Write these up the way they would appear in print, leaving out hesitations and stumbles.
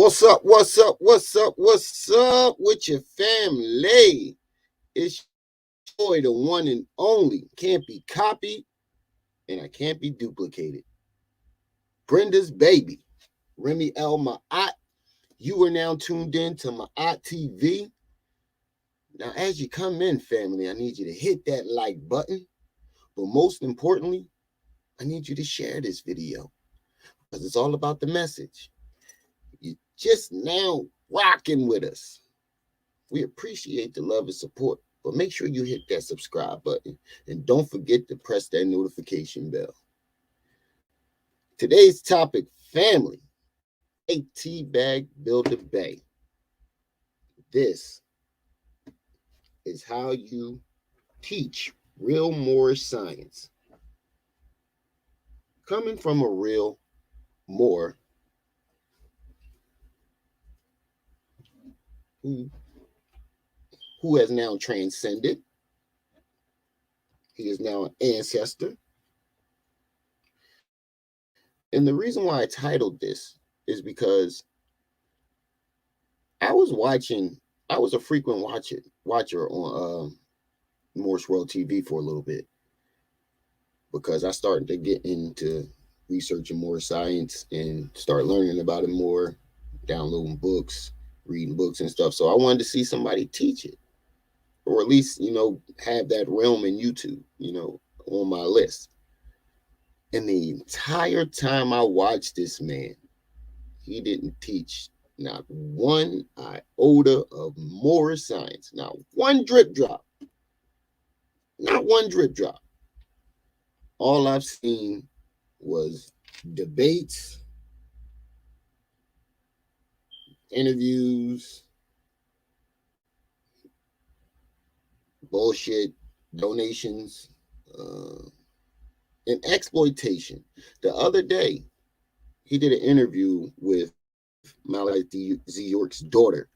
What's up? What's up? What's up? What's up with your family? It's your boy, the one and only. Can't be copied and I can't be duplicated. Brenda's baby, Remy L. Ma'at. You are now tuned in to Ma'at TV. Now, as you come in, family, I need you to hit that like button. But most importantly, I need you to share this video because it's all about the message. You're just now rocking with us. We appreciate the love and support, but make sure you hit that subscribe button and don't forget to press that notification bell. Today's topic, family. A teabag build a bay. This is how you teach real Moorish science. Coming from a real Moor who has now transcended. He is now an ancestor. And the reason why I titled this is because I was a frequent watcher on Moorish World TV for a little bit because I started to get into researching more science and start learning about it more, downloading books, reading books and stuff. So I wanted to see somebody teach it, or at least, have that realm in YouTube, on my list. And the entire time I watched this man, he didn't teach not one iota of Moorish science, not one drip drop. Not one drip drop. All I've seen was debates, interviews, bullshit, donations, and exploitation. The other day, he did an interview with Malai Z. York's daughter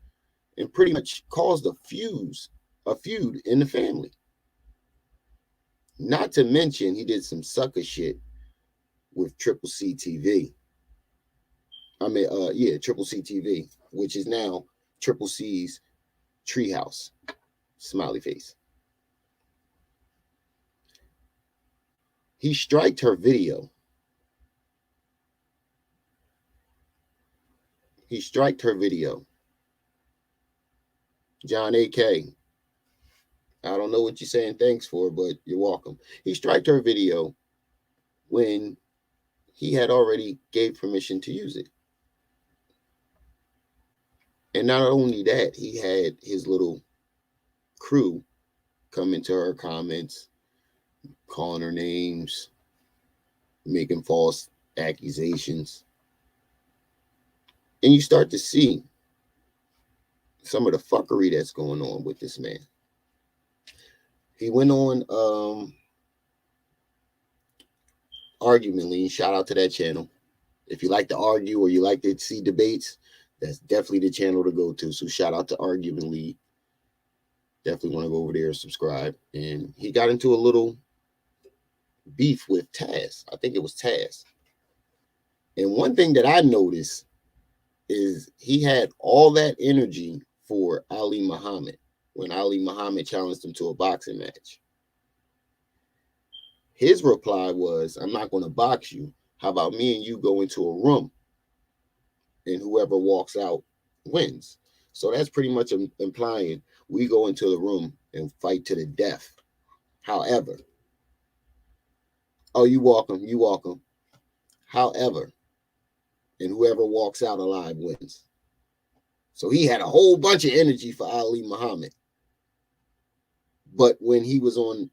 and pretty much caused a feud in the family. Not to mention, he did some sucker shit with Triple C TV. Triple C TV, which is now Triple C's Treehouse. Smiley face. He striked her video. John A.K. I don't know what you're saying thanks for, but you're welcome. He striked her video when he had already gave permission to use it. And not only that, he had his little crew come into her comments, calling her names, making false accusations. And you start to see some of the fuckery that's going on with this man. He went on Argumently, shout out to that channel. If you like to argue or you like to see debates, that's definitely the channel to go to. So shout out to Argumently. Definitely want to go over there and subscribe. And he got into a little beef with Taz. I think it was Taz. And one thing that I noticed is he had all that energy for Ali Muhammad when Ali Muhammad challenged him to a boxing match. His reply was, I'm not going to box you. How about me and you go into a room and whoever walks out wins? So that's pretty much implying we go into the room and fight to the death. However, you welcome. However, and whoever walks out alive wins. So he had a whole bunch of energy for Ali Muhammad. But when he was on,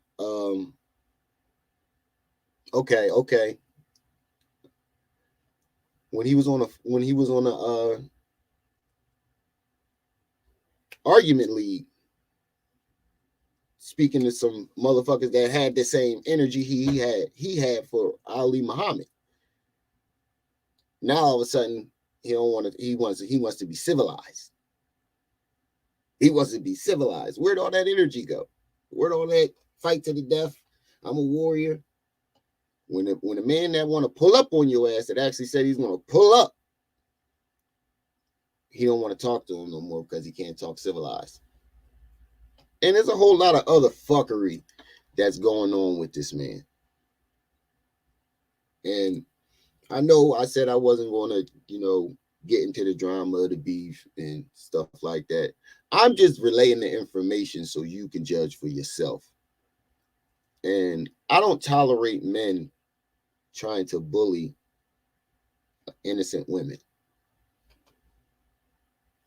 when he was on a argument league, speaking to some motherfuckers that had the same energy he had for Ali Muhammad. Now all of a sudden he wants to be civilized. He wants to be civilized. Where'd all that energy go? Where'd all that fight to the death? I'm a warrior. When a man that want to pull up on your ass that actually said he's going to pull up, he don't want to talk to him no more because he can't talk civilized. And there's a whole lot of other fuckery that's going on with this man. And I know I said I wasn't going to, get into the drama of the beef and stuff like that. I'm just relaying the information so you can judge for yourself. And I don't tolerate men trying to bully innocent women.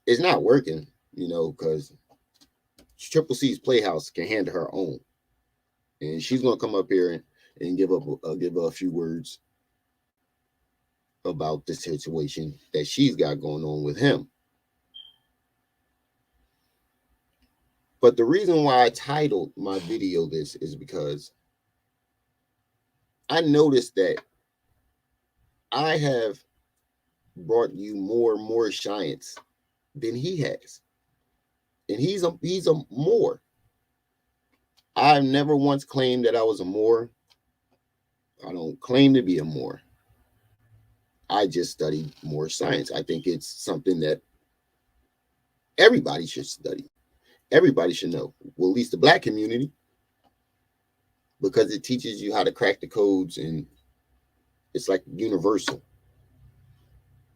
It's not working, because Triple C's Playhouse can handle her own. And she's going to come up here and give her a few words about the situation that she's got going on with him. But the reason why I titled my video this is because I noticed that I have brought you more Moorish science than he has. And he's a Moor. I've never once claimed that I was a Moor. I don't claim to be a Moor. I just studied Moorish science. I think it's something that everybody should study. Everybody should know. Well, at least the Black community, because it teaches you how to crack the codes, and it's like universal.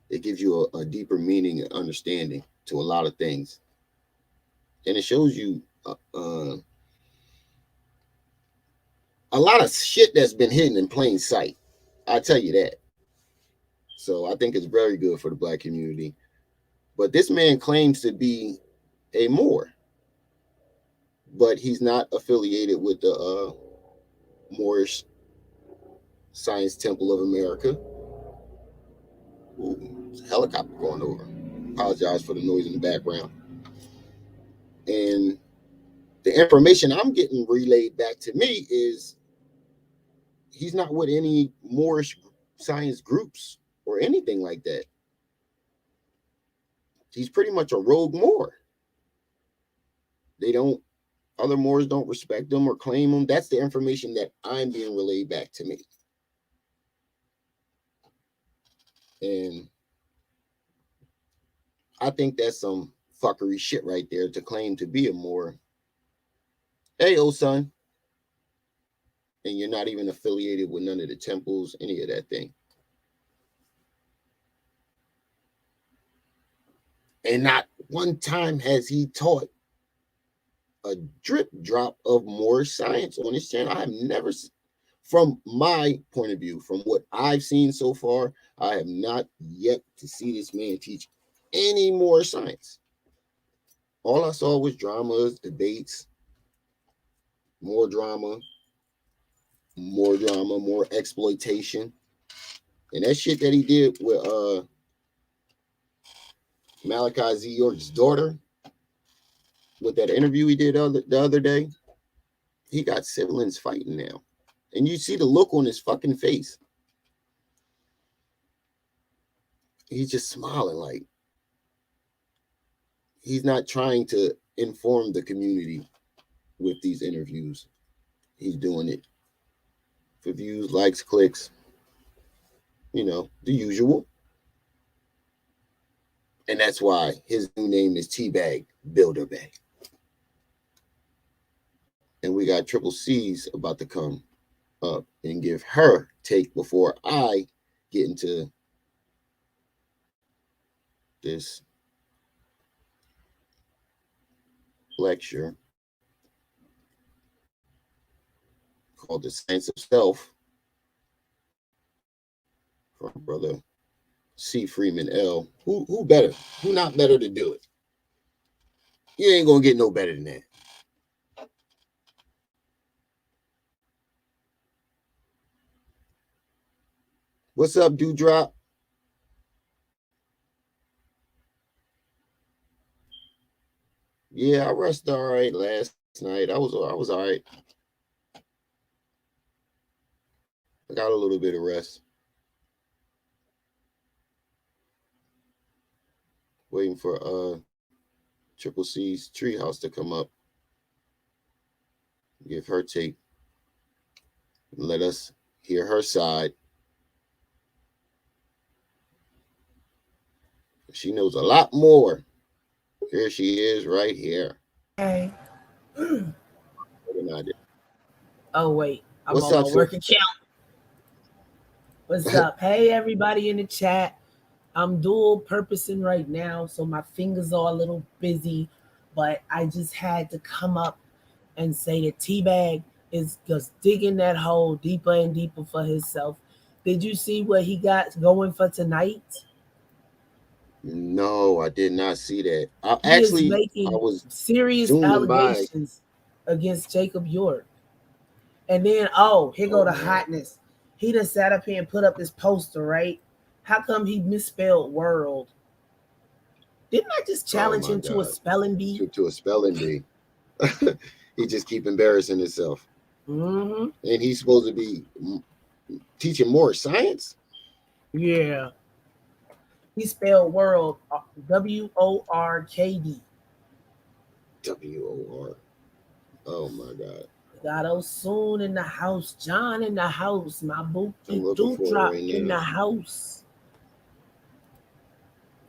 It gives you a deeper meaning and understanding to a lot of things. And it shows you a lot of shit that's been hidden in plain sight. I tell you that. So I think it's very good for the Black community. But this man claims to be a Moor, but he's not affiliated with the Moorish Science Temple of America. Ooh, there's a helicopter going over. Apologize for the noise in the background. And the information I'm getting relayed back to me is he's not with any Moorish science groups or anything like that. He's pretty much a rogue Moor. Other Moors don't respect him or claim him. That's the information that I'm being relayed back to me. And I think that's some fuckery shit right there to claim to be a Moor. Hey, old son. And you're not even affiliated with none of the temples, any of that thing. And not one time has he taught a drip drop of Moorish science on his channel. I have never, from my point of view, from what I've seen so far, I have not yet to see this man teach any more science. All I saw was dramas, debates, more drama, more exploitation. And that shit that he did with Malachi Z. York's daughter, with that interview he did the other day, he got siblings fighting now. And you see the look on his fucking face. He's just smiling, like he's not trying to inform the community with these interviews. He's doing it for views, likes, clicks, the usual. And that's why his new name is Teabag Bilderberg. And we got Triple C's about to come up and give her take before I get into this lecture called The Science of Self from brother C. Freeman L. Who better? Who not better to do it? You ain't gonna get no better than that. What's up, Dewdrop? Yeah, I rested all right last night. I was all right. I got a little bit of rest. Waiting for Triple C's Treehouse to come up. Give her take. Let us hear her side. She knows a lot more. Here she is, right here. Hey. What did I do? Oh wait, I'm What's on my up, sir? work account. What's up? Hey everybody in the chat. I'm dual purposing right now, so my fingers are a little busy, but I just had to come up and say that Teabag is just digging that hole deeper and deeper for himself. Did you see what he got going for tonight? No, I did not see that. He is I making was serious zooming by. allegations against Jacob York. And then, oh, here go Oh the man. hotness. He just sat up here and put up this poster, right? How come he misspelled world? Didn't I just Oh challenge my him to a God. spelling bee? To a spelling bee. He just keep embarrassing himself. Mm-hmm. And he's supposed to be teaching more science. Yeah. He spelled world WORKD. WOR. Oh my God. Gato soon in the house. John in the house. My I'm bookie looking for it dewdrop right in now. the house.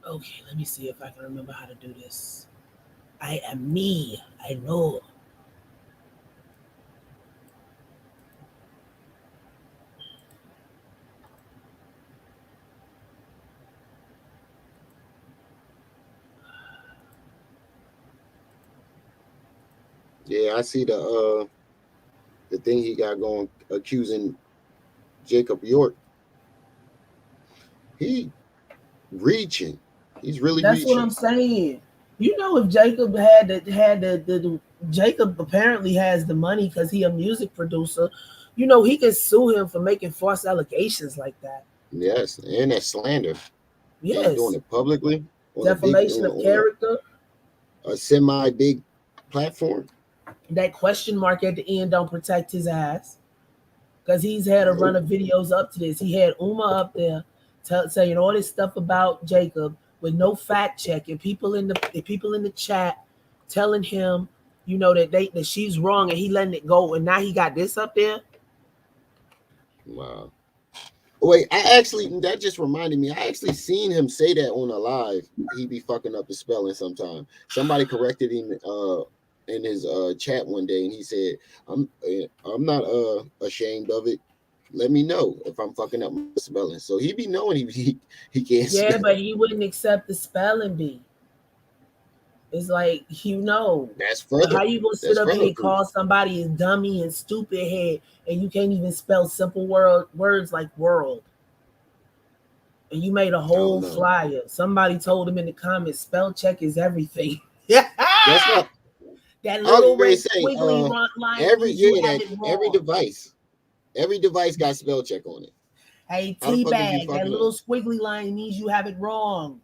Okay, let me see if I can remember how to do this. I am me. I know. Yeah, I see the thing he got going accusing Jacob York. He reaching. He's really That's what I'm reaching. saying. You know, if Jacob had the Jacob apparently has the money because he a music producer. You know, he could sue him for making false allegations like that. Yes, and that's slander. And doing Yes, it publicly defamation of on character. a semi big platform. That question mark at the end don't protect his ass because he's had a run Nope. of videos up to this. He had Uma up there saying all this stuff about Jacob with no fact check, and people in the chat telling him, you know, that she's wrong, and he letting it go, and now he got this up there. Wow. Wait, I actually that just reminded me. I actually seen him say that on a live. He be fucking up the spelling sometime. Somebody corrected him in his chat one day, and he said, I'm not ashamed of it. Let me know if I'm fucking up my spelling." So he be knowing he can't Yeah, spell. but he wouldn't accept the spelling bee. It's like, you know, how you gonna sit That's up here further and proof. call somebody a dummy and stupid head, and you can't even spell simple words like world? And you made a I don't whole know. flyer. Somebody told him in the comments, spell check is everything. Yeah. That's what That I was little ready to red say. squiggly line Every means you yeah, have that it wrong. every device got spell check on it. Hey, How the fuck is you teabag, that fucking up? little squiggly line means you have it wrong.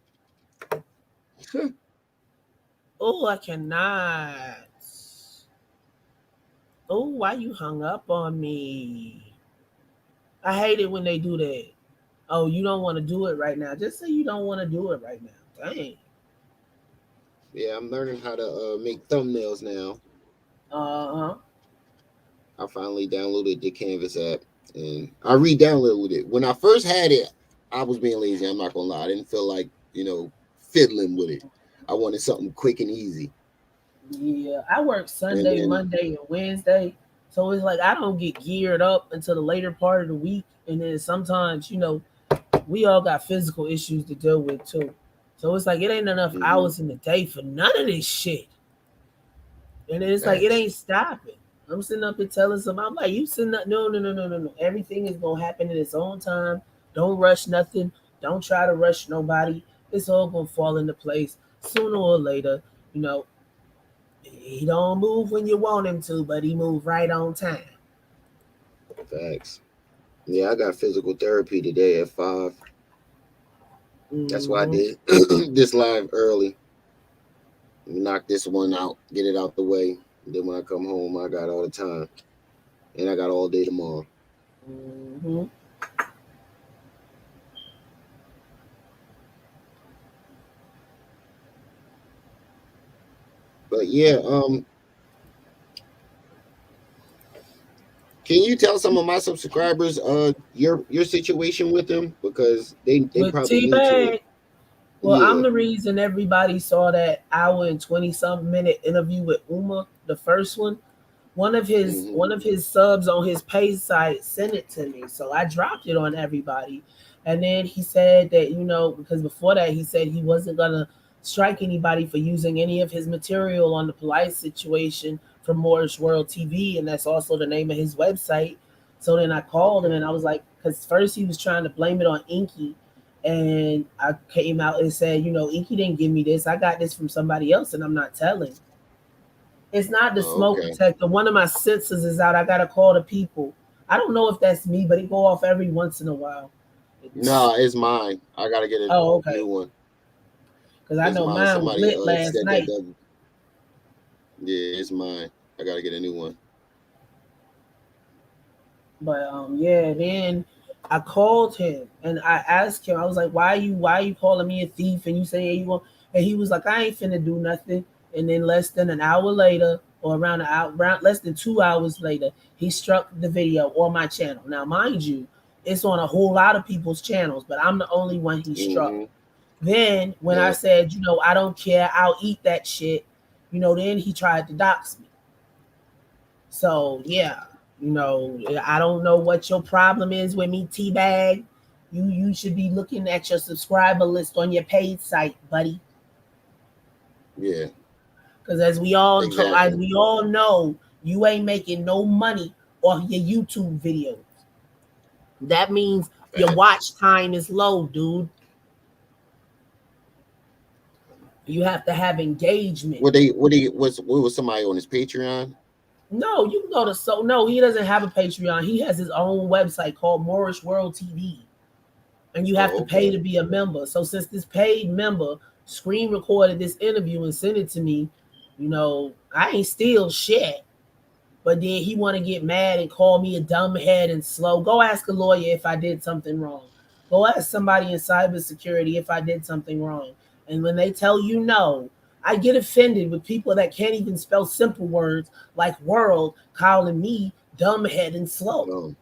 Oh, I cannot. Oh, why you hung up on me? I hate it when they do that. Oh, you don't want to do it right now. Just say you don't want to do it right now. Dang. Yeah, I'm learning how to make thumbnails now. Uh-huh. I finally downloaded the Canvas app and I re-downloaded it. When I first had it, I was being lazy. I'm not gonna lie. I didn't feel like fiddling with it. I wanted something quick and easy. Yeah, I work And Sunday, then Monday, and Wednesday. So it's like I don't get geared up until the later part of the week. And then sometimes, we all got physical issues to deal with too. So it's like it ain't enough mm-hmm, hours in the day for none of this shit. And then it's like it facts. ain't stopping. I'm sitting up here telling somebody, I'm like, you sitting up, no, no, no, no, no, no. Everything is gonna happen in its own time. Don't rush nothing. Don't try to rush nobody. It's all gonna fall into place sooner or later. You know, he don't move when you want him to, but he move right on time. Facts. Yeah, I got physical therapy today at 5. That's why I Mm-hmm. did this live early. Knock this one out, get it out the way. And then when I come home, I got all the time. And I got all day tomorrow. Mm-hmm. But yeah, can you tell some of my subscribers your situation with them because they With probably T new to it. Bag, Well, I'm Yeah. the reason everybody saw that hour and 20 something minute interview with Uma, the first one. Hmm. One of his subs on his page site sent it to me, so I dropped it on everybody. And then he said that, because before that he said he wasn't gonna strike anybody for using any of his material on the Polite situation from Moorish World TV, and that's also the name of his website. So then I called him Okay. and I was like, because first he was trying to blame it on Inky, and I came out and said, Inky didn't give me this. I got this from somebody else, and I'm not telling. It's not the Oh, smoke okay. detector. One of my sensors is out. I gotta call the people. I don't know if that's me, but it go off every once in a while. Nah, it's mine. I gotta get a Oh, new okay. one. Because I It's know mine. mine was Somebody lit last said that. night. Yeah, it's mine. I gotta get a new one. But yeah, then I called him and I asked him, I was like, why are you calling me a thief? And you say you want, and he was like, I ain't finna do nothing. And then less than an hour later, or around less than 2 hours later, he struck the video on my channel. Now, mind you, it's on a whole lot of people's channels, but I'm the only one he struck. Hmm. Then when I Yeah. said, I don't care, I'll eat that shit, then he tried to dox me. So yeah, I don't know what your problem is with me, Teabag. You should be looking at your subscriber list on your paid site, buddy. Yeah. Because as Exactly. we all know, you ain't making no money off your YouTube videos. That means your Facts. watch time is low, dude. You have to have engagement. What was somebody on his Patreon? No, you can go to no, he doesn't have a Patreon. He has his own website called Moorish World TV. And you have Oh, to pay okay. to be a member. So since this paid member screen recorded this interview and sent it to me, I ain't steal shit. But then he want to get mad and call me a dumb head and slow. Go ask a lawyer if I did something wrong. Go ask somebody in cybersecurity if I did something wrong. And when they tell you no, I get offended with people that can't even spell simple words like world calling me dumb head and slow.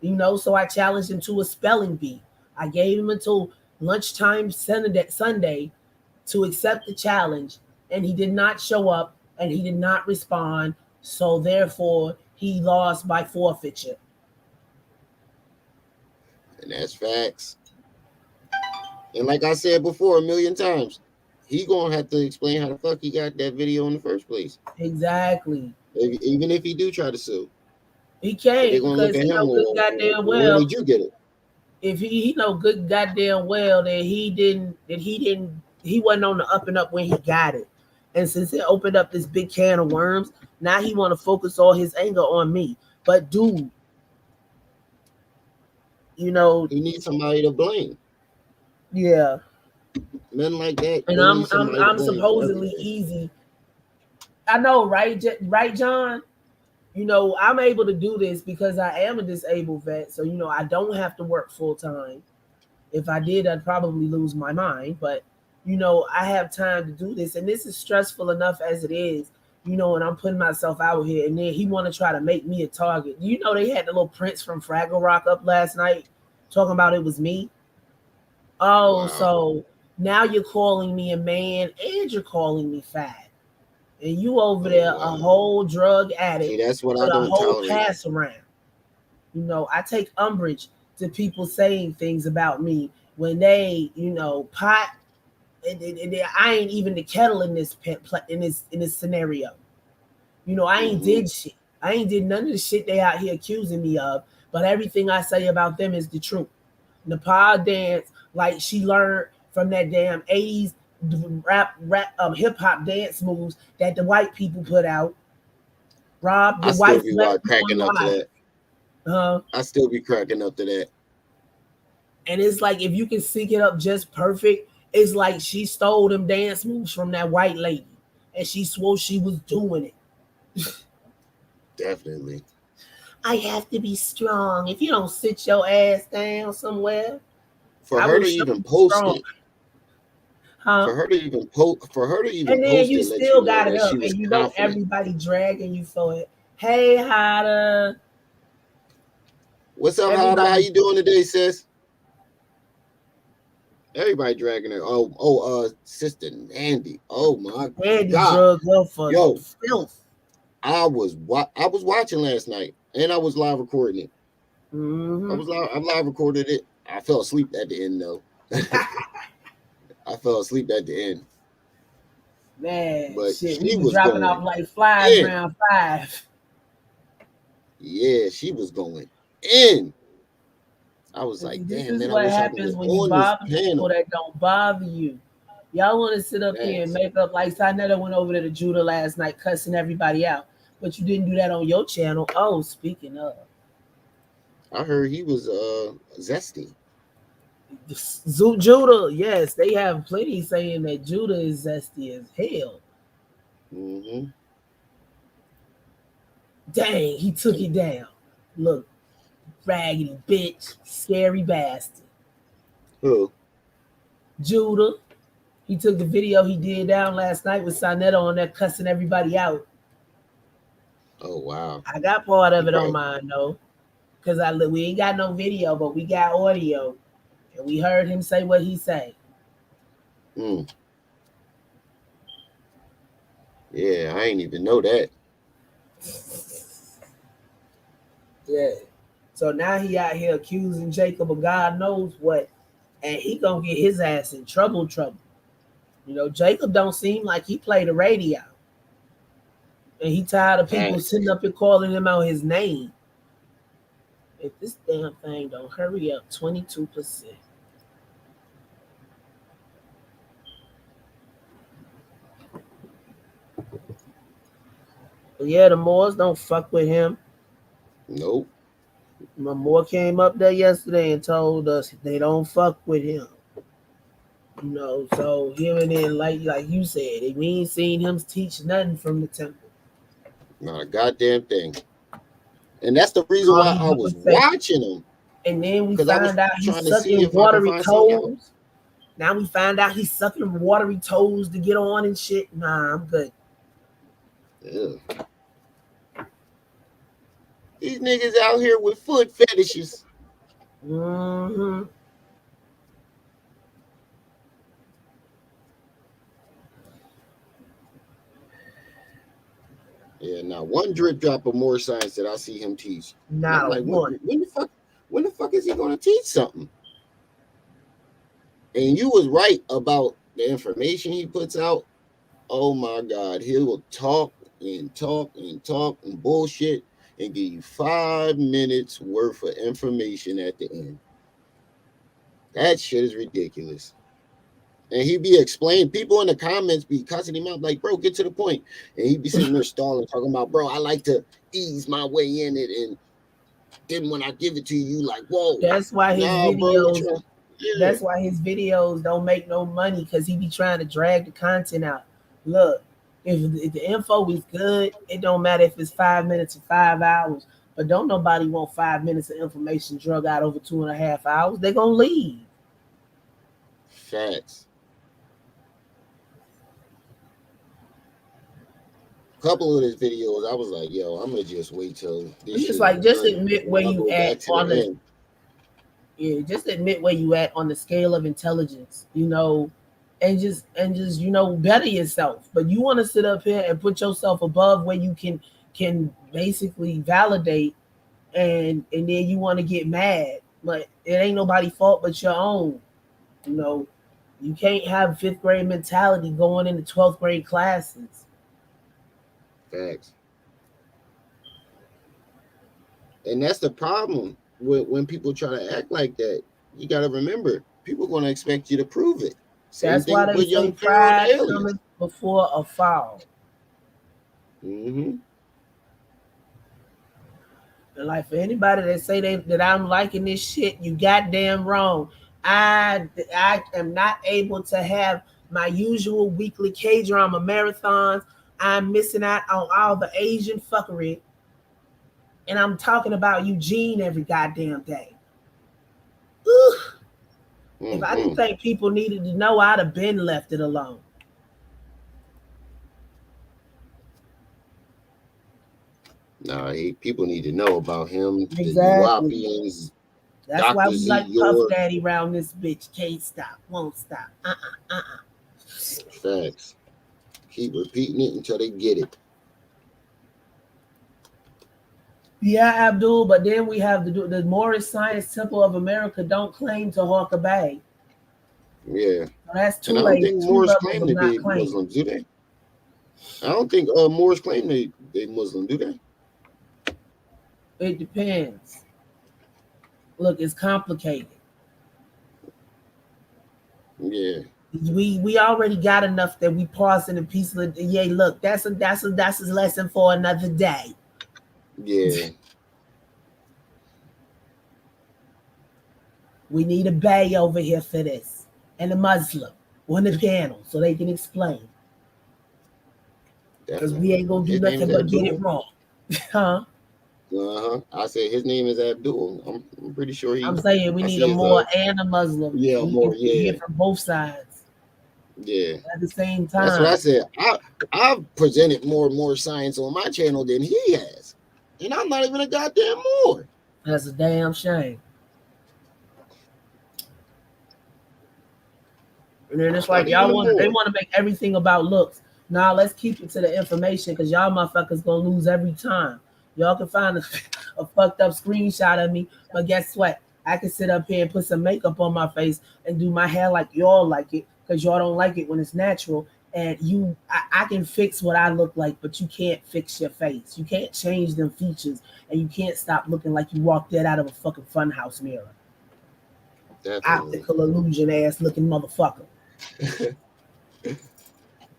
No. So I challenged him to a spelling bee. I gave him until lunchtime Sunday to accept the challenge, and he did not show up and he did not respond. So therefore, he lost by forfeiture. And that's facts. And like I said before a million times, he gonna have to explain how the fuck he got that video in the first place. Exactly. Even if he do try to sue, He because they're can't gonna look because at he him. know good Well, goddamn where well did you get it? if he know good goddamn well that he wasn't on the up and up when he got it. And since it opened up this big can of worms, now he want to focus all his anger on me. But dude, you know, He needs somebody to blame. yeah. Men like that, And they I'm need I'm somebody to I'm blame for supposedly everything. easy. I know, right, right, John. I'm able to do this because I am a disabled vet. So I don't have to work full time. If I did, I'd probably lose my mind. But I have time to do this, and this is stressful enough as it is. And I'm putting myself out here, and then he want to try to make me a target. They had the little Prince from Fraggle Rock up last night, talking about it was me. Oh, Wow. so now you're calling me a man, and you're calling me fat, and you over Oh there a wow. whole drug See, addict that's what I with a don't whole tolerate. pass around. I take umbrage to people saying things about me when they, pot. I ain't even the kettle in this scenario. I ain't Hmm. did shit. I ain't did none of the shit they out here accusing me of. But everything I say about them is the truth. Nepal dance like she learned from that damn 80s rap hip hop dance moves that the white people put out. Rob, I the still white be black people cracking up to alive. that. Uh, I still be cracking up to that. and it's like if you can sync it up just perfect, it's like she stole them dance moves from that white lady, and she swore she was doing it. Definitely. I have to be strong. If you don't sit your ass down somewhere, For I her will to show even you post strong, it, huh? for her to even And then post you it, let you still know got it that she up, was and confident. everybody dragging you for it. Hey, Hada, What's up, Hada? How everybody. you doing today, sis? Everybody dragging her. Sister Nandy. Oh my Andy God. drugged her for Yo, filth. I was watching last night, and I was live recording it. Mm-hmm. I live recorded it. I fell asleep at the end though. I fell asleep at the end, Man, but shit, we she was was dropping off going like flies in. round 5. Yeah, she was going in. I was And see, like, this damn is man, I what wish I could happens get when you on this bother people panel. that don't bother you. Y'all want to sit up here and Thanks. make up like Sinetta went over to the Judah last night cussing everybody out, but you didn't do that on your channel. Oh, speaking of, I heard he was zesty. Judah, yes, they have plenty saying that Judah is zesty as hell. Mm-hmm. Dang, he took it down. Look, raggedy bitch, scary bastard. Who? Judah, he took the video he did down last night with Sinetta on there cussing everybody out. Oh wow. I got part He of it on probably mine though, cause we ain't got no video, but we got audio, and we heard him say what he say. mm, yeah, I ain't even know that. Yeah. So now he out here accusing Jacob of God knows what, and he gonna get his ass in trouble. Trouble. You know, Jacob don't seem like he played the radio, and he tired of people Thanks. sitting up and calling him out his name. If this damn thing don't hurry up, 22%. But yeah, the Moors don't fuck with him. Nope. My Moor came up there yesterday and told us they don't fuck with him. You know, so him and then like you said, we ain't seen him teach nothing from the temple. Not a goddamn thing. And that's the reason All why he I do was is say, watching them. and then we Because I was find out he's trying to see sucking if I can watery find something out. toes. Now we find out he's sucking watery toes to get on and shit. Nah, I'm good. Ugh. These niggas out here with foot fetishes. Mm-hmm. Yeah, now one drip drop of more science that I see him teach. And I'm Not a like, one. when the fuck is he gonna teach something? And you was right about the information he puts out. Oh my God, he will talk and talk and talk and bullshit and give you 5 minutes worth of information at the end. That shit is ridiculous. And he be explaining, people in the comments be cussing him out, like, bro, get to the point. And he be sitting there stalling, talking about, bro, I like to ease my way in it. And then when I give it to you, like, whoa, That's why his nah, bro, videos. yeah, That's why his videos don't make no money because he be trying to drag the content out. Look, if the info is good, it don't matter if it's 5 minutes or 5 hours. But don't nobody want 5 minutes of information drug out over 2.5 hours. They gonna leave. facts. Couple of his videos, I was like, yo, I'm gonna just wait till this I'm just shit is like, just done. admit And where I'll you go at back to the on the end. yeah, just admit where you at on the scale of intelligence, and just better yourself. But you want to sit up here and put yourself above where you can basically validate, and then you want to get mad. But it ain't nobody fault but your own. You know, you can't have fifth grade mentality going into 12th grade classes. Facts. And that's the problem with when people try to act like that. You got to remember, people going to expect you to prove it. Same That's why thing they with say young Pharaoh and the pride aliens. cometh before a fall. Mm-hmm. And like for anybody that say that I'm liking this shit, you goddamn wrong. I am not able to have my usual weekly K drama marathons. I'm missing out on all the Asian fuckery, and I'm talking about Eugene every goddamn day. Ugh. If I didn't Mm-hmm. think people needed to know, I'd have been left it alone. Nah, people need to know about him, the Exactly. Uapians, That's why Dr. we Z, like Puff your Daddy round this bitch. Can't stop, won't stop. facts. Keep repeating it until they get it. Yeah, Abdul, but then we have the Moorish Science Temple of America don't claim to Hawker Bay. Yeah. So that's And I don't think two Moors levels claim of to not be claiming. Muslims, do they? I don't think Moors claim they Muslim, do they? It depends. Look, it's complicated. Yeah. We already got enough that we parsing and piecing it. Yeah, look, that's a lesson for another day. Yeah. We need a bay over here for this, and a Muslim on the panel so they can explain. Because we Definitely. ain't gonna do His name nothing is but get it Abdul. wrong, huh? Uh-huh. I said his name is Abdul. I'm pretty sure I'm he saying we I need a see his Moor and a Muslim. yeah, We more, can hear yeah. from both sides Yeah. at the same That's what I time. said. I've presented more science on my channel than he has. And I'm not even a goddamn more. That's a damn shame. And then it's Not like even a they more. want to make everything about looks. Nah, let's keep it to the information because y'all motherfuckers gonna lose every time. Y'all can find a fucked up screenshot of me, but guess what? I can sit up here and put some makeup on my face and do my hair like y'all like it because y'all don't like it when it's natural. And I can fix what I look like, but you can't fix your face. You can't change them features, and you can't stop looking like you walked that out of a fucking funhouse mirror. Definitely. Optical illusion ass looking motherfucker.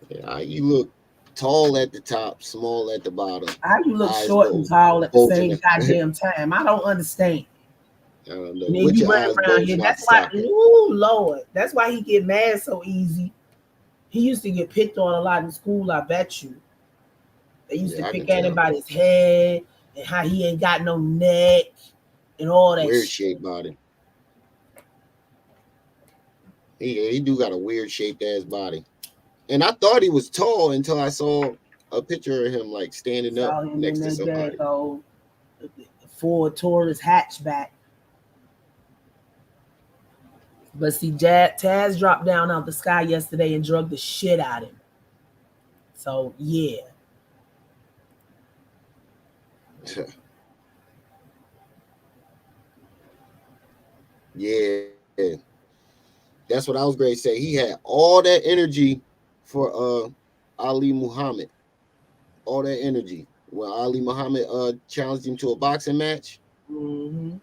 Yeah, you look tall at the top, small at the bottom. How you look Eyes short and go tall at the both in same the goddamn time? I don't understand. I don't know. And then With you your run eyes around bulge here. out That's the why, socket. ooh Lord, that's why he get mad so easy. He used to get picked on a lot in school. I bet you. They used to Yeah, I can pick at him tell. about his head and how he ain't got no neck and all that Weird shit. shaped body. He do got a weird shaped ass body. And I thought he was tall until I saw a picture of him like standing up Saw him in next to that somebody. daggone Ford Taurus hatchback. But see, Taz dropped down out the sky yesterday and drugged the shit out of him. So yeah, Yeah. That's what I was going to say. He had all that energy for Ali Muhammad. All that energy. When Ali Muhammad challenged him to a boxing match, hmm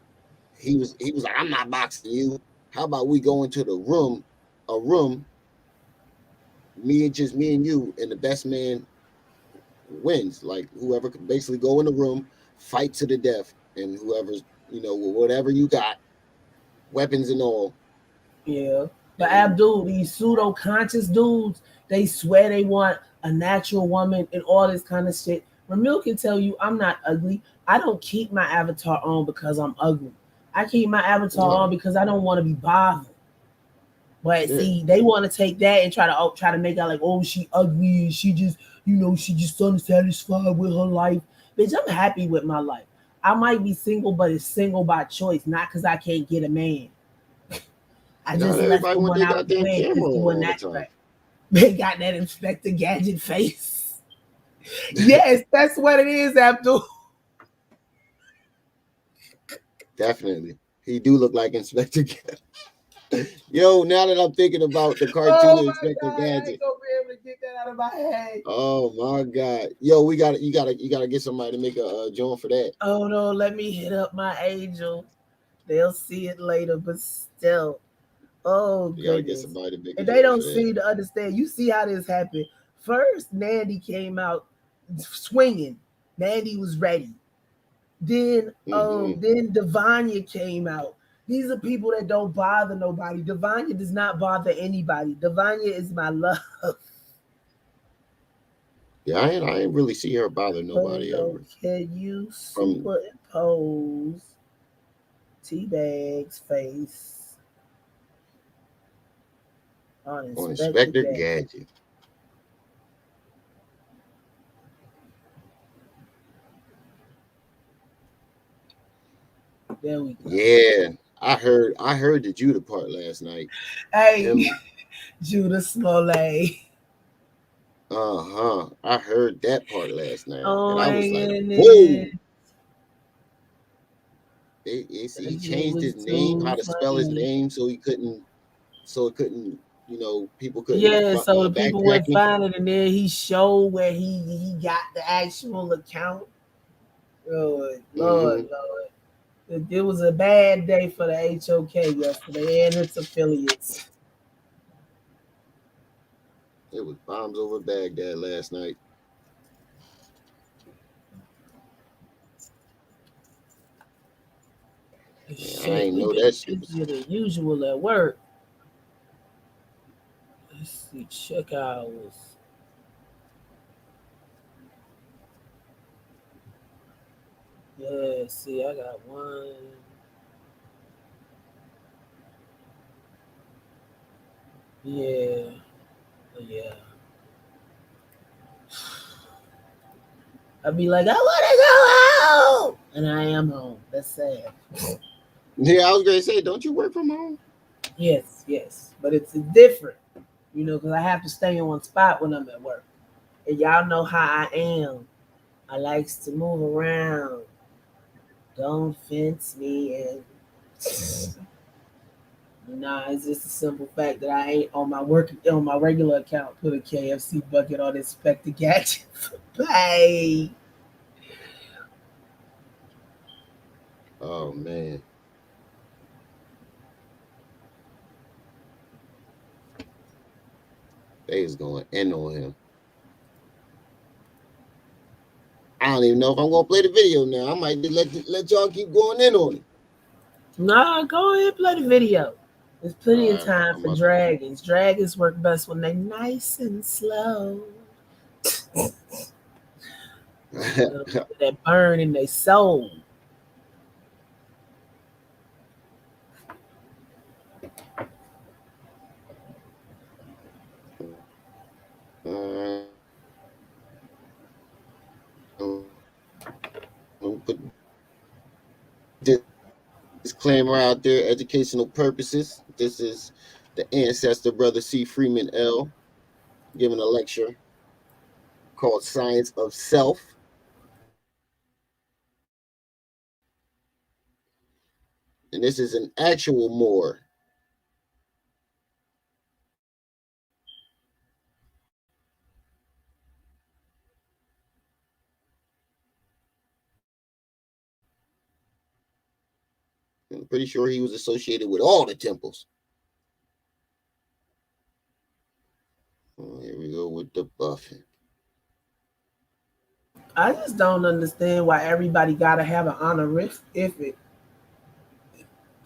he was like, I'm not boxing you. How about we go into the room, a room, me and you, and the best man wins. Like whoever could basically go in the room, fight to the death, and whoever's, whatever you got, weapons and all. yeah. But And Abdul, these pseudo conscious dudes, they swear they want a natural woman and all this kind of shit. Ramil can tell you I'm not ugly. I don't keep my avatar on because I'm ugly. I keep my avatar on no, because I don't want to be bothered. But yeah, see, they want to take that and try to make out like, oh, she ugly and she just, she just unsatisfied with her life. Bitch, I'm happy with my life. I might be single, but it's single by choice, not because I can't get a man. I not just left everybody the want one their out the goddamn way camera because he on wasn't all the that time. right. They got that Inspector Gadget face. Yes, that's what it is, Abdul. Definitely, he do look like Inspector. Yo, now that I'm thinking about the Oh cartoon my Inspector God, I ain't Gadget. gonna be able to get that out of my head. Oh my God. Yo, you gotta get somebody to make a joint for that. Oh no, let me hit up my angel. They'll see it later, but still. Oh You gotta get goodness. somebody to make a And they joint don't for that. seem to understand. You see how this happened. First, Nandy came out swinging. Nandy was ready. Mm-hmm. Then Devanya came out. These are people that don't bother nobody. Devanya does not bother anybody. Devanya is my love. Yeah, I ain't really see her bother Hold nobody on. ever. Can you From superimpose Teabag's face on on Inspector Inspector Gadget? Gadget. There we go. Yeah. I heard the Judah part last night. Hey, Him, Judah Smollett. I heard that part last night, Oh and I my was like, goodness. whoa. He That shit changed was his name, too how to spell his funny. name, so it couldn't, people couldn't Yeah, so the people backtrack went me. find it, and then he showed where he got the actual account. Lord, Lord, Hmm. Lord. It was a bad day for the HOK yesterday and its affiliates. It was bombs over Baghdad last night. Man, I Shit, ain't we know been that shit was. busier than usual at work. Let's see, check hours. Yeah, see, I got one. Yeah, yeah. I'd be like, I want to go home, and I am home. That's sad. Yeah, I was gonna say, don't you work from home? Yes, yes, but it's different, because I have to stay in one spot when I'm at work, and y'all know how I am. I likes to move around. Don't fence me in. Nah, it's just a simple fact that I ain't on my regular account put a KFC bucket on Inspector Gadget for pay. Oh man, they is going in on him. I don't even know if I'm gonna play the video now. I might just let y'all keep going in on it. Nah, go ahead play the video. There's plenty of All right, time I'm for about dragons. Dragons work best when they nice and slow. to. That burn in their soul. Put disclaimer out there: educational purposes. This is the ancestor brother C. Freeman L. giving a lecture called "Science of Self," and this is an actual Moor. I'm pretty sure he was associated with all the temples. Oh, here we go with the buffing. I just don't understand why everybody gotta have an honorific if it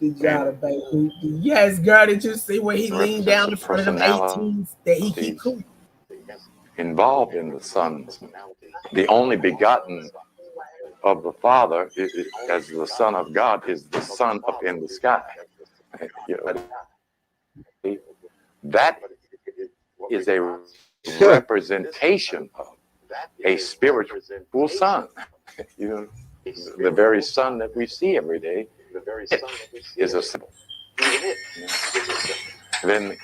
the And Jada Beirut. Yes, girl, did you see where he leaned represents down the in front of them 18s that he keep personalities cool? involved in the Son. The only begotten of the Father, as the Son of God, is the sun up in the sky. That is a representation of a spiritual sun. You know, the very sun that we see every day is a symbol. Then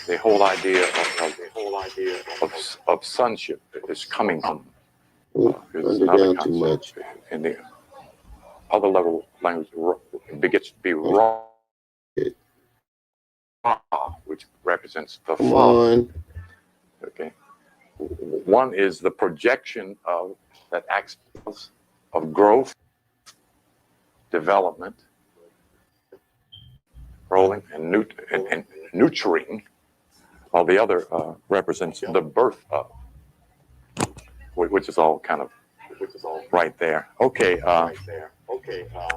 the whole idea of sonship is coming from. There's Under another down too concept much. in the other level language begets to be Oh, Ra, shit. which represents the Come Father. on. Okay, one is the projection of that acts of growth, development, rolling, and nurturing, while the other represents the birth of, which is all kind of right there. Okay,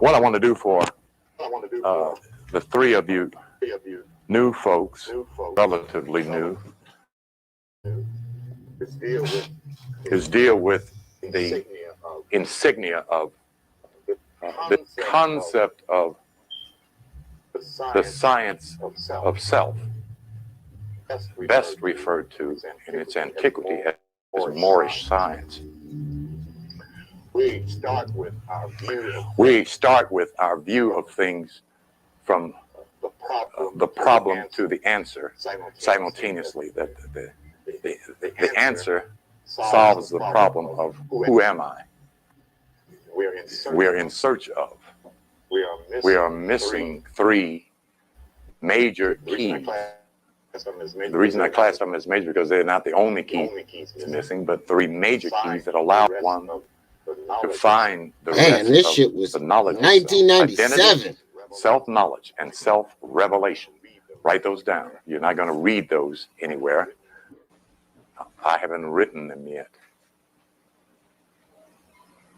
what I want to do for the three of you new folks, relatively new, is deal with the insignia of the concept of the science of self, best referred to in its antiquity as Moorish science. We start with our view of things from the problem to the answer simultaneously. That the answer solves the problem of who am I? We're in search of. We are missing three major keys. The reason I class them as major because they're not the only key it's missing, but three major keys that allow one to find the rest this of shit was the knowledge 1997. self-knowledge, and self-revelation. Write those down. You're not going to read those anywhere. I haven't written them yet.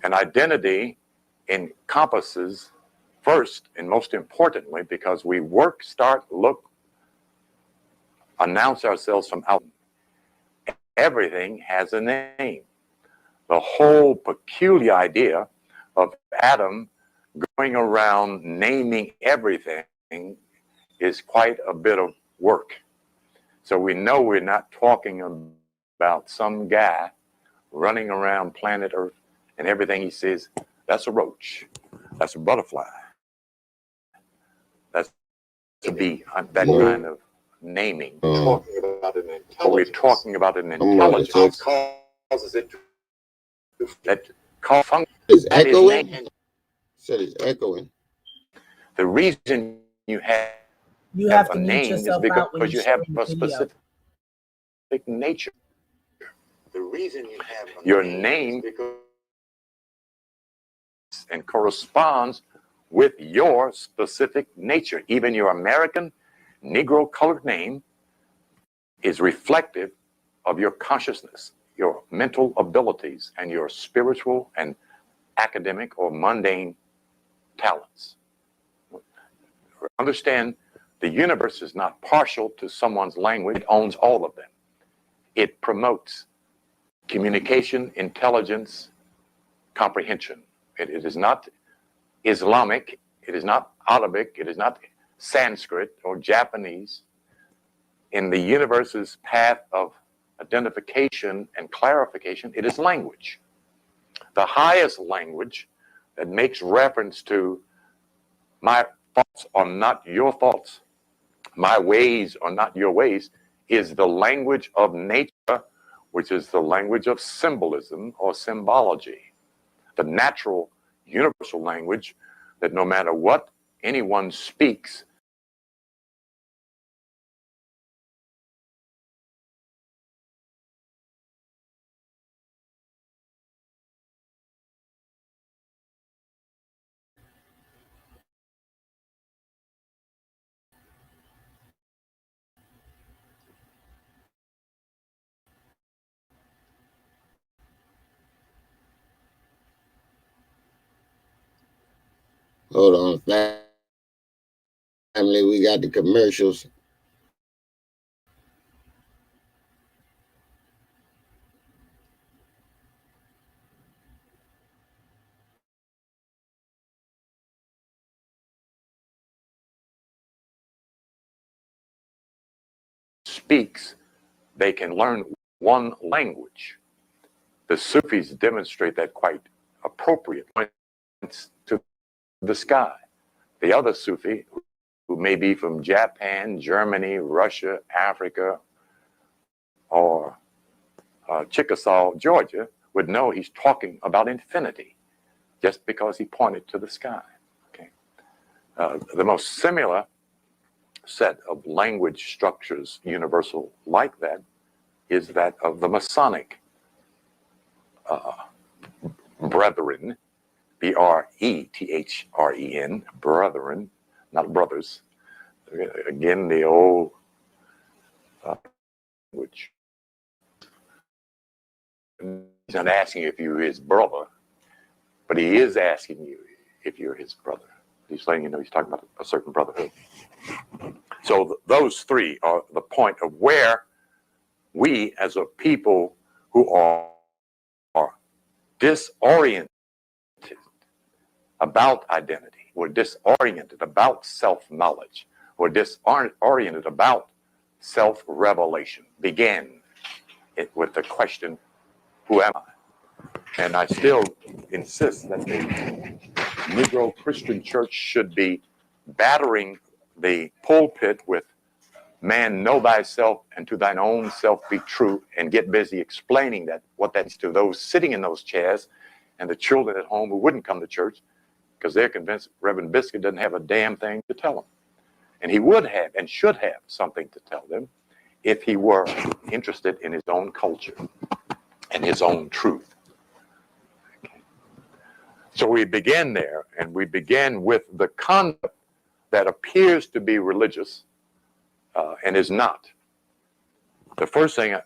And identity encompasses first and most importantly, because we work, start, look, announce ourselves from out. Everything has a name. The whole peculiar idea of Adam going around naming everything is quite a bit of work. So we know we're not talking about some guy running around planet Earth and everything he says, that's a roach, that's a butterfly, that's to be that kind of naming. But we're talking about an intelligence that is echoing. Said it's echoing. The reason you have to a mute name is yourself out when because you you're have showing the a video. specific nature. The reason you have your name and corresponds with your specific nature. Even your American Negro colored name is reflective of your consciousness, your mental abilities, and your spiritual and academic or mundane talents. Understand, the universe is not partial to someone's language. It owns all of them. It promotes communication, intelligence, comprehension. It is not Islamic. It is not Arabic. It is not Sanskrit or Japanese. In the universe's path of identification and clarification, it is language. The highest language that makes reference to my thoughts are not your thoughts, my ways are not your ways, is the language of nature, which is the language of symbolism or symbology. The natural universal language that no matter what anyone speaks, Hold on, family. We got the commercials. speaks, they can learn one language. The Sufis demonstrate that quite appropriately to the sky. The other Sufi, who may be from Japan, Germany, Russia, Africa, or Chickasaw, Georgia, would know he's talking about infinity just because he pointed to the sky. Okay. The most similar set of language structures universal like that is that of the Masonic brethren, B-R-E-T-H-R-E-N, brethren, not brothers. Again, the old language. He's not asking if you're his brother, but he is asking you if you're his brother. He's letting you know he's talking about a certain brotherhood. So those three are the point of where we as a people who are disoriented about identity, we're disoriented about self-knowledge, we're disoriented about self-revelation, began it with the question, who am I? And I still insist that the Negro Christian church should be battering the pulpit with man, know thyself, and to thine own self be true, and get busy explaining that what that means to those sitting in those chairs and the children at home who wouldn't come to church because they're convinced Reverend Biscuit doesn't have a damn thing to tell them. And he would have and should have something to tell them if he were interested in his own culture and his own truth. Okay. So we began there, and we began with the conduct that appears to be religious and is not. The first thing,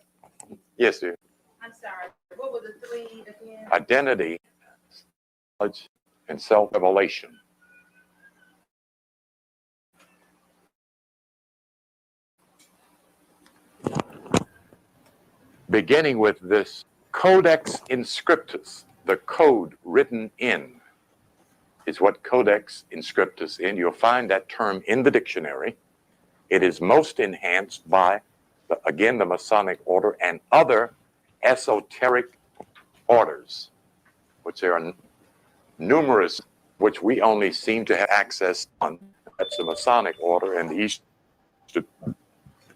yes, dear. I'm sorry. What were the three again? Identity, knowledge, and self-revelation. Beginning with this Codex Inscriptus, the code written in, is what Codex Inscriptus is. You'll find that term in the dictionary. It is most enhanced by, again, the Masonic order and other esoteric orders, which there are numerous, which we only seem to have access on. That's the Masonic order and the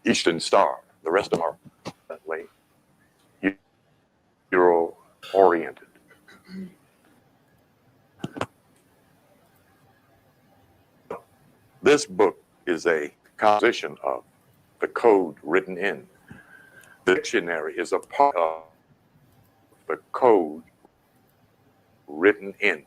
Eastern Star. The rest of them are Euro-oriented. This book is a composition of the code written in. The dictionary is a part of the code written in.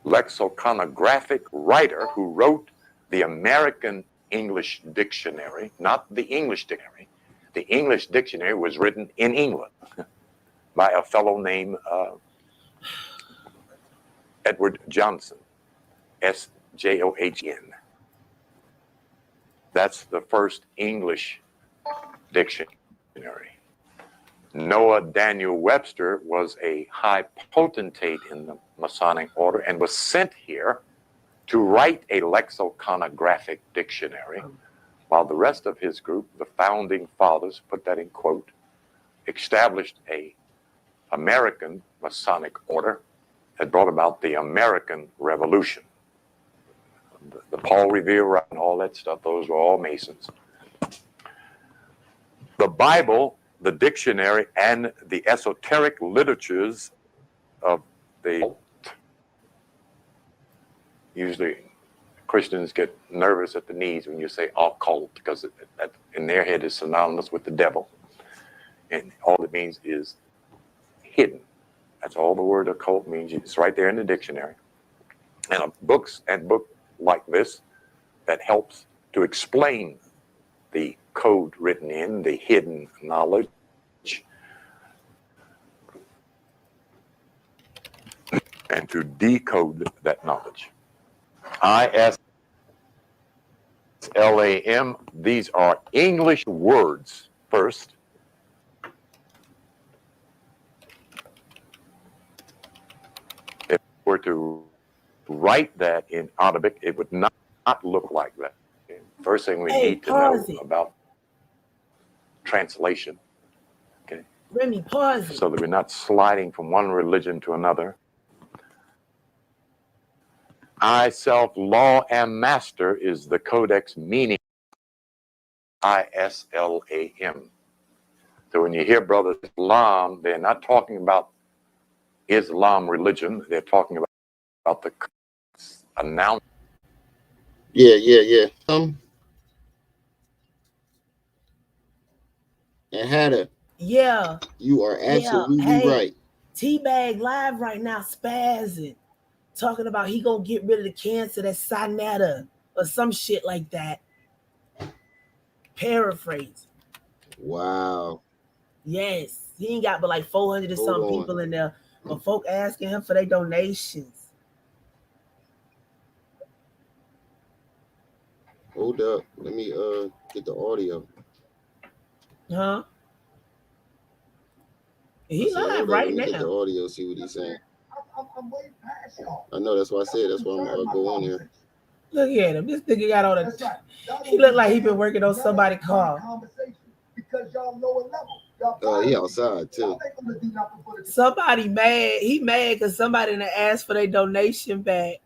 Lexicographic writer who wrote the American English Dictionary, not the English Dictionary. The English Dictionary was written in England by a fellow named Edward Johnson, S-J-O-H-N. That's the first English dictionary. Noah Daniel Webster was a high potentate in the Masonic order and was sent here to write a lexicographic dictionary, while the rest of his group, the founding fathers, put that in quote, established a American Masonic order that brought about the American Revolution. The Paul Revere and all that stuff, those were all Masons. The Bible, the dictionary, and the esoteric literatures of the usually Christians get nervous at the knees when you say occult, because that in their head is synonymous with the devil. And all it means is hidden. That's all the word occult means. It's right there in the dictionary. And books and book like this that helps to explain the code written in, the hidden knowledge, and to decode that knowledge. ISLAM, these are English words first. If we were to write that in Arabic, it would not look like that. First thing we need to know about translation. Okay. Remy, pause it. So that we're not sliding from one religion to another. I, self, law, and master is the codex meaning ISLAM. So when you hear Brother Islam, they're not talking about Islam religion. They're talking about the announcement. Yeah. And Hatter. Yeah. You are absolutely right. T-Bag live right now, spazzing. Talking about he gonna get rid of the cancer that's Sinetta or some shit like that. Paraphrase. Wow. Yes. He ain't got but like 400 or something people in there. But folk asking him for their donations. Hold up. Let me get the audio. Huh? He live right now. Get the audio, see what he's saying. I'm way past y'all. I know, that's why I said that's why I'm gonna go on here. Look at him. This nigga got on a. He look like he been working on somebody's car. Because y'all lower level. He outside too. Somebody mad. He mad because somebody done asked for their donation back.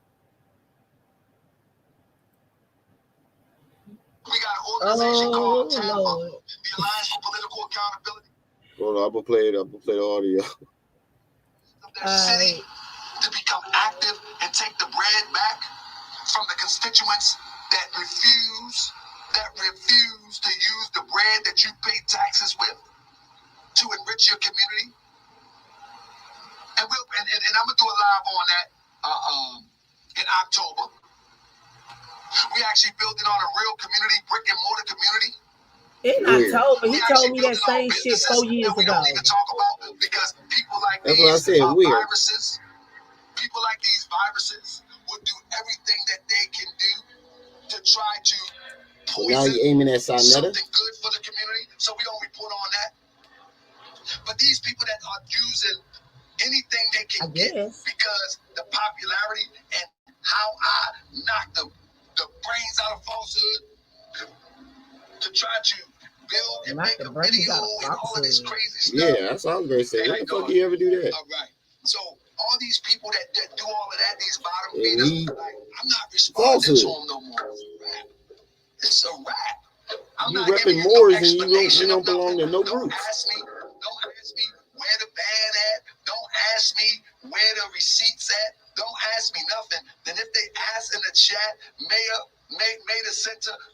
organization called TAPA, Lord. the Alliance for Political Accountability. Hold on, I'm gonna play the audio. Of their city to become active and take the bread back from the constituents that refuse to use the bread that you pay taxes with to enrich your community. And I'm gonna do a live on that in October. We actually building on a real community, brick and mortar community. In Weird. October, he We told actually me that building on same shit businesses 4 years that we ago. don't even talk about because people like That's what I these said, weird. viruses, people like these viruses would do everything that they can do to try to So now poison you're aiming at Sinetta? something good for the community. So we don't report on that. But these people that are using anything they can get guess. because the popularity and how I knock the brains out of falsehood to try to build and Knock make the a brains video out of and all of this falsehood. crazy stuff. Yeah, that's what I was gonna say. Hey, When how the fuck you you ever do that? All right. So all these people that do all of that, these bottom Yeah, feeders, he- like, I'm not responding to falsehood. them no more. It's a rap. I'm You not repping giving you Moorish no and you explanation don't of belong nothing. to no Don't groups. ask me where the band at. Don't ask me where the receipts at. Don't ask me nothing. Then if they ask in the chat, Mayor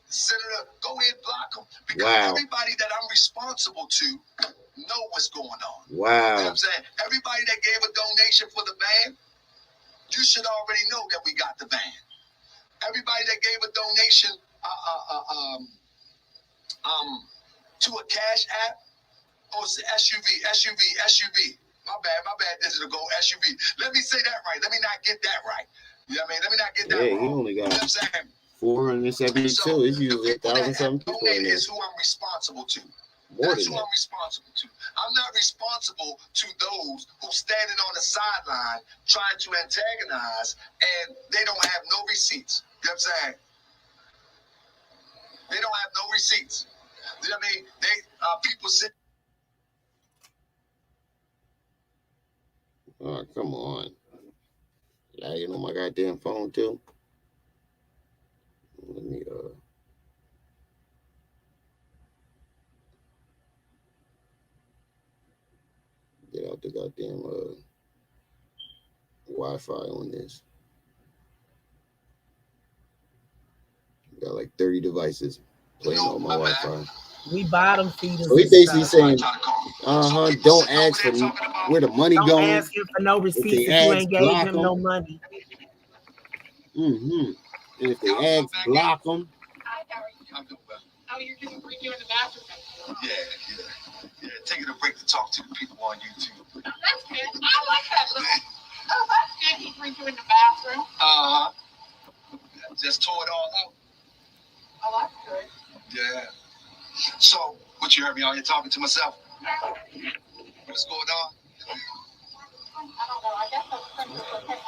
Senator, go ahead, block them. Because Wow. everybody that I'm responsible to know what's going on. You know Wow. what I'm saying? Everybody that gave a donation for the band, you should already know that we got the band. Everybody that gave a donation to a cash app, SUV. My bad, digital gold SUV. Let me say that right. Let me not get that right. You know what I mean? Let me not get that Yeah, he wrong. only You know got what I'm saying? 472. So It's the usually people 1,000 that something people in donated there. is who I'm responsible to. More That's than who that. I'm responsible to. I'm not responsible to those who standing on the sideline trying to antagonize and they don't have no receipts. You know what I'm saying? They don't have no receipts. You know what I mean? People sit. Oh, come on. Lagging on my goddamn phone too. Let me get out the goddamn Wi-Fi on this. Got like 30 devices playing on my Wi-Fi. We bottom feeders. So he and basically stuff. saying, don't ask for where the money Don't going. ask him for no receipts they if you ask, ain't gave block him him. no money. Mm-hmm. And if they ask, block them. Oh, you're just you in the bathroom. Yeah. Taking a break to talk to the people on YouTube. That's good. I like that little. Oh, that's good. He brings you in the bathroom. Just tore it all out. Oh, that's good. Yeah. So, what you heard me out here talking to myself? What's going on? I don't know. I guess that's pretty okay.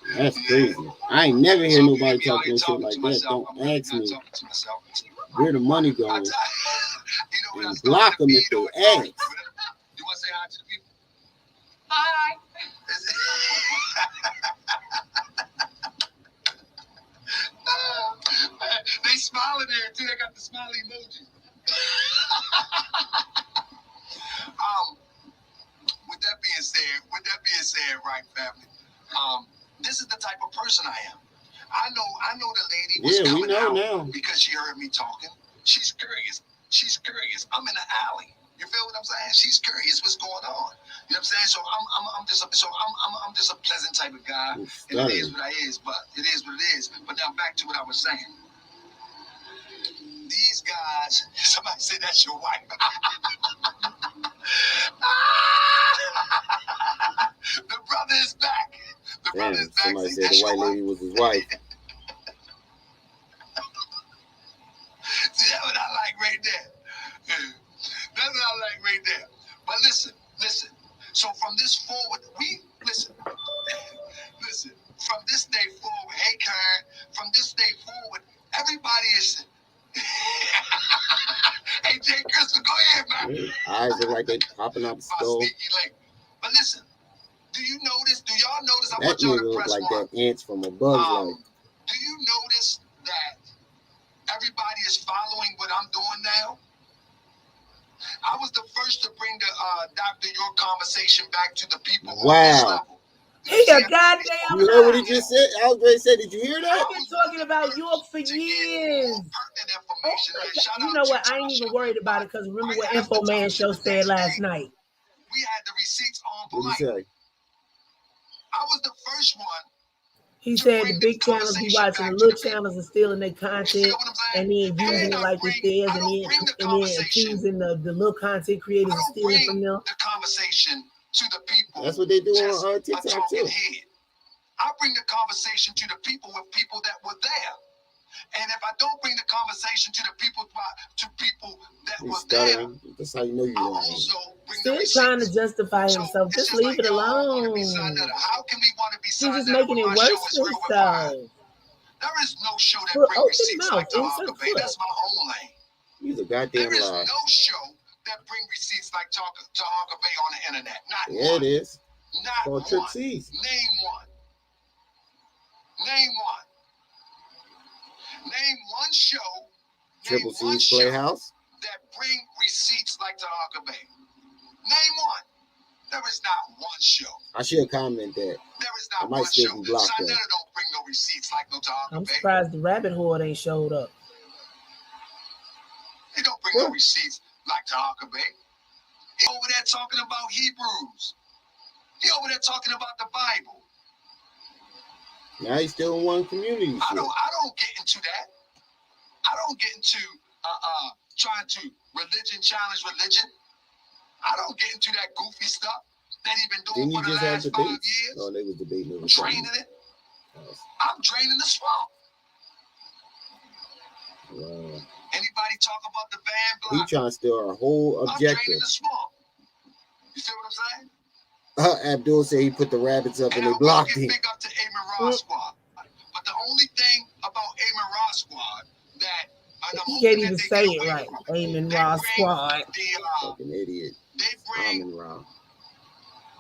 Oh, That's crazy. I ain't never hear nobody talking no shit like that. Don't ask me where the money going. And block them if they ask. You want to say hi to the people? hi. They smiling there too. They got the smiley emoji. With that being said, right, family. This is the type of person I am. I know the lady was coming out now because she heard me talking. She's curious. I'm in the alley. You feel what I'm saying? She's curious what's going on. You know what I'm saying? So I'm just a pleasant type of guy. And it is what it is, but it is what it is. But now back to what I was saying. These guys, somebody said that's your wife. The brother is back. Damn, somebody said the white lady was his wife. See, that's what I like right there. That's what I like right there. But listen. So from this forward, listen. From this day forward, hey Karen, from this day forward, everybody is. Hey Jay Crystal, go ahead, man. Eyes look like they popping out the skull. But listen, do y'all notice? I That want y'all nigga to look press like one. that ants from A Bug's Life. is following what I'm doing now. I was the first to bring the Dr. York conversation back to the people on this Wow. level. He a goddamn You heard what he lie. just said? I was ready to say, did you hear that? I've been talking about York for years. Oh my God. You know what? I ain't even worried about it because remember what Info Man Show said last night. We had the receipts on for What did he life. say? I was the first one. He said the big channels be watching, the little channels are stealing their content and then using it like it's theirs, and then accusing the little content creators of stealing from them. The conversation to the people. That's what they do on TikTok too. I bring the conversation to the people with people that were there. And if I don't bring the conversation to the people that were there, that's how you know you're lying. Still trying to justify himself. Just leave it alone. How can we want to be He's signed just up making when it my worse show for is real himself. refined? There is no show that Foot, brings open receipts mouth, like Taharka insert Bay. foot. That's my own lane. He's a goddamn There is lie. no show that bring receipts like Taharka Bay on the internet. Not Yeah, one. it is. Not Called one. Trick C's. Name one. Name one. Name one show. Triple Name one C's show Playhouse. that bring receipts like Taharka Bay. Name one. There is not one show. I should comment that. There is I not might one still show. be blocked Sinetta though. don't bring no receipts like no Taharka I'm Bay. surprised the rabbit horde ain't showed up. They don't bring no receipts like Taharka Bay. He over there talking about Hebrews. He over there talking about the Bible. Now he's still in one community. I don't get into that. I don't get into trying to challenge religion. I don't get into that goofy stuff that he been doing Didn't for you the just have last 5 debates? years. Oh, they was debating over Draining something. it. I'm draining the swamp. Wow. Anybody talk about the band He block? trying to steal our whole I'm draining objective. the swamp. You see what I'm saying? Abdul said he put the rabbits up and I they will blocked give him. big up to Amen Ra Squad. But the only thing about Amen Ra Squad that and I'm He hoping can't that even they say get it away right. from it. Amen They Ra bring Squad. Fucking idiot. They bring. Amen Ra.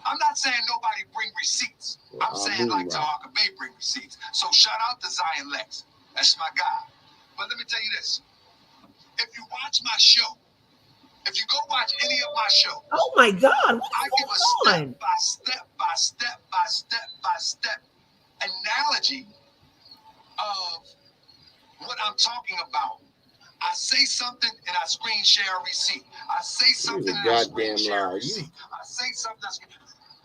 I'm not saying nobody bring receipts. Well, I'm saying like Ra. Taharka Bay bring receipts. So shout out to Zion Lex. That's my guy. But let me tell you this. If you watch my show, if you go watch any of my show, Oh my God, what's I give a going on? step-by-step analogy of what I'm talking about. I say something and I screen share a receipt. I say something and I screen share a receipt. I say something.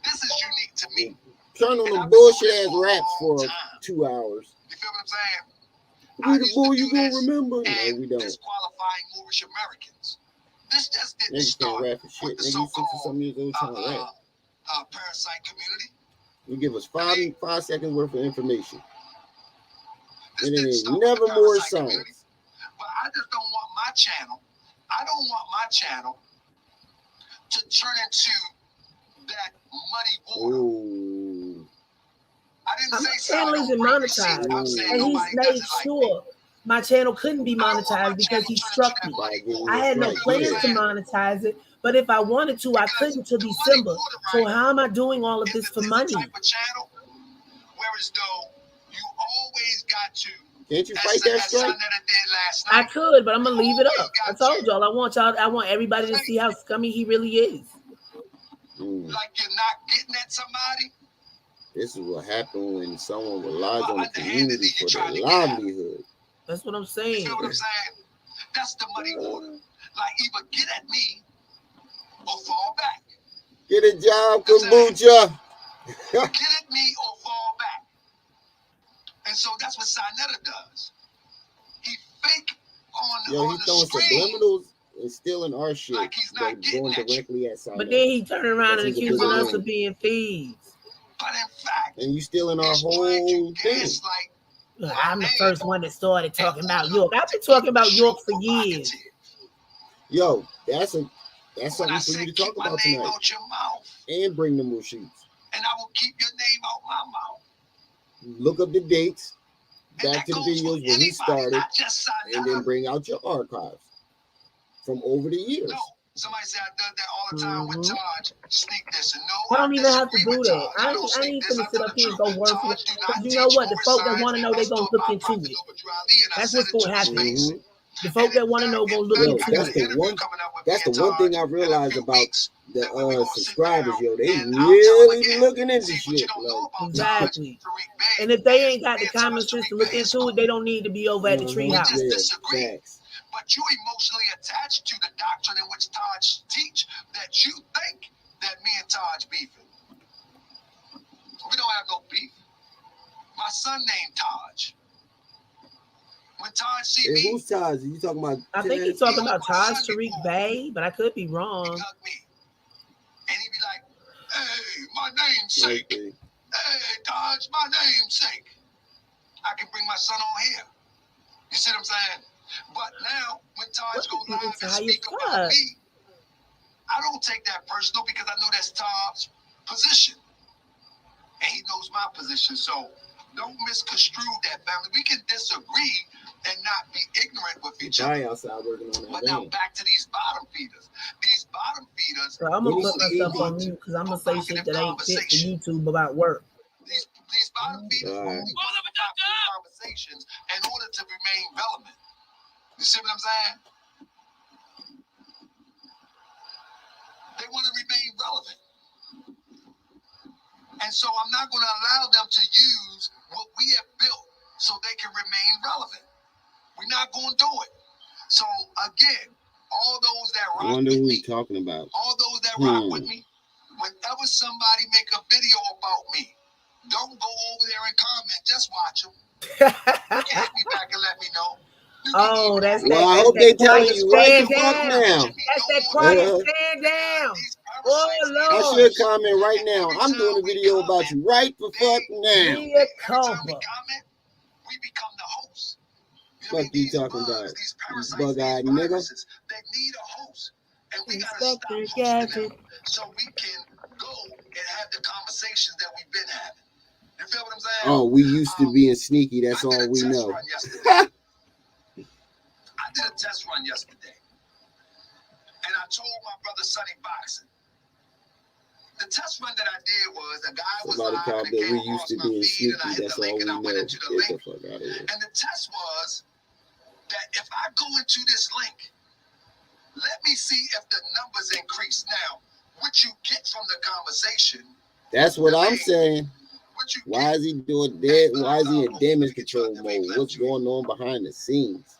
This is unique to me. Turn on the bullshit ass raps for 2 hours. You feel what I'm saying? We the boy you gonna remember. No, we don't. Disqualifying Moorish Americans. This just didn't Niggas can't start rap for shit. with the Niggas so-called 60-something years old trying to rap. parasite community. You give us 5 seconds worth of information. This And it didn't ain't start with never the more parasite community. science. But I just don't want my channel. I don't want my channel to turn into that muddy water. Ooh. I didn't My say channel isn't monetized, I'm saying and he's nobody made does it like me. sure my channel couldn't be monetized because he struck me. I had no plans to monetize it, but if I wanted to, I couldn't till December. So how am I doing all of this for money? Type of channel, whereas though you always got to. Can't you fight that strike? I could, but I'm gonna leave it up. I told y'all, I want everybody to see how scummy he really is. Like you're not getting at somebody. This is what happened when someone relies on the community for their livelihood. That's what I'm You saying. feel what I'm saying? That's the muddy water. Like either get at me or fall back. Get a job, kombucha. Get at me or fall back. And so that's what Sinetta does. He fake on, Yo, on he's the throwing screen. subliminals and stealing our shit, Like he's but not getting going at you. directly at Sinetta. But then he turned around and Because he's a accusing bigger us man. of being thieves. But in fact, And you stealing our he's trying whole to thing. gaslight. I'm the first one that started talking about York. I've been talking about York for years. Yo, that's When something I for say you to keep talk my about name tonight. out your mouth, And bring them receipts. and I will keep your name out my mouth. Look up the dates, And back that to the goes for videos when he anybody, started, not just and Sinetta. then bring out your archives from over the years. No, somebody said I did that all the time with Taj. Sneak this and I no. don't even have to disagree do with that. Taj. I don't ain't sneak this. finna I sit tell up the here and truth. go word for Taj it. do not Because you know teach what? The Moorish folk that science want to know, they as gonna taught look by into Prophet it. Noble Drew Ali, and I That's said what's it to gonna his happen. face. The folk that want to know gonna look Yo, into that's it. the one. That's the one thing I realized about the subscribers. Yo, they and really looking into shit. Like, Exactly. And if they ain't got the common sense to look into it, they don't need to be over at the treehouse. just yeah, disagree. facts. But you emotionally attached to the doctrine in which Taj teach that you think that me and Taj beefing. We don't have no beef. My son named Taj. When Taj see Hey, me, who's Taj? You talking about? I think he's Ted? talking about Taj Tariq Bay, but I could be he wrong. hug me. And he be like, hey, my namesake. Okay. Hey, Taj, my namesake. I can bring my son on here. You see what I'm saying? But now, when Taj go What live the and hell you speak about fuck? me, I don't take that personal because I know that's Taj's position. And he knows my position. So don't misconstrue that, family. We can disagree and not be ignorant with each Probably other. outside working on that But now van. back to these bottom feeders. These bottom feeders, So I'm gonna What put is myself the on mute because I'm gonna say shit that ain't fit for YouTube about work. these bottom feeders All right. only want to have conversations in order to remain relevant. You see what I'm saying? They want to remain relevant. And so I'm not going to allow them to use what we have built so they can remain relevant. We're not going to do it. So again, all those that I rock wonder with who me, he's talking about. all those that rock with me, whenever somebody make a video about me, don't go over there and comment. Just watch them. Hit me back and let me know. You can Oh, email that's me. Well, I that hope they telling quiet you right the stand fuck down. now. That's that quiet stand down. Oh I Lord. should comment right now. I'm doing a video about you right the fuck now. Mia Every time we culpa. comment, we become the host. Fuck you These talking bugs, about, these you parasites, bug-eyed these nigga. viruses, they need a host. And we got to stop Inspector hosting them Gadget. so we can go and have the conversations that we've been having. You feel what I'm saying? Oh, we used to being sneaky. That's I did all a we test know. run yesterday. I did a test run yesterday. And I told my brother Sonny Boxing. The test run that I did was a guy was Somebody live called and it that came we used across to my being feed and I sneaky. hit That's the link all and I we went know. into the Get link. the fuck out of here. And the test was that if I go into this link, let me see if the numbers increase. Now, what you get from the conversation, That's what I'm Delane, saying. what you Why get, is he doing that? Why is he in damage control mode? What's going on behind the scenes?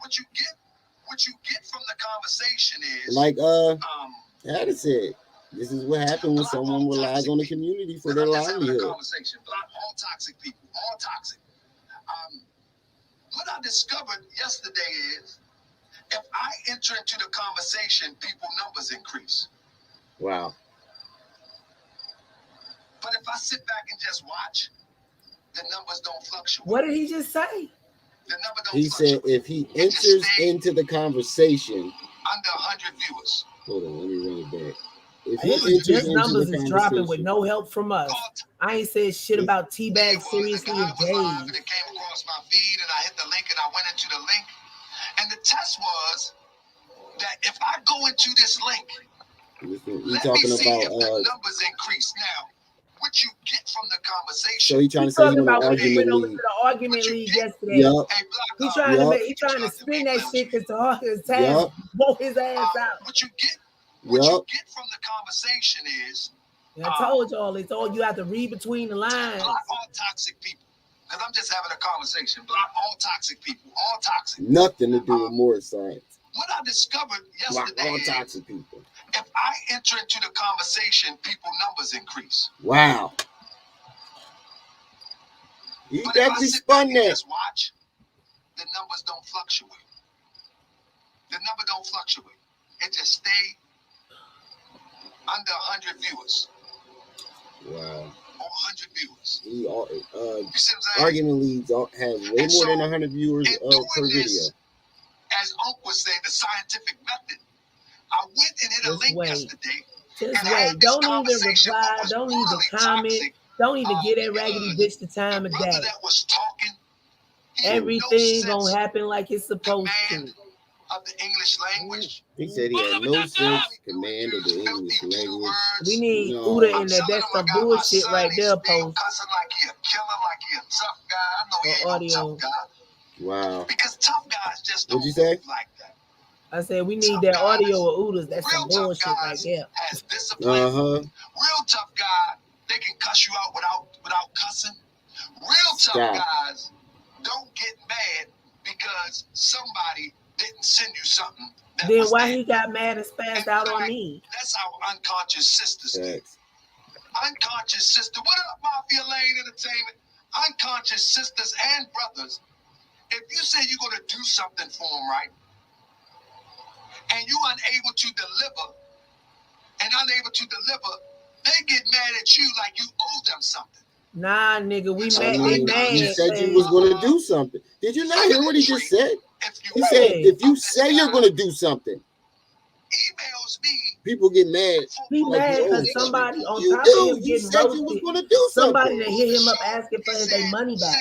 what you get from the conversation is Like Hattie said, this is what happens when someone relies on the community for their livelihood. Block all toxic people, all toxic. What I discovered yesterday is if I enter into the conversation, people numbers increase. Wow. But if I sit back and just watch, the numbers don't fluctuate. What did he just say? The number don't He fluctuate. said if he enters into the conversation, under 100 viewers. hold on, let me run it back. If he enters His into numbers the is dropping with conversation, no help from us. I ain't said shit about Teabag seriously in days. And days. it came across my feed and I hit the link and I went into the link. And the test was that if I go into this link, he's talking about the numbers increase. Now, what you get from the conversation. So he's trying to say he want an argument league. Argument league yesterday. Yep. He's trying to make, trying to spin that shit because Taharka's Taz woke his ass out. What you get from the conversation is I told y'all it's all you have to read between the lines. Block all toxic people. Because I'm just having a conversation. Block all toxic people. All toxic. Nothing to do with more science. What I discovered yesterday Block all toxic people. If I enter into the conversation, people numbers increase. Wow. You definitely spun that. Just watch, the numbers don't fluctuate. The number don't fluctuate. It just stay under 100 viewers. Wow. Or 100 viewers. You see what I'm saying? Argument leads have way more than 100 viewers per video. As Unc was saying, the scientific method. I went and hit a link yesterday. Just wait. Don't even reply. Don't even comment. Don't even get that raggedy bitch the time of day. Everything gonna happen like it's supposed to. Of the English language. He said he had no sense command of the English language. We need Uda in there. That's some bullshit right there, post. Cussing like he a killer, like he a tough guy. I know he ain't no tough guy. Wow. Because tough guys just don't What'd you say? move like that. I said we need Tough that guys, audio of Udas. That's some real tough bullshit right guys there. has discipline. Uh-huh. Real tough guy, they can cuss you out without cussing. Real tough Stop. guys don't get mad because somebody didn't send you something. That Then was why there. he got mad and spazzed In out on fact, me? that's how unconscious sisters do. Facts. Unconscious sister. What up, Mafia Lane Entertainment? Unconscious sisters and brothers. If you say you're going to do something for them, right, and you're unable to deliver, they get mad at you like you owe them something. Nah, nigga, we So mad. I They mean, mad. you said you was going to do something. Did you not hear what he just said? He said, if you say you're going to do something, emails me, people get mad. He Like mad you owe because something. somebody on You top of do. him You getting said you was roasted. going to do Somebody something. that hit him up asking for their money back,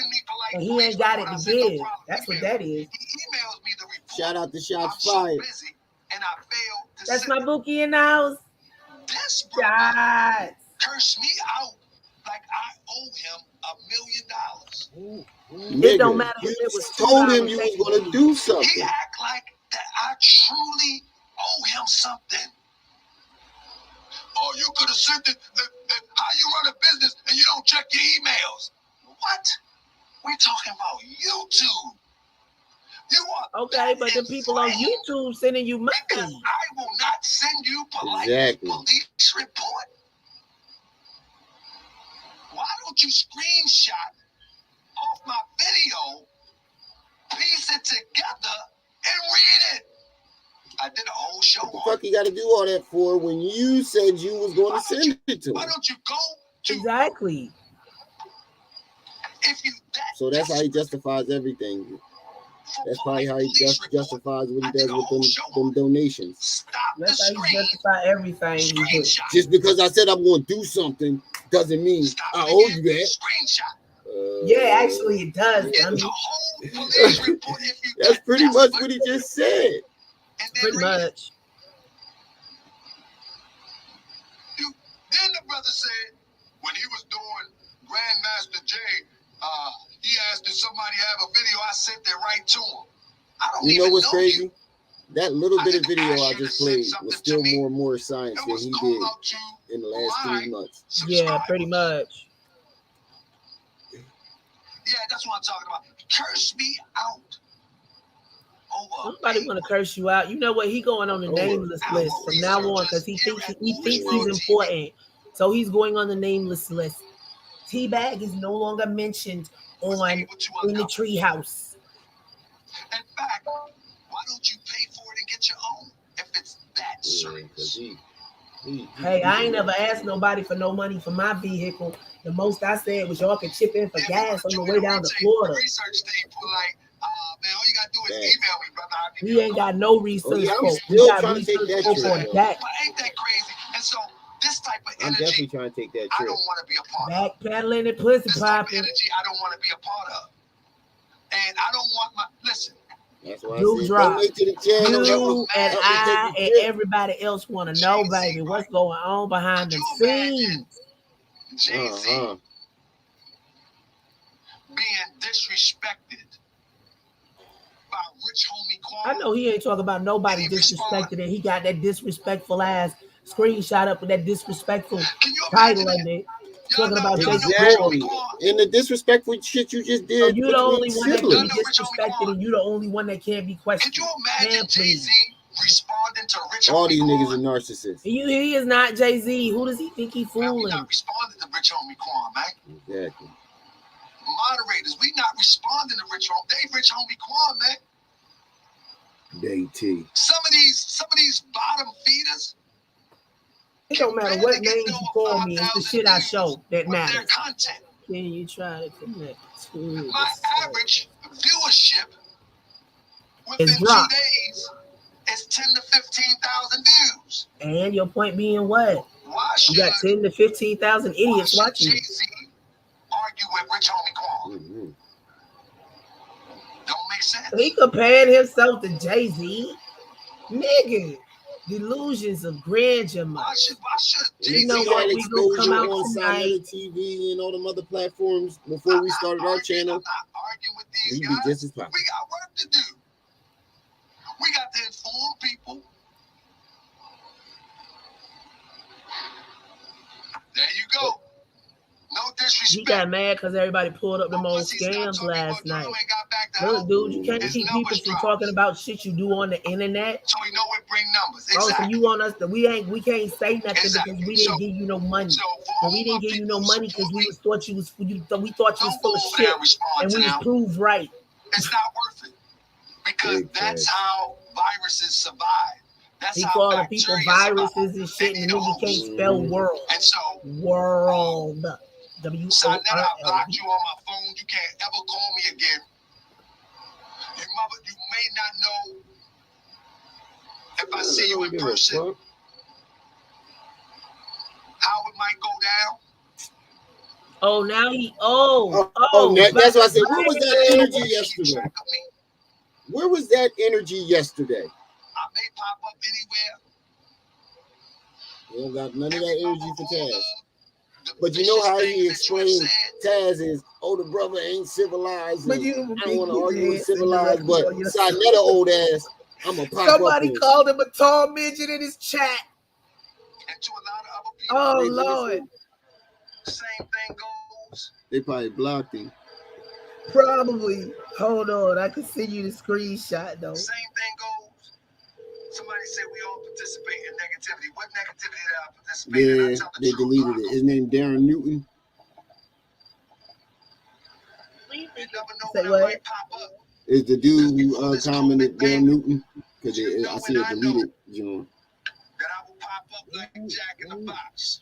and he ain't got it to give. That's what that is. He emails me the report. Shout out to Shots I'm so Fired. busy and I failed to That's send my bookie in the house. this brother Shots. cursed me out like I owe him $1 million. It don't Nigga, matter if you it was told him $2. you was going to do He something. act like that I truly owe him something. Oh, you could have sent it. How you run a business and you don't check your emails? What? We're talking about YouTube. You are Okay, that but the people on inflamed YouTube sending you money. because I will not send you polite Exactly. police report. Why don't you screenshot off my video, piece it together, and read it? I did a whole show What the on fuck you got to do all that for when you said you was going to send it to Why him? don't you go to Exactly. if you that So that's how he desperate justifies everything. for That's probably how he police report, justifies what he I did does a with whole them, show them on it. donations. Stop the That's how you screen, justify everything he do. screenshot. Just because I said I'm going to do something doesn't mean Stop I it owe again, you that. screenshot. Yeah, actually it does. Get I the mean, whole police report if you That's that pretty much desperate, what he just said. and then pretty read it. much. Then the brother said when he was doing Grandmaster J, he asked if somebody have a video. I sent it right to him. I don't You even know what's know crazy? you. That little I bit of didn't video ask I you to just send played something was to still me. more science It than was he called did out to in the last my 3 months. Yeah, pretty subscribers. much. Yeah, that's what I'm talking about. Curse me out over Somebody want to curse you out. You know what? He going on the Over nameless list from now on because he thinks he's important. So he's going on the nameless list. Teabag is no longer mentioned on in the treehouse. In fact, why don't you pay for it and get your own if it's that Yeah, 'cause serious? Hey, I ain't never asked nobody for no money for my vehicle. The most I said was y'all could chip in for gas on the way down to Florida. Research thing for like, man, all you gotta do is email me, brother. I'll give He you a ain't call. got no research yeah, I'm folk. We still got trying to take research that folk trip, on though. that. But ain't that crazy? And so this type of I'm definitely energy, trying to take that I trip. don't want to be a part of. Backpedaling and pussy This type of popping. energy, I don't want to be a part of. And I don't want my listen. That's why I Do said drop. donate to the channel. You and help me I take the and trip. everybody else want to know, baby, what's going on behind the Could you imagine scenes. Jay-Z being disrespected by Rich Homie Quan? I know he ain't talking about nobody disrespecting it. He got that disrespectful ass screenshot up with that disrespectful Can you title imagine under it? it. Talking about Jason Exactly. Lord. And the disrespectful shit you just So did you the only between one that can be siblings. disrespected, and you the only one that can't be Could questioned. you imagine Man, Jay-Z responding to Rich All Homie these niggas are Quan? narcissists. He is not Jay-Z. Who does he think he Man, we fooling? not responding to Rich Homie Quan, man. Exactly. Moderators, we not responding to Rich Homie Quan, man. DT. Some of these bottom feeders. It don't matter what names you call me. It's the shit I show that with their matters. content. Can you try to connect to My average viewership within It's 2 dropped. days is 10 to 15,000 views. And your point being what? Why You should got 10 to 15,000 idiots watching you. Jay-Z argue with Rich Homie Quan? Mm-hmm. Don't make sense. He compared himself to Jay-Z. Nigga. Delusions of grandeur, Why should And You they know see what? that We gonna come exposure out on tonight. Sinetta TV and all them other platforms before we started our channel. I'm not arguing with these We be guys. just as We popular. got work to do. We got to inform people. There you go. No disrespect. He got mad because everybody pulled up them old Once he stopped scams talking last about Drew night. and got back to Look, health, dude, you can't his keep people numbers from dropped. talking about shit you do on the internet. So we know it bring numbers. Oh, so Exactly. you want us to we can't say nothing Exactly. because we didn't give you no money. So for So all we didn't my give you people no who money because support we me, was thought you was we thought you was don't full go of over shit there and respond and to we was them. proved right. It's not worth it. Because Big that's facts. how viruses survive. That's He how calling people bacteria survive. viruses and shit, They and need the a nigga can't host. spell world. And so, World. Sinetta, I blocked WORLD. you on my phone. You can't ever call me again. You may not know if I see you in Give a person fuck. how it might go down. Oh, now he That's why I said, where was that energy Keep yesterday? track of me. Where was that energy yesterday? I may pop up anywhere. You don't got none of that energy for Taz. The But you know vicious how things he that you have explained said. Taz is, oh, the brother ain't civilized. But And you I don't want to argue with head civilized, directly but on your- Sinetta old ass, I'm going to pop Somebody up and called him a tall midget in his chat. And to a lot of other people, Oh Lord. same thing goes. they probably blocked him. Probably. Hold on, I can send you the screenshot though. Same thing goes. Somebody said we all participate in negativity. What negativity did I participate in? I Yeah, tell the they truth. deleted it. His name Darren Newton. You never know Say when what? I might pop up. Is the dude who commented Darren Newton? Because I see a deleted John. That I will pop up like Jack in the Box.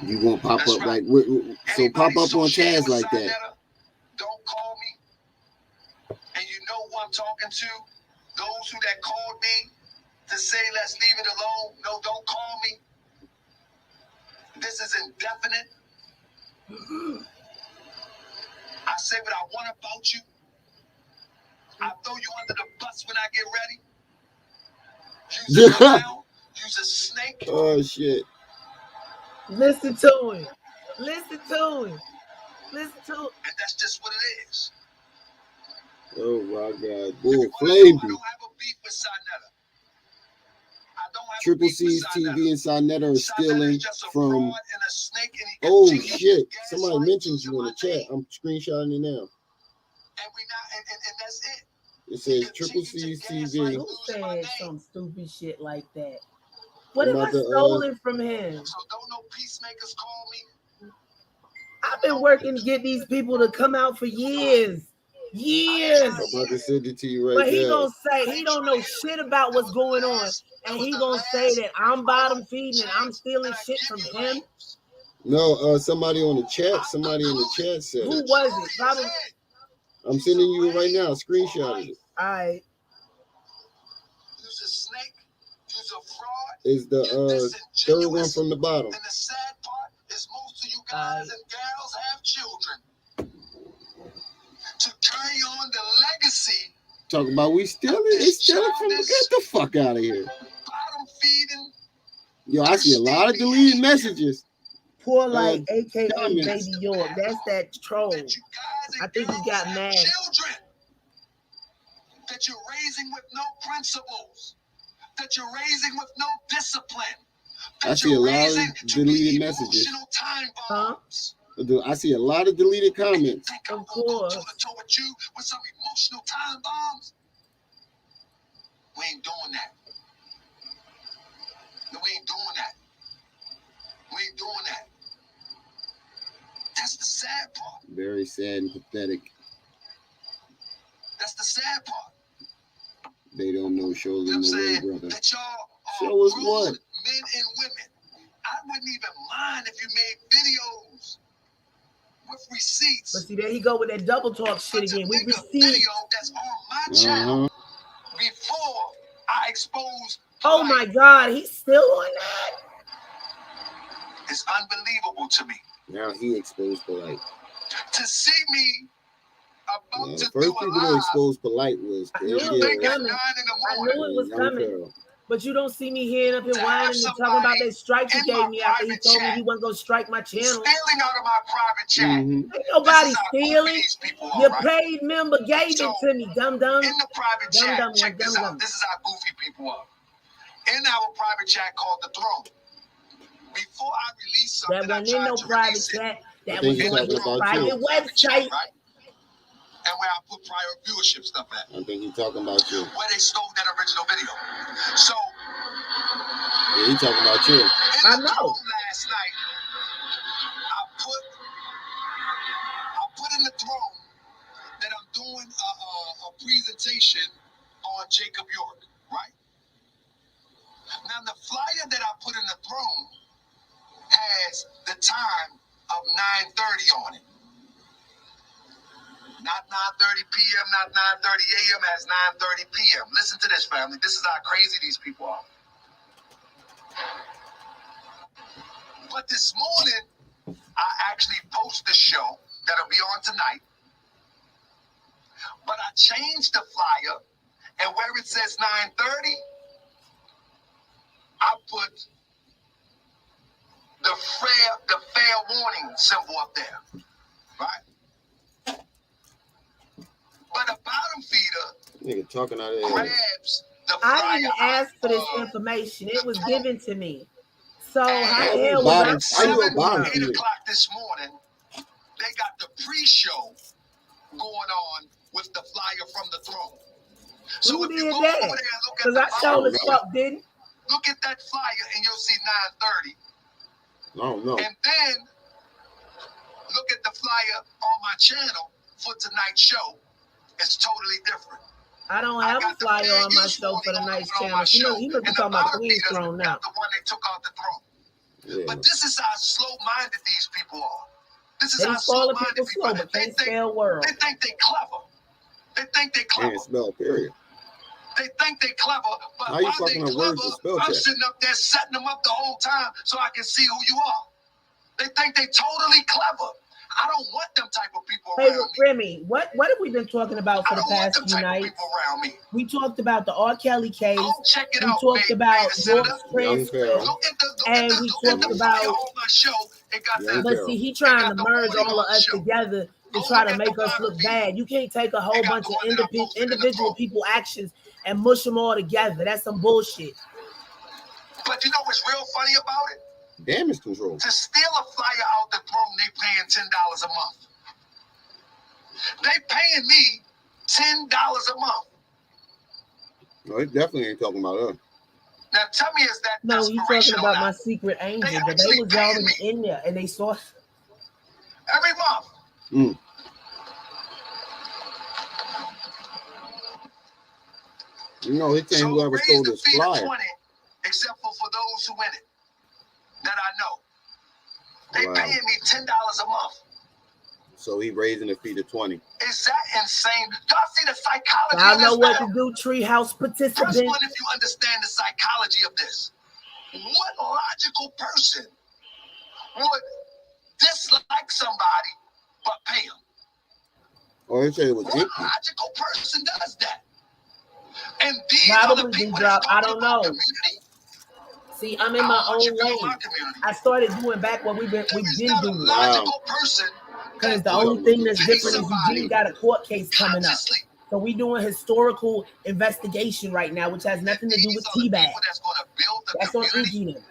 You gonna pop That's up right. like so pop Anybody up on associated Taz with like that. Sinetta, don't call me. And you know who I'm talking to. Those who that called me to say let's leave it alone. No, don't call me. This is indefinite. I say what I want about you. I throw you under the bus when I get ready. Use a clown, use a snake. Oh shit. Listen to him. Listen to him. Listen to him. And that's just what it is. Oh my God. If Bull you wanna know, flame. I don't have a beef with Sinetta. I don't have Triple a beef with C's TV Sinetta. and Sinetta are Sinetta stealing is just a from. fraud and a snake, and he Oh continues shit! to Somebody gaslight mentioned you using in my the chat. name. I'm screenshotting it now. And we not, and that's it. It says Triple C's TV. Who said some stupid shit like that? What I'm if I about to, stole it from him? So don't no peacemakers call me. I've been working to get these people to come out for years. Years. I'm about to send it to you right But he there. gonna say he don't know shit about what's going on. And he gonna say that I'm bottom feeding and I'm stealing shit from him. No, somebody on the chat. Somebody in the chat said Who it. was it? Probably. I'm sending you it right now. Screenshot it. Alright. Use a snake. Use a fraud. Is the third one from the bottom. And the sad part is most of you guys and gals have children. To carry on the legacy. Talk about we stealing. They stealing from. Get the fuck out of here. Bottom feeding. Yo, I see a lot of deleted messages. Poor Light, aka comments. Baby York. That's that troll. That you guys I and think he girls got have mad. children. That you're raising with no principles. That you're raising with no discipline. That I see a you're lot of raising to deleted be messages. emotional time bombs. I see a lot of deleted comments. Think I'm Of gonna go course. toe-to-toe with you with some emotional time bombs? We ain't doing that. No, we ain't doing that. We ain't doing that. That's the sad part. Very sad and pathetic. That's the sad part. They don't know. Show You know them what I'm the way, saying? brother. That y'all are Show us grown what? men and women. I wouldn't even mind if you made videos with receipts. But see, there he go with that double talk shit But to again. We make a received. video that's on my channel before I expose Oh my God, he's still on that. It's unbelievable to me Now he exposed the light. to see me about The to do first a people to live. expose Polite was I Ted knew it was Think Gill at 9 coming. in the I morning knew it was and Young coming. Pharaoh. But you don't see me here up here to whining have and talking about somebody that strike he in gave my me after he private told me chat he wasn't gonna strike my channel. stealing out of my private chat. Mm-hmm. Ain't This nobody is how goofy stealing. these people are, Your right? paid member gave So, it to me, dum dum. in the private Dum chat, dum check this dum out. dum. This is how goofy people are. In our private chat called The Throne, before I release That something, I wasn't in tried no to private release it chat. I That think was he's on talking his about private you. website. right? And where I put prior viewership stuff at, I think he's talking about you. where they stole that original video. So, Yeah, he's talking about you. in I The know. Throne last night, I put in The Throne that I'm doing a presentation on Jacob York, right? Now, the flyer that I put in The Throne has the time of 9:30 on it. Not 9:30 p.m., not 9:30 a.m., as 9:30 p.m. Listen to this, family. This is how crazy these people are. But this morning, I actually post the show that'll be on tonight. But I changed the flyer, and where it says 9:30, I put the fair warning symbol up there, right? But the bottom feeder Nigga talking out of his ass. grabs the flyer I didn't ask for this out of information. It The was Throne. given to me. So how How the you hell was I bottom? How you a supposed to bottom know? 8 feeder? o'clock this morning, they got the pre-show going on with the flyer from The Throne. So Who if you did go that? over there and look at Because the I flyer, sure as fuck didn't. look at that flyer and you'll see 9:30. I don't know. And then look at the flyer on my channel for tonight's show. It's totally different. I don't I have a got the flyer fair on my use show for the warning night's on channel. my show, He must be and the talking about bottom Queen's feeders Throne got now. the one they took out The Throne. Yeah. But this is how slow-minded these people are. This is They how calling slow-minded people people slow, are. but They can't think spell world. they think they clever. They think they clever. Can't spell period. They think they clever, but How you while they fucking up clever, words with spell I'm check? sitting up there setting them up the whole time so I can see who you are. They think they totally clever. I don't want them type of people Hey around me. Remy, what have we been talking about for I the don't want past them few type of nights? people around me. We talked about the R. Kelly case. Go check it We out, talked about Mayor Senator. York's Young Pharaoh. transcript. Look at the And we talked flyer about, on my show. It got Young the but Pharaoh. see, he it trying got to the merge warning all of on the us show. together to Go try look to at make the us bottom look feed. bad. You can't take a whole It got bunch the of one that I posted in the individual Throne. people actions and mush them all together. That's some bullshit. But you know what's real funny about it? Damage control. To steal a flyer out The Throne, they paying $10 a month. They paying me $10 a month. No, it definitely ain't talking about us. Now tell me, is that No, he's desperation talking or about my not? secret angel, They but they actually was paying already me in there and they saw. every month. Mm. You know, he saying So whoever raise stole the this fee to flyer. 20, except for those who win it that I know. They Wow. paying me $10 a month. So he raising the fee to 20. Is that insane? Y'all see the psychology I of know this what now? to do, treehouse Press participant. 1 if you understand the psychology of this. What logical person would dislike somebody but pay him? Oh, he said it was What empty. logical person does that? And these are the Probably people D-Drop. that's I talking don't about know. community. See, I'm in my I want you own to build lane. my community. I started doing back what we've There been is not a doing. logical person Because that the would only thing that's pay different is somebody Eugene got a court case coming up. consciously. So we doing historical investigation right now, which has nothing to do with These are the T-Bag. people that's going to build the That's on community. Eugene.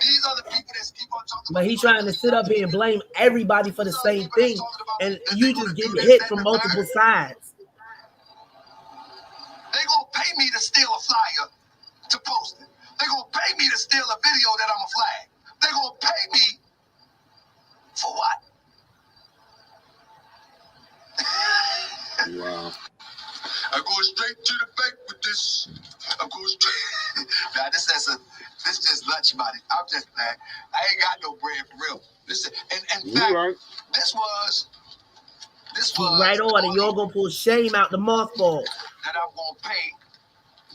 These are the people that keep on talking But about. he trying to sit up here and blame everybody for the These are the same people that's thing. talking about And that you they gonna just do getting this, hit that, from and the multiple third. sides. They gonna pay me to steal a flyer to post it. They gonna pay me to steal a video that I'm a flag. They gonna pay me for what? Wow. I go straight to the bank with this. I go straight. Now this just lunch money. I'm just man. I ain't got no bread for real. This in You fact, right. this was Keep right the on, and money you're gonna pull shame out the mothball. that I'm gonna pay.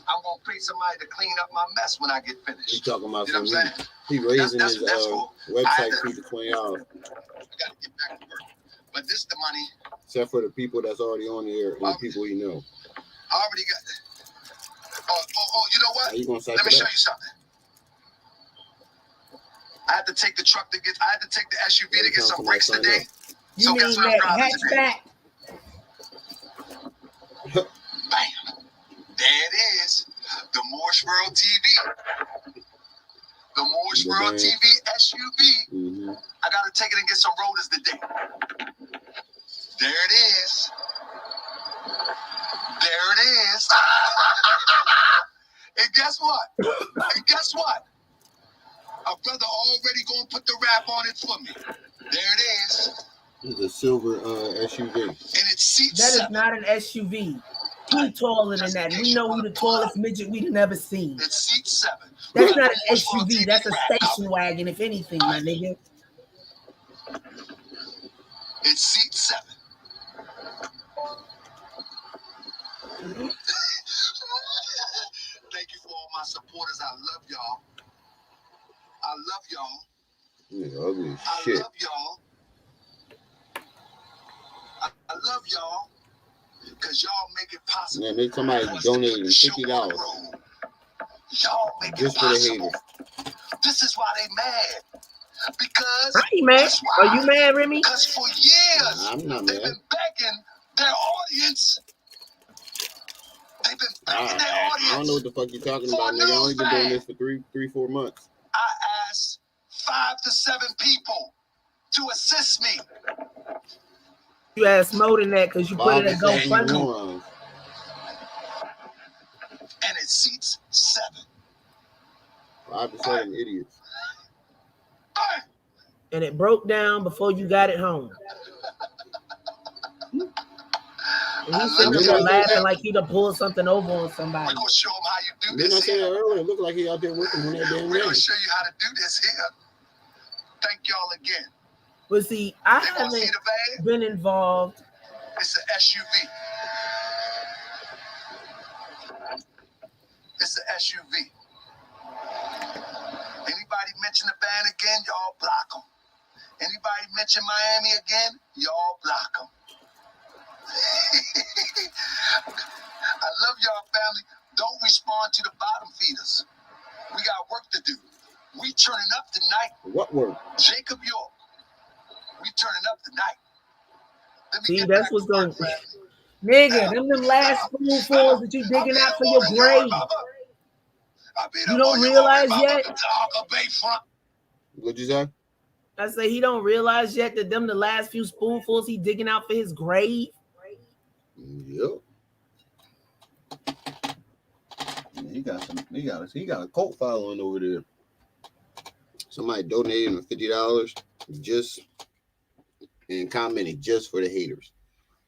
I'm gonna pay somebody to clean up my mess when I get He finished. talking about You know what I'm something. saying? He raising That's his cool. website I fee to $20. gotta get back to work. but this the money. Except for the people that's already on the air and the people you know. I already got. You know what? You gonna Let me show you something. I had to take the truck to get. I had to take the SUV to get some brakes today. You So mean guess what I'm that driving today? hatchback? Bam. There it is. The Moorish World TV. The Moorish World TV SUV. Mm-hmm. I gotta take it and get some rotors today. There it is. There it is. And guess what? A brother already gonna put the wrap on it for me. There it is. It's a silver SUV. And it's seat That is 7. not an SUV. He taller than that. We know who the tallest midget we've never seen. It's seat 7. That's not an SUV. That's a station wagon, if anything, my nigga. It's seat 7. Thank you for all my supporters. I love y'all. I love y'all. Yeah, ugly as I shit. love y'all. I love y'all. Because y'all make it possible. Man, there's somebody donating $50 Y'all make just it for the possible. haters. This is why they mad. Because I ain't mad. that's why. Are you mad, Remy? Because for years, I'm not they've mad. been begging their audience. They've been begging their I audience. don't know what the fuck you're talking For about, nigga. I only been news doing van. this for 4 months. I asked 5 to 7 people to assist me. You asked more than that because you put it at GoFundMe. morons. And it seats 7. 5 to 7 idiots. Bang! And it broke down before you got it home. And he's sitting up there laughing like he'd have pulled something over on somebody. We're going to show them how you do Didn't I this say that here. earlier? It looked like he out there working on that damn We're going game. to show you how to do this here. Thank y'all again. But see, I They want to see haven't the van? been involved. It's an SUV. It's an SUV. Anybody mention the van again, y'all block them. Anybody mention Miami again, y'all block them. I love y'all, family. Don't respond to the bottom feeders. We got work to do. We turning up tonight. What work? Jacob York. We turning up tonight. Let me See, get that's back what's to going work, family. Nigga, them last spoonfuls that you digging out for your grave. You don't realize yet? What'd you say? I say he don't realize yet that them the last few spoonfuls he digging out for his grave. Yep. He got a cult following over there. Somebody donated him $50 just and commented just for the haters.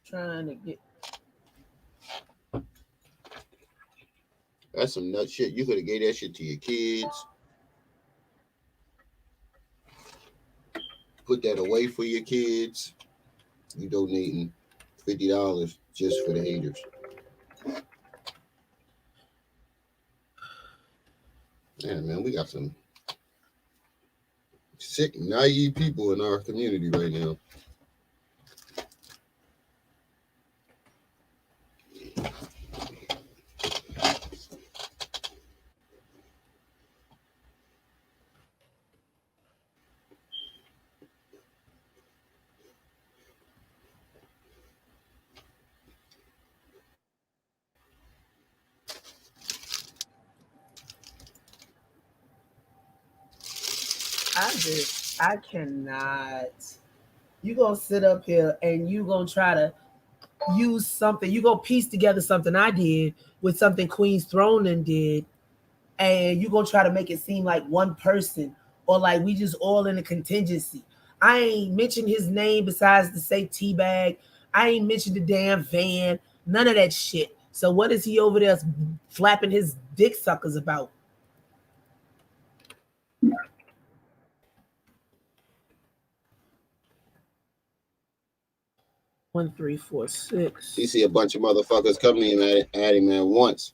Trying to get That's some nut shit. You could have gave that shit to your kids. Put that away for your kids. You donating $50 just for the haters. Yeah, man, we got some sick, naive people in our community right now. I cannot. You gonna sit up here and you gonna try to use something. You gonna piece together something I did with something Queen's Throne did, and you gonna try to make it seem like one person or like we just all in a contingency. I ain't mentioned his name besides to say teabag. I ain't mentioned the damn van. None of that shit. So what is he over there flapping his dick suckers about? One, 3, 4, 6. You see a bunch of motherfuckers coming in at him at once.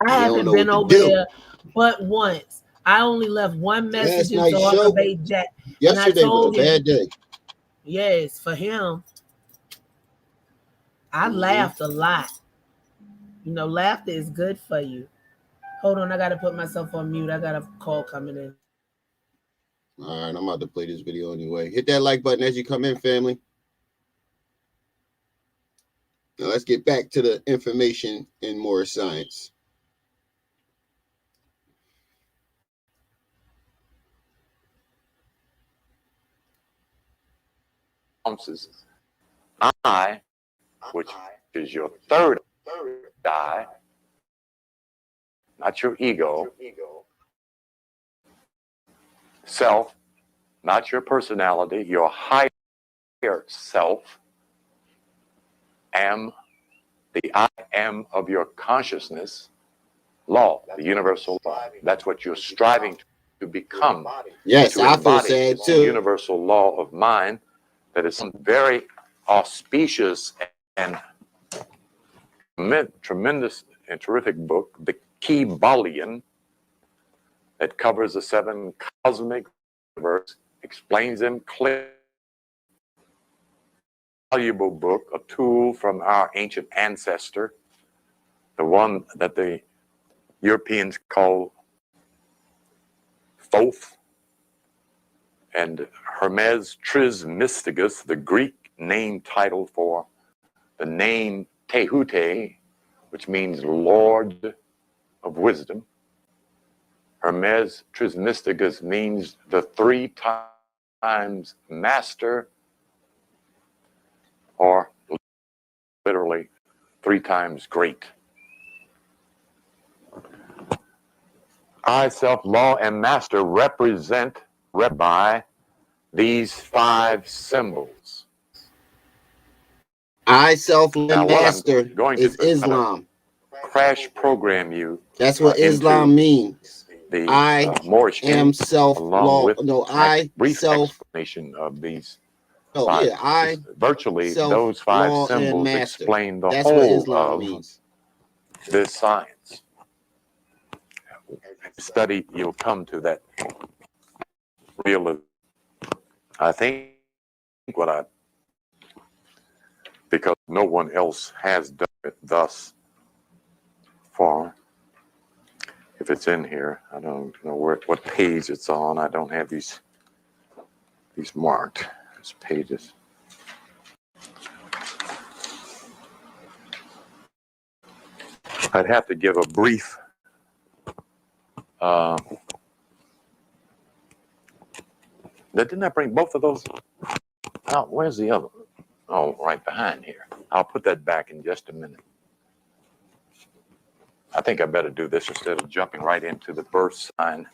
I haven't been over there but once. I only left one message to Taharka Bay Jack. Yesterday was a bad day. Yes, for him, I Mm-hmm. laughed a lot. You know, laughter is good for you. Hold on, I gotta put myself on mute. I got a call coming in. All right, I'm about to play this video anyway. Hit that like button as you come in, family. Now let's get back to the information in Moorish science. Ounces. I, which is your third eye, not your ego, self, not your personality, your higher self, am, the I am of your consciousness, law, the universal law. That's what you're striving to become. Yes, To I feel embody. sad It's the too. universal law of mind that is very auspicious and tremendous and terrific book, The Kybalion, that covers the seven cosmic universe, explains them clearly. Valuable book, a tool from our ancient ancestor, the one that the Europeans call Thoth, and Hermes Trismegistus, the Greek name title for the name Tehute, which means Lord of Wisdom. Hermes Trismegistus means the 3 times master, or literally 3 times great. I, self, law, and master represent by these 5 symbols. I, self, Now, and what I'm master going is to Islam. crash program you That's what into Islam means. the I Moorish am self along law. with No, my I brief self. explanation of these No, 5. yeah, I Virtually, self those 5 law and symbols master. explain the That's what whole Islam of means. this science. Study, you'll come to that realism. I think what I, because no one else has done it thus far. If it's in here, I don't know what page it's on. I don't have these marked as pages. I'd have to give a brief didn't I bring both of those out? Where's the other? Oh, right behind here. I'll put that back in just a minute. I think I better do this instead of jumping right into the birth sign,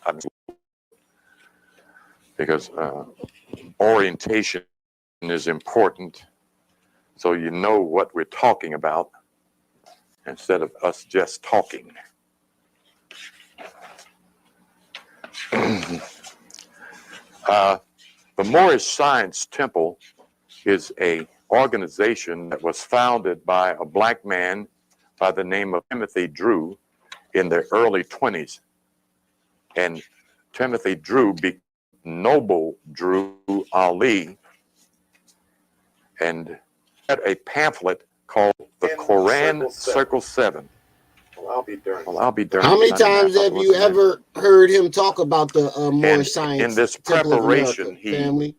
because orientation is important, so you know what we're talking about instead of us just talking. The Moorish Science Temple is a organization that was founded by a black man by the name of Timothy Drew in the early 20s. And Timothy Drew became Noble Drew Ali and had a pamphlet called The Quran Circle 7. Well, I'll be darned. How many times have you ever heard him talk about the Moorish Science in this Temple of America, preparation, he family?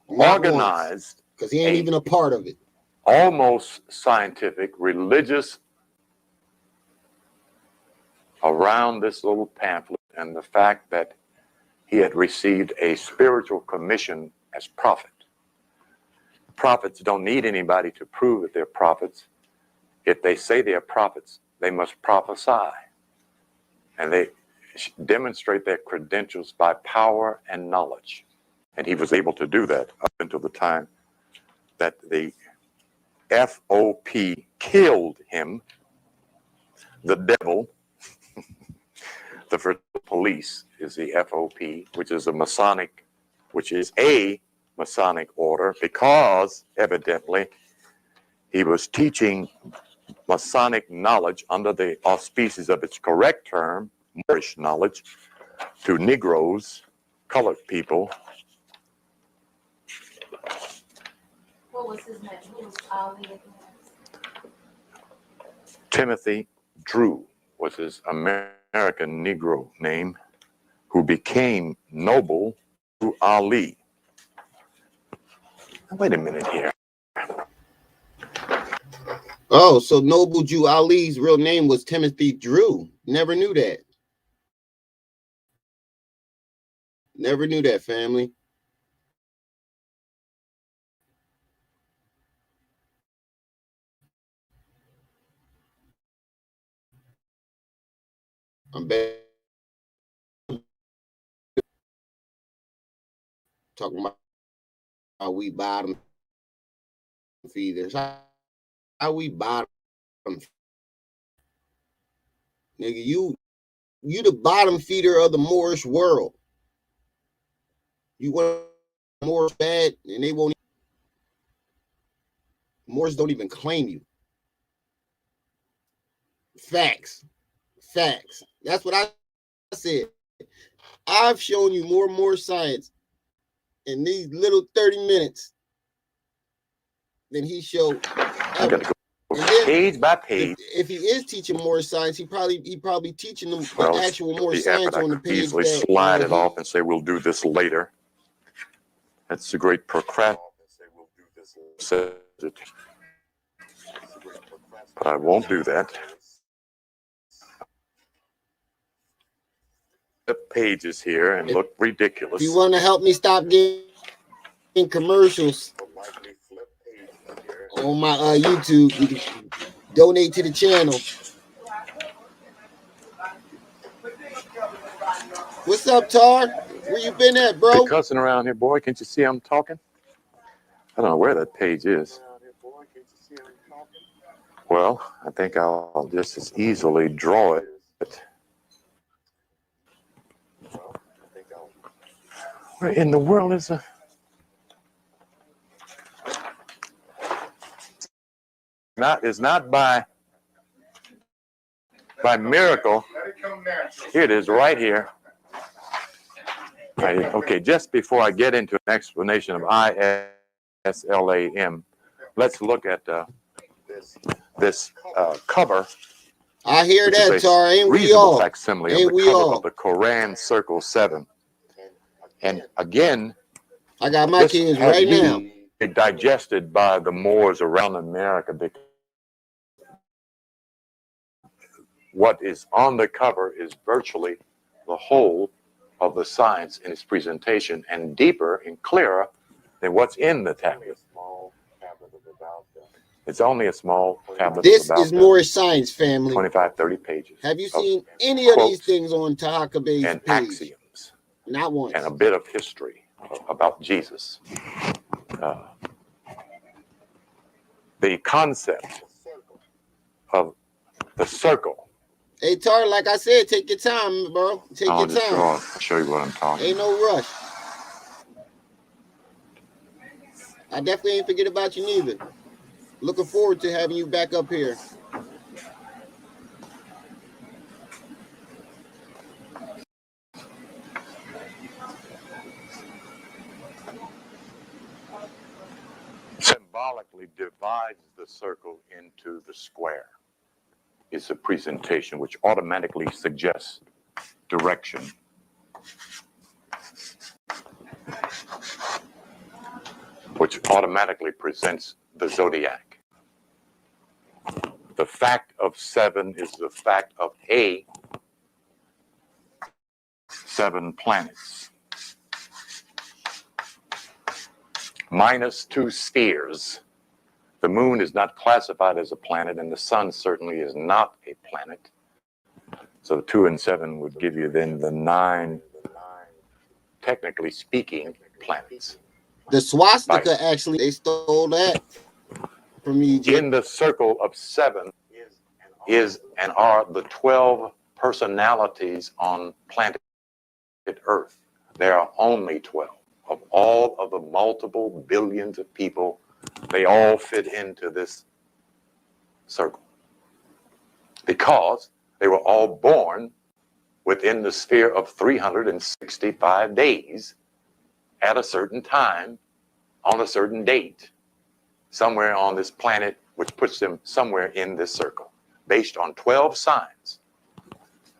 organized because he ain't even a part of it. Almost scientific, religious around this little pamphlet and the fact that he had received a spiritual commission as prophet. Prophets don't need anybody to prove that they're prophets. If they say they're prophets, they must prophesy. And they demonstrate their credentials by power and knowledge. And he was able to do that up until the time that the FOP killed him, the devil. The first police is the FOP, which is a Masonic order, because evidently he was teaching Masonic knowledge under the auspices of its correct term, Moorish knowledge, to Negroes, colored people, What was his name? Who was Ali? Timothy Drew was his American Negro name, who became noble through Ali. Wait a minute here. Oh, so Noble Jew Ali's real name was Timothy Drew. Never knew that. Never knew that, family. I'm back talking about how we bottom feeders. How we bottom. Nigga, you the bottom feeder of the Moorish world. You want Moors bad, and they won't. Moors don't even claim you. Facts. That's what I said. I've shown you more science in these little 30 minutes than he showed I got to go page by page. If he is teaching more science, he probably teaching them the actual more science on the page. Easily slide it off and say we'll do this later. That's a great procrastination. But I won't do that. The pages here and look ridiculous. If you want to help me stop getting commercials on my YouTube, you can donate to the channel. What's up, Tar? Where you been at, bro? You're cussing around here, boy. Can't you see I'm talking? I don't know where that page is. Well, I think I'll just as easily draw it. Where in the world is a... It's not by miracle. Here it is, right here. Right, okay, just before I get into an explanation of ISLAM, let's look at this cover. I hear that, Tar. Ain't we all? Facsimile of the cover of the Quran Circle 7. And again, I got my kids right now. Digested by the Moors around America. Because what is on the cover is virtually the whole of the science in its presentation, and deeper and clearer than what's in the tablet. It's only a small tablet. This is Moorish science, family. 25, 30 pages. Have you seen any of these things on Taharka Bey's and page? Axioms. Not once. And a bit of history about Jesus. The concept of the circle. Hey, Tar, like I said, take your time, bro. Take your time. I'll show you what I'm talking about. Ain't no rush. I definitely ain't forget about you neither. Looking forward to having you back up here. Symbolically divides the circle into the square. It's a presentation which automatically suggests direction. Which automatically presents the zodiac. The fact of 7 is the fact of 7 planets. Minus 2 spheres. The moon is not classified as a planet, and the sun certainly is not a planet. So 2 and 7 would give you then the 9, technically speaking, planets. The swastika, actually, they stole that from Egypt. In the circle of 7 is and are the 12 personalities on planet Earth. There are only 12. Of all of the multiple billions of people, they all fit into this circle. Because they were all born within the sphere of 365 days at a certain time on a certain date. somewhere on this planet, which puts them somewhere in this circle, based on 12 signs,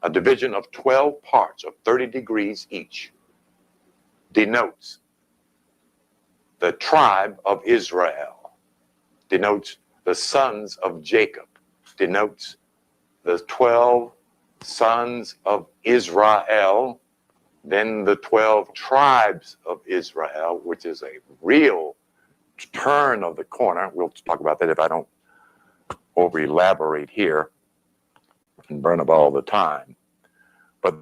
a division of 12 parts of 30 degrees each, denotes the tribe of Israel, denotes the sons of Jacob, denotes the 12 sons of Israel, then the 12 tribes of Israel, which is a real turn of the corner. We'll talk about that if I don't over elaborate here and burn up all the time. But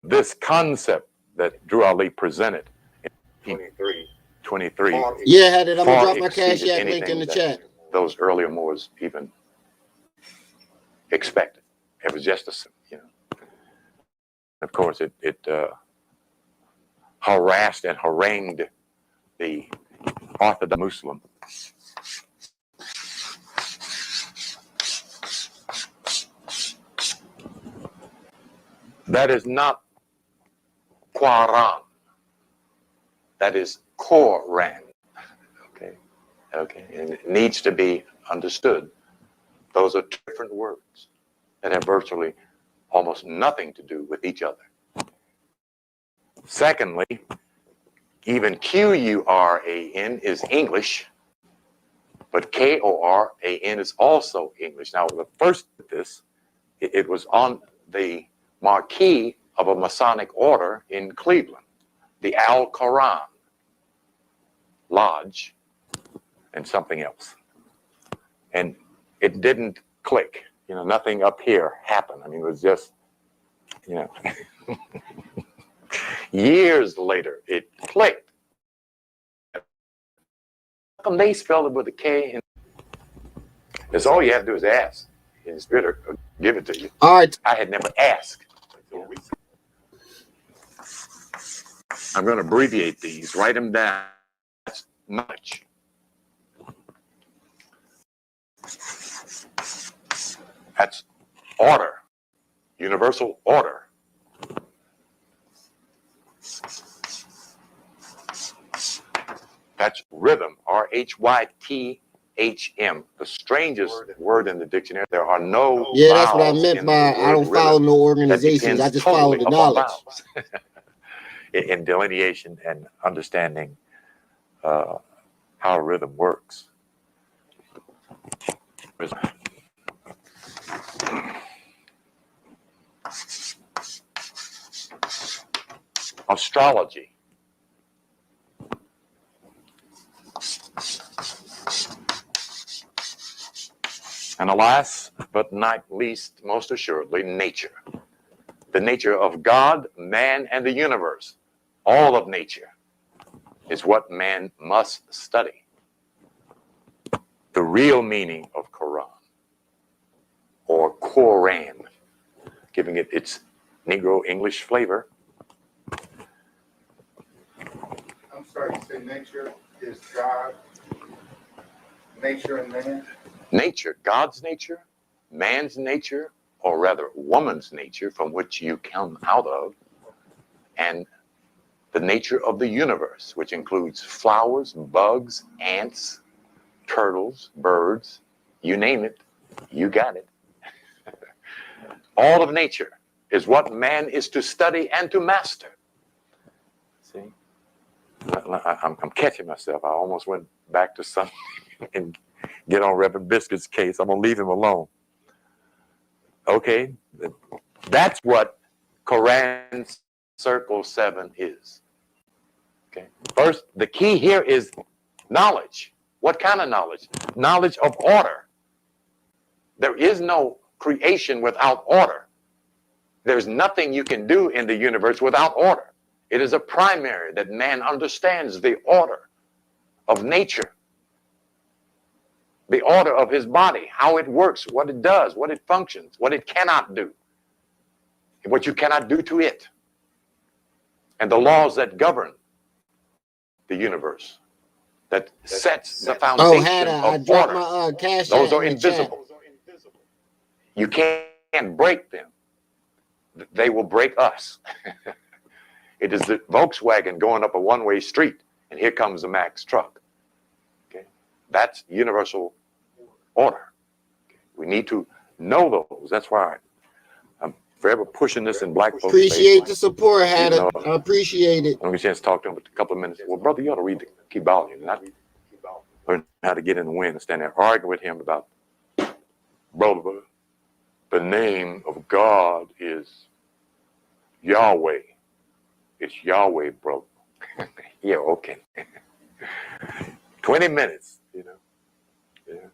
this concept that Drew Ali presented in 23 Yeah, had it. I'm gonna far drop my Cash exceeded App link in anything the that chat. those earlier Moors even expected. It was just a, you know, of course, it harassed and harangued the Orthodox Muslim. That is not Quran. That is Koran. Okay, and it needs to be understood. Those are different words that have virtually almost nothing to do with each other. Secondly, even Quran is English, but Koran is also English. Now, the first of this, it was on the marquee of a Masonic order in Cleveland, the Al Quran Lodge, and something else. And it didn't click. You know, nothing up here happened. I mean, it was just, you know, years later, it clicked. How come they spelled it with a K? And that's all you have to do is ask. And the Spirit will give it to you. All right. I had never asked. I'm going to abbreviate these. Write them down. That's knowledge. That's order, universal order. That's rhythm, R-H-Y-T-H-M, the strangest word in the dictionary. There are no Yeah, that's what I vowels meant in by the I don't word follow rhythm. no That organizations. I depends just follow totally the upon knowledge. vowels. In delineation and understanding how rhythm works. Astrology. And last but not least, most assuredly, nature. The nature of God, man, and the universe. All of nature is what man must study. The real meaning of Quran, or Koran, giving it its Negro English flavor. I'm sorry, you say nature is God, nature and man? Nature, God's nature, man's nature, or rather woman's nature from which you come out of, and the nature of the universe, which includes flowers, bugs, ants, turtles, birds, you name it, you got it. All of nature is what man is to study and to master. See? I'm catching myself. I almost went back to something and get on Reverend Biscuit's case. I'm going to leave him alone. Okay? That's what Quran Circle 7 is. Okay? First, the key here is knowledge. What kind of knowledge? Knowledge of order. There is no creation without order. There's nothing you can do in the universe without order. It is a primary that man understands the order of nature, the order of his body, how it works, what it does, what it functions, what it cannot do, and what you cannot do to it, and the laws that govern the universe, that sets the Oh, foundation Hannah, I of dropped order. my Cash Those App are in the chat. invisible. You can't break them. They will break us. It is the Volkswagen going up a one-way street, and here comes the Max truck. Okay, That's universal order. We need to know those. That's why I'm forever pushing this in black folks' Appreciate the face. support, You Hatter. know, I appreciate it. I don't get a chance to talk to him for a couple of minutes. Well, brother, you ought to read the key volume, not learn how to get in the wind and stand there arguing with him about, brother, the name of God is Yahweh. It's Yahweh, brother. Yeah, okay. 20 minutes, you know. Yeah.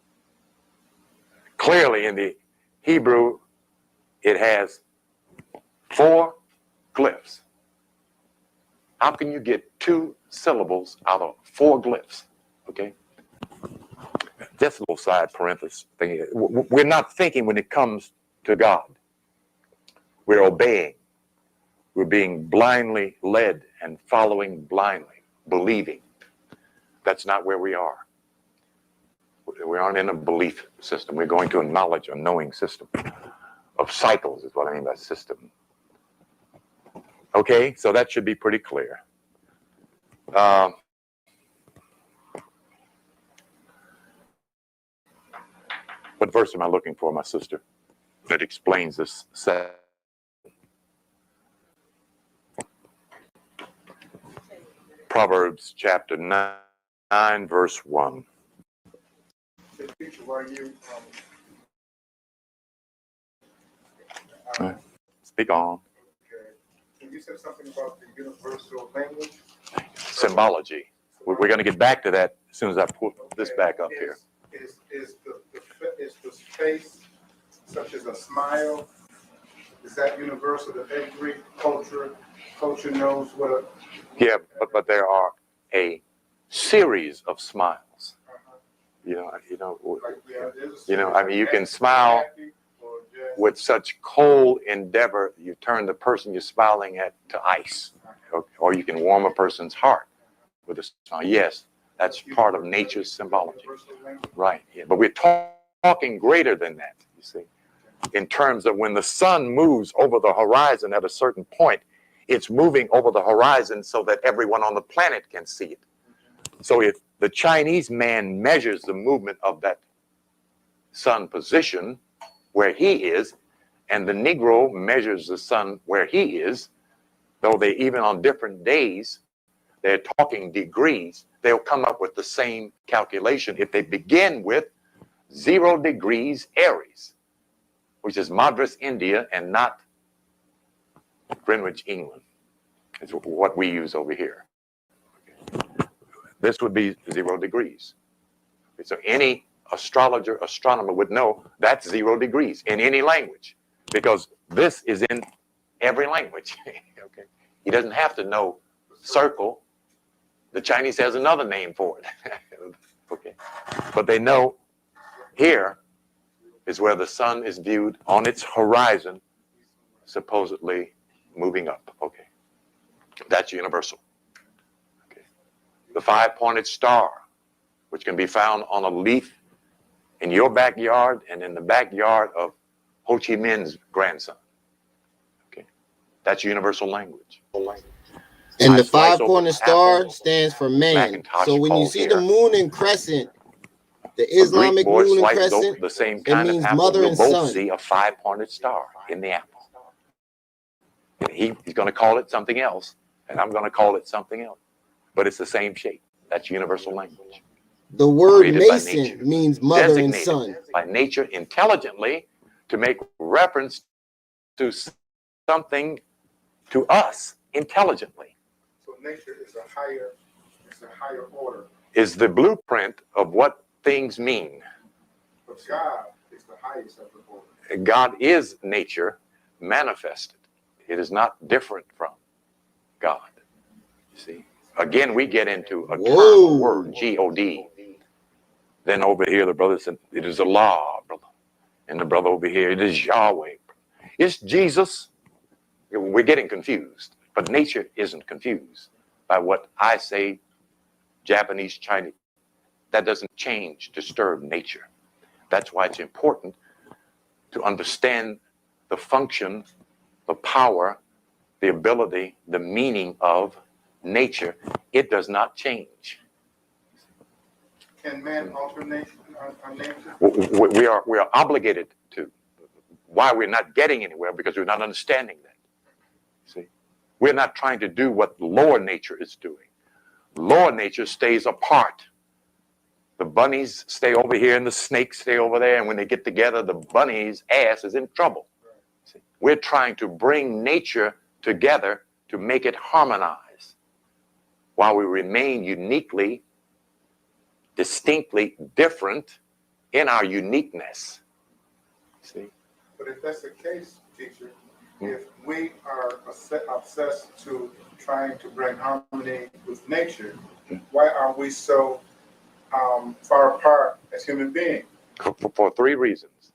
Clearly in the Hebrew, it has 4 glyphs. How can you get 2 syllables out of 4 glyphs? Okay. Just a little side parenthesis thing. We're not thinking when it comes to God. We're obeying. We're being blindly led and following blindly, believing. That's not where we are. We aren't in a belief system. We're going to a knowledge or knowing system of cycles is what I mean by system. Okay, so that should be pretty clear. What verse am I looking for, my sister, that explains this set? Proverbs chapter 9, verse 1. Teacher, were you, Speak on. okay. You said something about the universal language. Symbology. We're going to get back to that as soon as I put this back up here. Is the face such as a smile? Is that universal that every culture knows what a? Yeah, but there are a series of smiles. You know. I mean, you can smile with such cold endeavor. You turn the person you're smiling at to ice, or you can warm a person's heart with a smile. Yes, that's part of nature's symbology, right? Yeah. But we're talking greater than that. You see, in terms of when the sun moves over the horizon at a certain point, it's moving over the horizon so that everyone on the planet can see it. So if the Chinese man measures the movement of that sun position where he is, and the Negro measures the sun where he is, though they even on different days, they're talking degrees, they'll come up with the same calculation if they begin with 0 degrees Aries, which is Madras, India, and not Greenwich, England. It's what we use over here. This would be 0 degrees. So any astrologer, astronomer would know that's 0 degrees in any language, because this is in every language. Okay, he doesn't have to know circle. The Chinese has another name for it. Okay, but they know here is where the sun is viewed on its horizon, supposedly moving up. Okay, that's universal. Okay, the 5-pointed star, which can be found on a leaf in your backyard and in the backyard of Ho Chi Minh's grandson. Okay, that's universal language. And the 5-pointed star stands for man. Macintosh So when you calls see here. the moon and crescent, the A Greek Islamic boy moon and slices over crescent, the same it kind of means apple. mother We'll and both son. see a 5-pointed star in the apple. And he's going to call it something else, and I'm going to call it something else. But it's the same shape. That's universal language. The word Created by mason nature. means mother and Designated son. by nature intelligently to make reference to something to us intelligently. So nature is a higher order. Is the blueprint of what things mean. But God is the highest of the order. God is nature manifested. It is not different from God. You see? Again, we get into a term, a word, G-O-D. Then over here, the brother said, it is Allah, brother. And the brother over here, it is Yahweh. It's Jesus. We're getting confused. But nature isn't confused by what I say, Japanese, Chinese. That doesn't change, disturb nature. That's why it's important to understand the function, the power, the ability, the meaning of nature. It does not change. Can man alter nature? We are obligated to. Why we're not getting anywhere? Because we're not understanding that. See, we're not trying to do what lower nature is doing. Lower nature stays apart. The bunnies stay over here and the snakes stay over there, and when they get together, the bunny's ass is in trouble. See, we're trying to bring nature together to make it harmonize while we remain uniquely, distinctly different in our uniqueness. See? But if that's the case, teacher, if we are obsessed to trying to bring harmony with nature, why are we so far apart as human beings? For three reasons: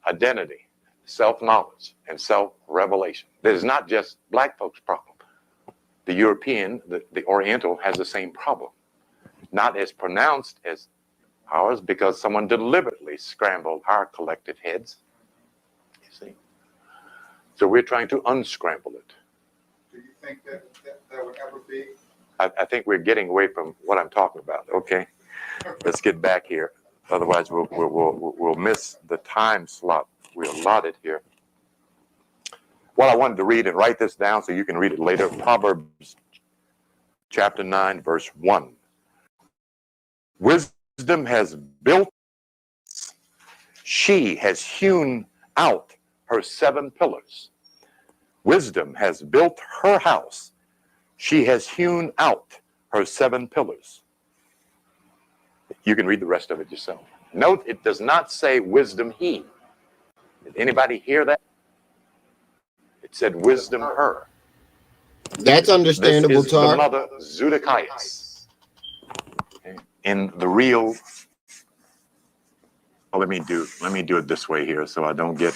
identity, self-knowledge, and self-revelation. This is not just black folks' problem. The European, the Oriental, has the same problem. Not as pronounced as ours, because someone deliberately scrambled our collective heads. You see? So we're trying to unscramble it. Do you think that would ever be? I think we're getting away from what I'm talking about. Okay, let's get back here. Otherwise, we'll miss the time slot we allotted here. Well, I wanted to read and write this down so you can read it later. Proverbs chapter 9, verse 1. Wisdom has built, she has hewn out her 7 pillars. Wisdom has built her house, she has hewn out her 7 pillars. You can read the rest of it yourself. Note, it does not say wisdom he. Did anybody hear that? It said wisdom her. That's understandable, This is the Tar. mother Zudakias. Okay. In the real, well, let me do it this way here so I don't get.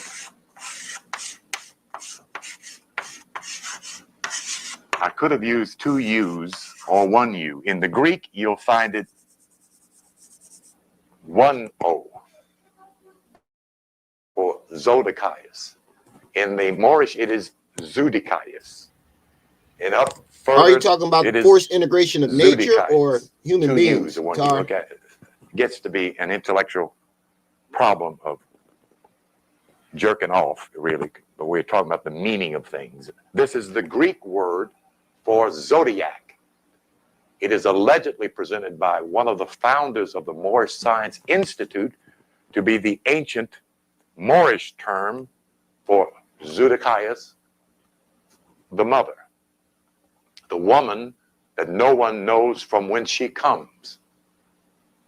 I could have used 2 U's or 1 U. In the Greek, you'll find it 1 O for Zodakias. In the Moorish, it is Zudikias. And up further, Are you talking about forced integration of nature or human beings? The one you look at gets to be an intellectual problem of jerking off, really. But we're talking about the meaning of things. This is the Greek word for zodiac. It is allegedly presented by one of the founders of the Moorish Science Institute to be the ancient Moorish term for Zudakias, the mother, the woman that no one knows from whence she comes,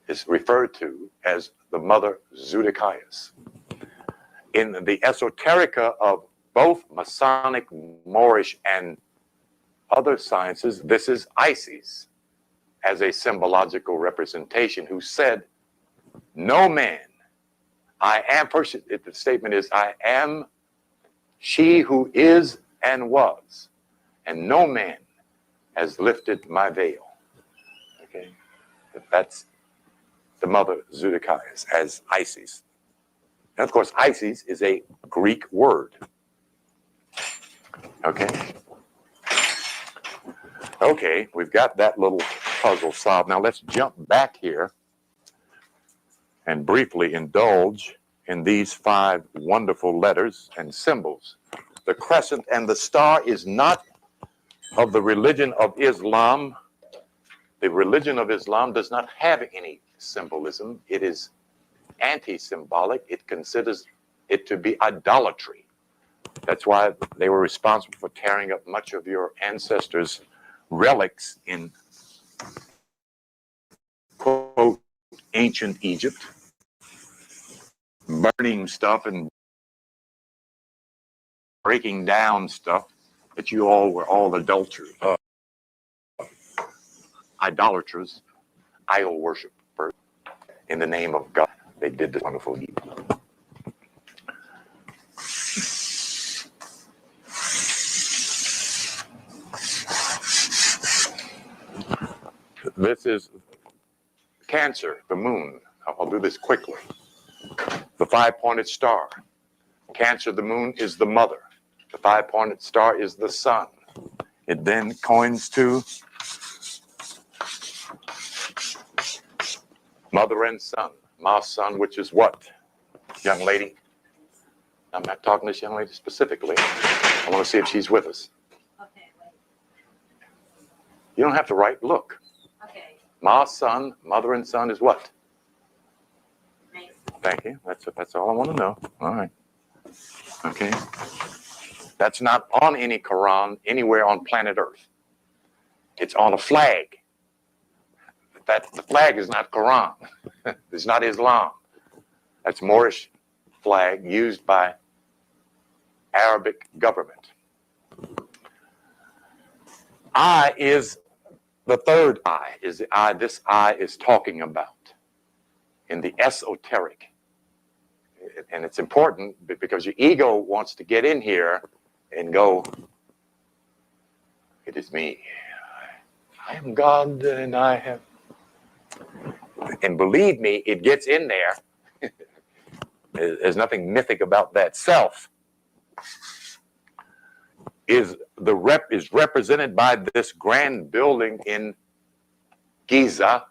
is referred to as the mother Zudakias. In the esoterica of both Masonic, Moorish, and other sciences, this is Isis as a symbological representation, who said, no man, I am, the statement is, I am she who is and was, and no man has lifted my veil. Okay, that's the mother Zudakias as Isis. And of course, Isis is a Greek word. Okay. Okay, we've got that little puzzle solved. Now let's jump back here and briefly indulge in these 5 wonderful letters and symbols. The crescent and the star is not of the religion of Islam. The religion of Islam does not have any symbolism. It is anti-symbolic. It considers it to be idolatry. That's why they were responsible for tearing up much of your ancestors' relics in, quote, ancient Egypt, burning stuff and breaking down stuff that you all were all adulterers, idolaters, idol worshipers in the name of God. They did this wonderful deed. This is Cancer, the moon. I'll do this quickly. The 5-pointed star. Cancer, the moon, is the mother. The 5-pointed star is the sun. It then coins to Mother and son. My son, which is what, young lady? I'm not talking to this young lady specifically. I want to see if she's with us. Okay, wait. You don't have to write, look. Okay. My son, mother and son is what? Mason. Thank you. That's all I want to know. All right. Okay. That's not on any Quran anywhere on planet Earth. It's on a flag. The flag is not Quran. It's not Islam. That's Moorish flag used by Arabic government. I is the third I, is the I this I is talking about in the esoteric. And it's important because your ego wants to get in here and go, it is me. I am God and I have. And believe me, it gets in there. There's nothing mythic about that. Self is represented by this grand building in Giza,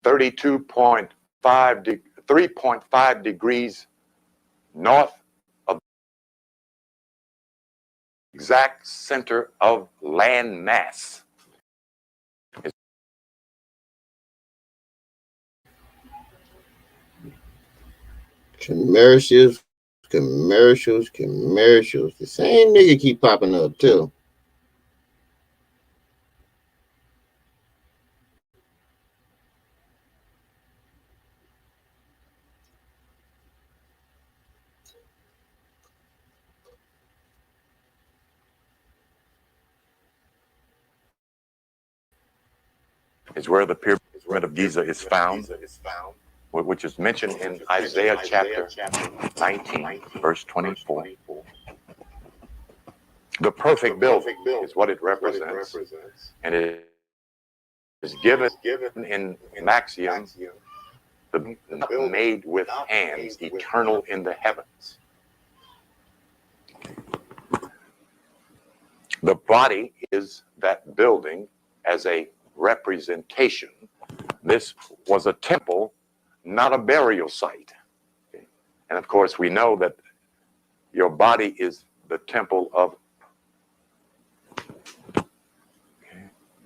3.5 degrees north of the exact center of land mass. Commercials. The same nigga keep popping up too. Is where the pyramid of Giza is found, which is mentioned in Isaiah chapter 19, verse 24. The perfect building is what it represents, and it is given in Maxium, the not made with hands, eternal in the heavens. The body is that building as a representation. This was a temple, not a burial site. Okay? And of course, we know that your body is the temple of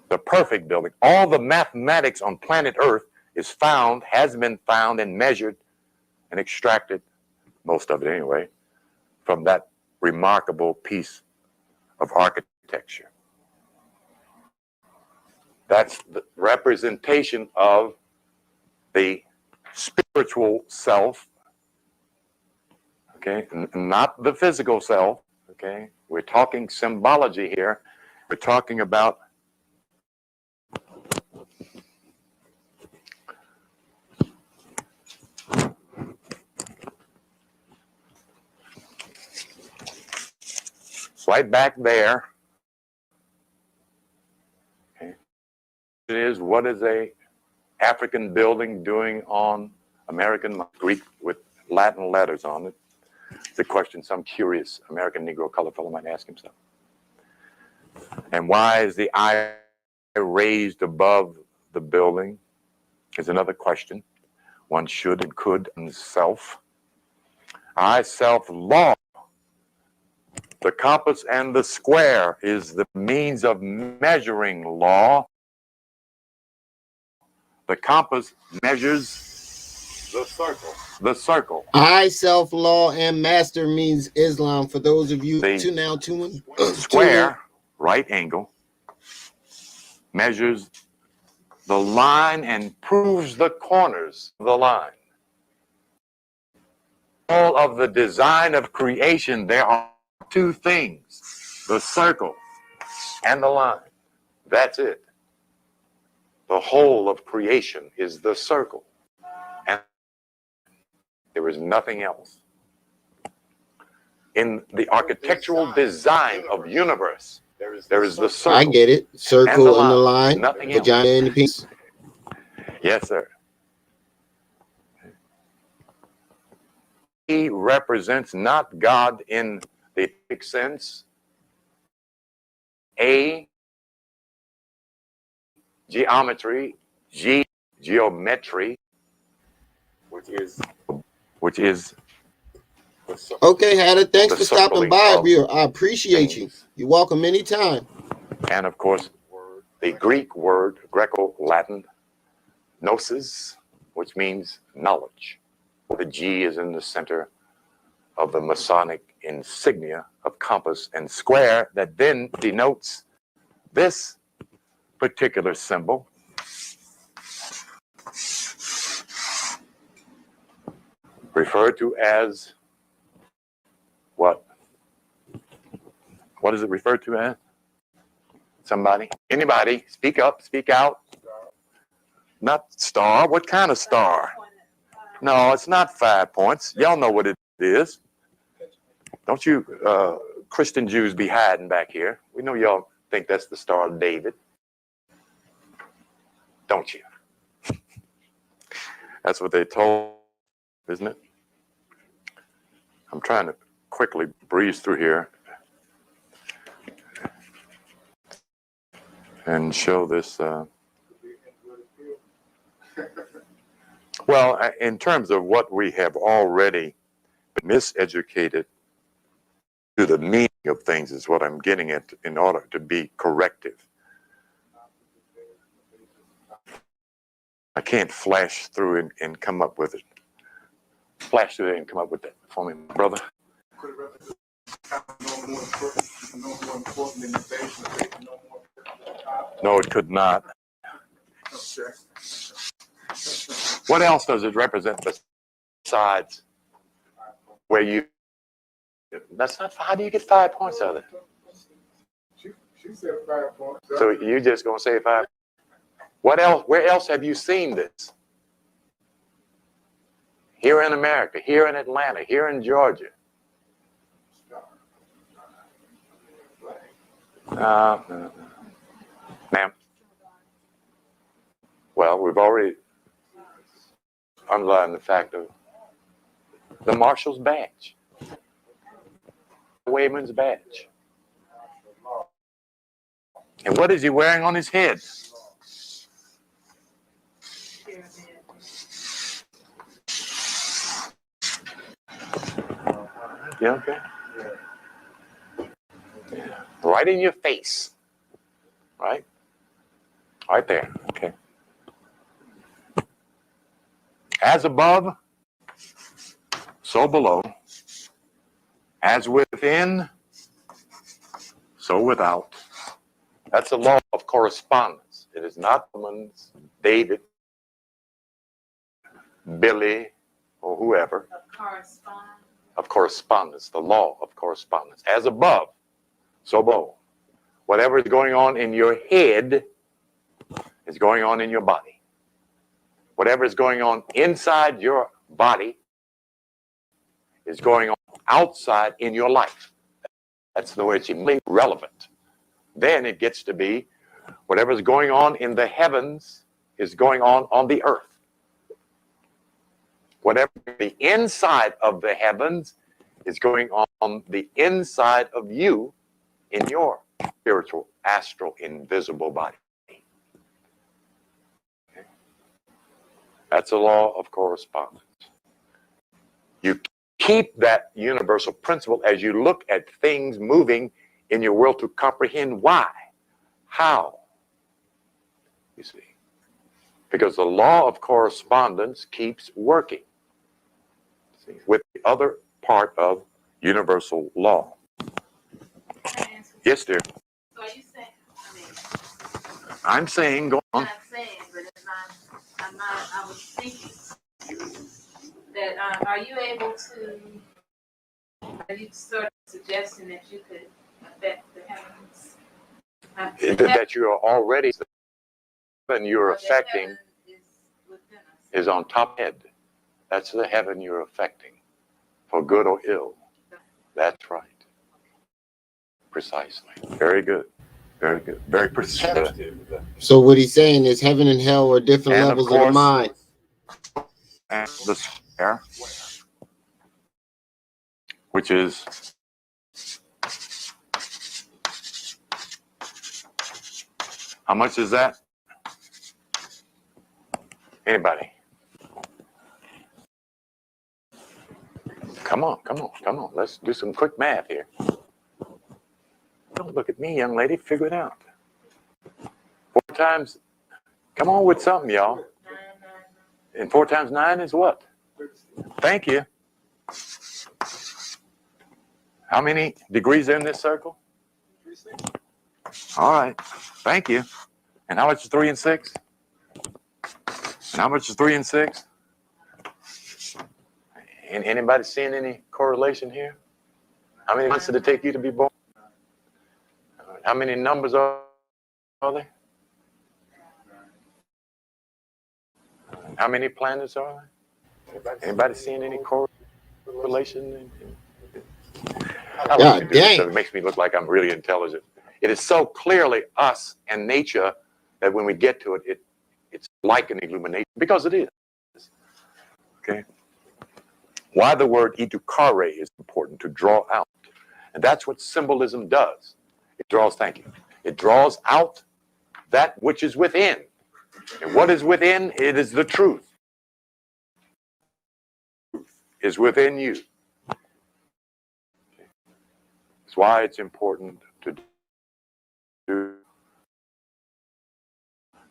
the perfect building. All the mathematics on planet Earth is found, has been found and measured and extracted, most of it anyway, from that remarkable piece of architecture. That's the representation of the spiritual self, okay, not the physical self, okay. We're talking symbology here. We're talking about right back there. Okay. It is, what is a African building doing on American Greek with Latin letters on it? It's a question some curious American Negro colored fellow might ask himself. And why is the eye raised above the building? Is another question one should and could and self. I self law. The compass and the square is the means of measuring law. The compass measures the circle. The circle. I self law and master means Islam. For those of you The tuning. Square, right angle, measures the line and proves the corners of the line. All of the design of creation, there are two things, the circle and the line. That's it. The whole of creation is the circle. And there is nothing else. In the architectural design of universe, there is the circle. I get it. Circle and the line. Nothing vagina else. and the penis. Yes, sir. He represents not God in the big sense. A geometry, geometry, which is Okay, Hatter, thanks the for stopping circling by. of I appreciate you. things. You're welcome anytime. And of course, the Greek word, Greco-Latin, gnosis, which means knowledge. The G is in the center of the Masonic insignia of compass and square that then denotes this particular symbol. Referred to as what? What is it referred to as? Somebody? Anybody? Speak up, speak out. Not star. What kind of star? No, it's not 5 points. Y'all know what it is. Don't you Christian Jews be hiding back here. We know y'all think that's the Star of David. Don't you? That's what they told, isn't it? I'm trying to quickly breeze through here and show this. Well, in terms of what we have already miseducated to the meaning of things is what I'm getting at in order to be corrective. I can't flash through and come up with it. Flash through it and come up with that for me, brother. No, it could not. What else does it represent besides where you? That's not. How do you get 5 points out of it? She said 5 points. So you just gonna say 5? What else? Where else have you seen this? Here in America, here in Atlanta, here in Georgia. No. Ma'am. Well, we've already underlined the fact of the marshal's badge, Wayman's badge. And what is he wearing on his head? Yeah, okay. Yeah. Right in your face. Right? Right there. Okay. As above, so below. As within, so without. That's the law of correspondence. It is not woman's, David, Billy, or whoever. Of correspondence, the law of correspondence. As above, so below. Whatever is going on in your head is going on in your body. Whatever is going on inside your body is going on outside in your life. That's the way it's immediately relevant. Then it gets to be whatever is going on in the heavens is going on the earth. Whatever the inside of the heavens is going on the inside of you in your spiritual, astral, invisible body. Okay. That's a law of correspondence. You keep that universal principle as you look at things moving in your world to comprehend why, how, you see. Because the law of correspondence keeps working, see, with the other part of universal law. Yes, dear. So are you saying, I'm saying, go I'm on. not saying, but it's not, I was thinking that, are you able to, are you sort of suggesting that you could affect the heavens? That you are already, and you're affecting is on top head. That's the heaven you're affecting, for good or ill. That's right. Precisely. Very good. Very good. Very precise. So what he's saying is heaven and hell are different And levels of of the course, mind. And the square, which is how much is that? Anybody? Come on. Let's do some quick math here. Don't look at me, young lady. Figure it out. 4 times. Come on with something, y'all. And 4 times 9 is what? Thank you. How many degrees are in this circle? All right. Thank you. And how much is 3 and 6? And how much is 3 and 6? And anybody seeing any correlation here? How many months did it take you to be born? How many numbers are there? How many planets are there? Anybody seeing any correlation? I love God to do this dang. stuff. It makes me look like I'm really intelligent. It is so clearly us and nature that when we get to it, it's like an illumination, because it is. Okay. Why the word edukare is important, to draw out. And that's what symbolism does. It draws, thank you. It draws out that which is within. And what is within? It is the truth. Is within you. That's why it's important to do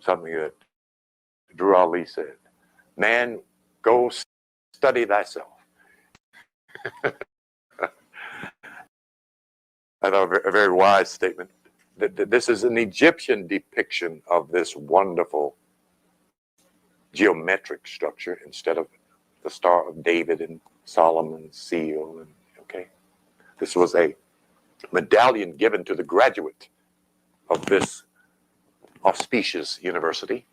something that Drew Ali said. Man, go study thyself. I thought a very wise statement. This is an Egyptian depiction of this wonderful geometric structure instead of the Star of David and Solomon's seal. And okay, this was a medallion given to the graduate of this auspicious university,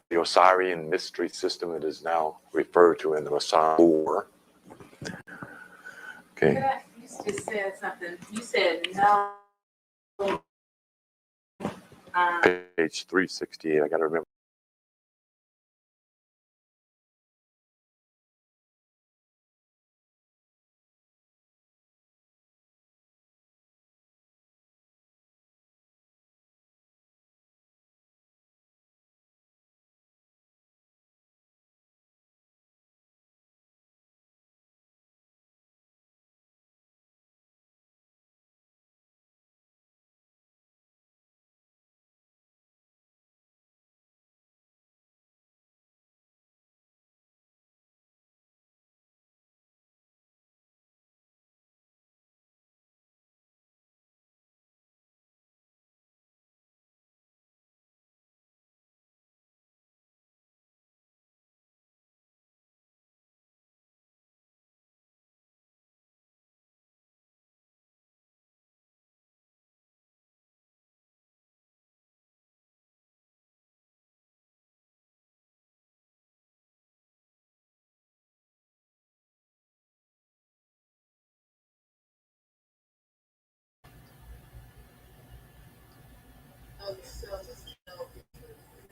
the Osirian mystery system that is now referred to in the Masonic War. Okay. You just said something. You said no. Page 368. I got to remember.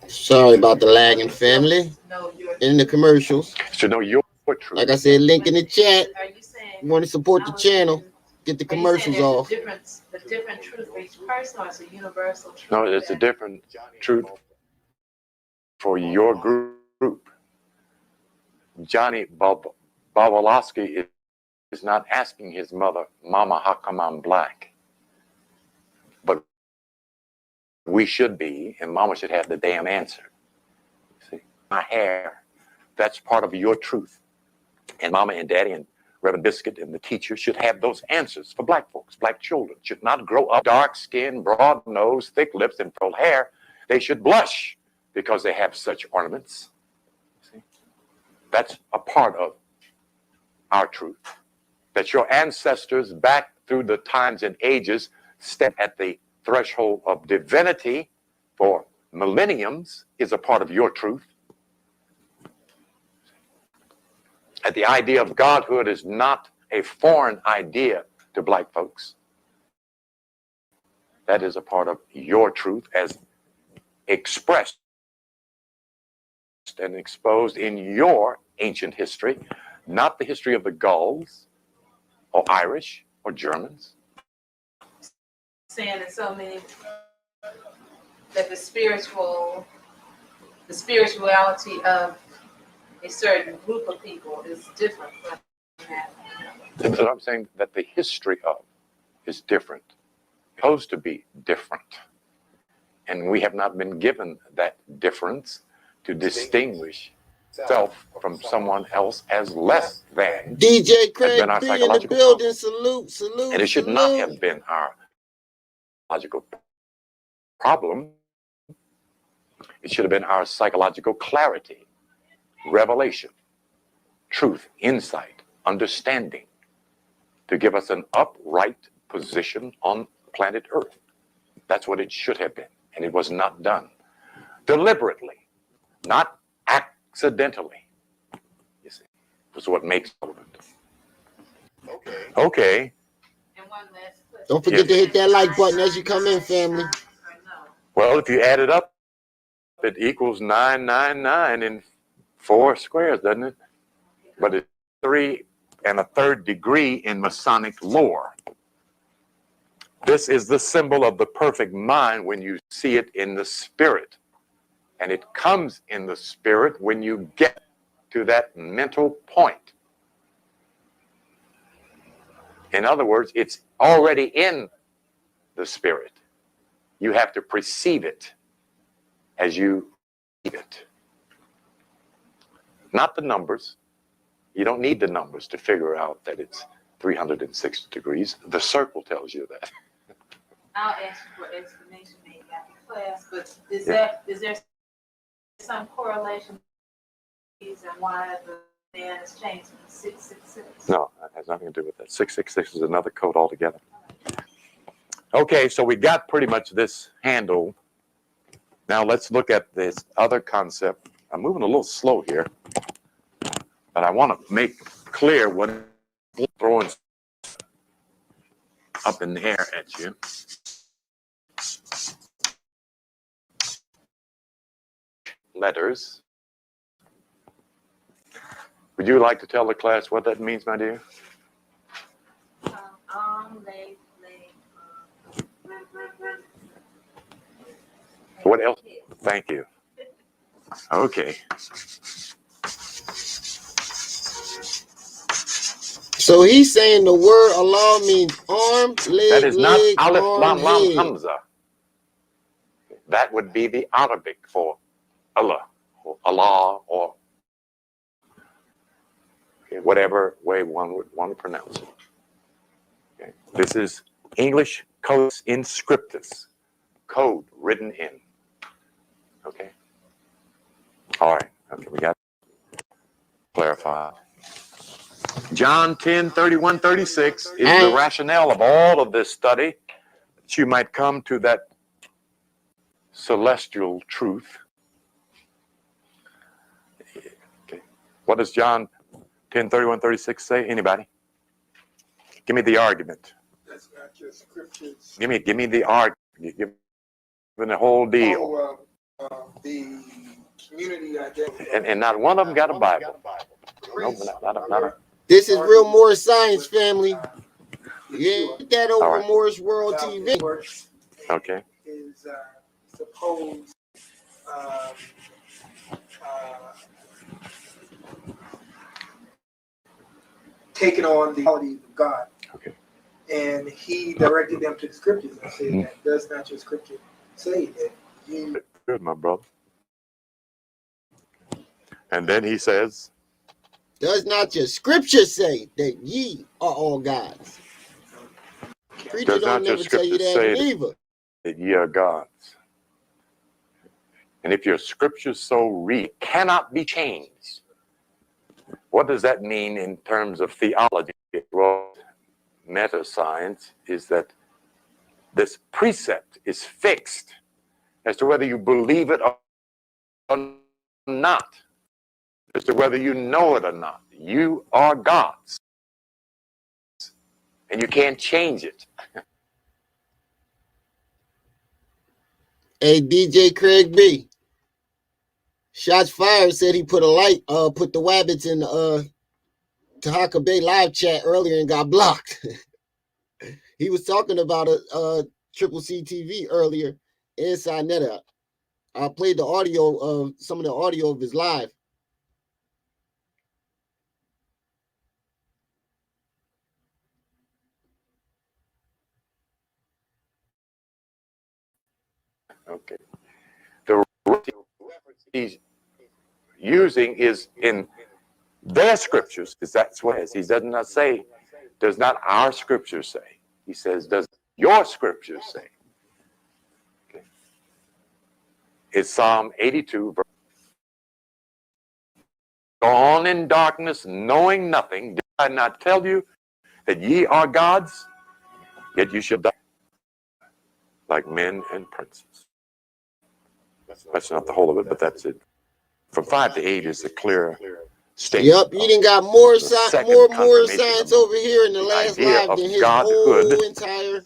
Sorry about the lagging, family. In the commercials. To know your truth. Like I said, link in the chat. Are you saying You want to support the channel, get the Are you saying commercials there's off. a different truth for each person, or it's a universal truth? No, it's a different truth for your group. Johnny Bawalowski is not asking his mother, Mama, how come I'm black? But we should be, and Mama should have the damn answer. See, my hair, that's part of your truth. And Mama and Daddy and Reverend Biscuit and the teacher should have those answers for black folks. Black children should not grow up dark skin, broad nose, thick lips, and full hair. They should blush because they have such ornaments. See? That's a part of our truth. That your ancestors back through the times and ages stepped at the threshold of divinity for millenniums is a part of your truth. And the idea of godhood is not a foreign idea to black folks. That is a part of your truth as expressed and exposed in your ancient history, not the history of the Gauls or Irish or Germans. Saying that so many that the spirituality of a certain group of people is different from that. But I'm saying that the history of is different, supposed to be different. And we have not been given that difference to distinguish self from someone else as less than. DJ Has Craig been our B in the psychological building. problem. Salute. And it should not have been our psychological problem. It should have been our psychological clarity, revelation, truth, insight, understanding, to give us an upright position on planet Earth. That's what it should have been. And it was not done deliberately, not accidentally. You see, that's what makes it relevant. Okay. And one last question. Don't forget to hit that like button as you come in, family. Well, if you add it up, it equals 999 in 4 squares, doesn't it? But it's 3 1/3 degree in Masonic lore. This is the symbol of the perfect mind when you see it in the spirit. And it comes in the spirit when you get to that mental point. In other words, it's already in the spirit. You have to perceive it as you receive it. Not the numbers. You don't need the numbers to figure out that it's 360 degrees. The circle tells you that. I'll ask you for explanation maybe after class, but is there some correlation and why the man is changed from 666? No, that has nothing to do with that. 666 is another code altogether. Okay, so we got pretty much this handled. Now let's look at this other concept. I'm moving a little slow here, but I want to make clear what I'm throwing up in the air at you. Letters. Would you like to tell the class what that means, my dear? What else? Thank you. Okay. So he's saying the word Allah means arm, leg, That is not leg, Aleph, arm, Lam, Lam, head. Hamza. That would be the Arabic for Allah, or Allah, or whatever way one would want to pronounce it. Okay. This is English codes in scriptus, code written in. Okay. All right. Okay, we got clarified. John 10, 31, 36 is the rationale of all of this study, that you might come to that celestial truth. Okay. What does John 10, 31, 36 say? Anybody? Give me the argument. That's not just scriptures. Give me the argument. Give me the whole deal. The community identity. And not one of them got a Bible. Nope, not a. This is real Moorish science, family. Get that over right. Moorish World TV. Okay. Is supposed taking on the qualities of God. Okay. And he directed them to the scriptures and said that does not your scripture say that you. Good, my brother. And then he says, Does not your scripture say that ye are all gods? Preacher does not don't your never tell you scripture that say neither. that ye are gods? And if your scriptures so read, cannot be changed. What does that mean in terms of theology? Well, meta science is that this precept is fixed as to whether you believe it or not, as to whether you know it or not. You are gods, and you can't change it. Hey, DJ Craig B. Shots fired said he put put the Wabbits in the Taharka Bay live chat earlier and got blocked. He was talking about a Triple C TV earlier inside NetApp. I played the audio of some of the audio of his live. Okay. The reference he's using is in their scriptures, because that's what it is. He does not say, does not our scriptures say. He says, does your scriptures say? Okay. It's Psalm 82, verse. Go on in darkness, knowing nothing. Did I not tell you that ye are gods? Yet you shall die like men and princes. That's not the whole of it, but that's it. From 5 to 8 is a clear statement. Yep, you done got more Second more confirmation science of over here in the last idea live of than his godhood. whole entire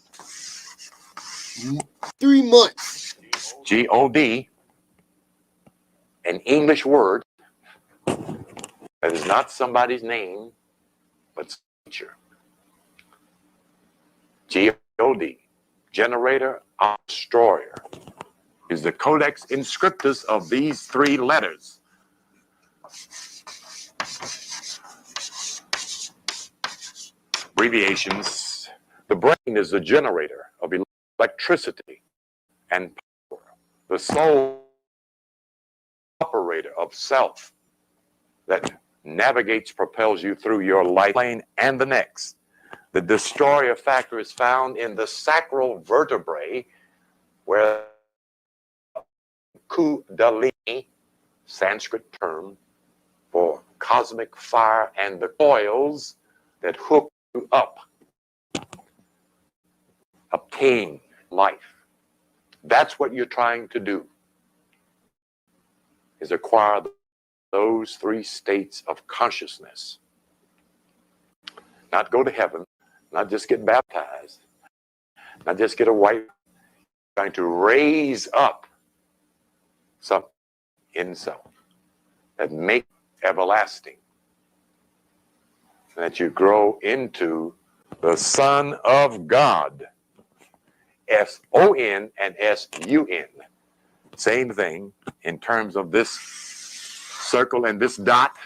3 months. G-O-D, an English word that is not somebody's name, but teacher. G-O-D, generator, destroyer, is the codex inscriptus of these 3 letters. Abbreviations. The brain is the generator of electricity and power. The soul, operator of self that navigates, propels you through your life plane and the next. The destroyer factor is found in the sacral vertebrae, where Kundalini, Sanskrit term for cosmic fire, and the coils that hook you up, obtain life. That's what you're trying to do, is acquire those 3 states of consciousness. Not go to heaven, not just get baptized, not just get a white, trying to raise up something in self that make everlasting, that you grow into the Son of God. S-O-N and S-U-N. Same thing in terms of this circle and this dot.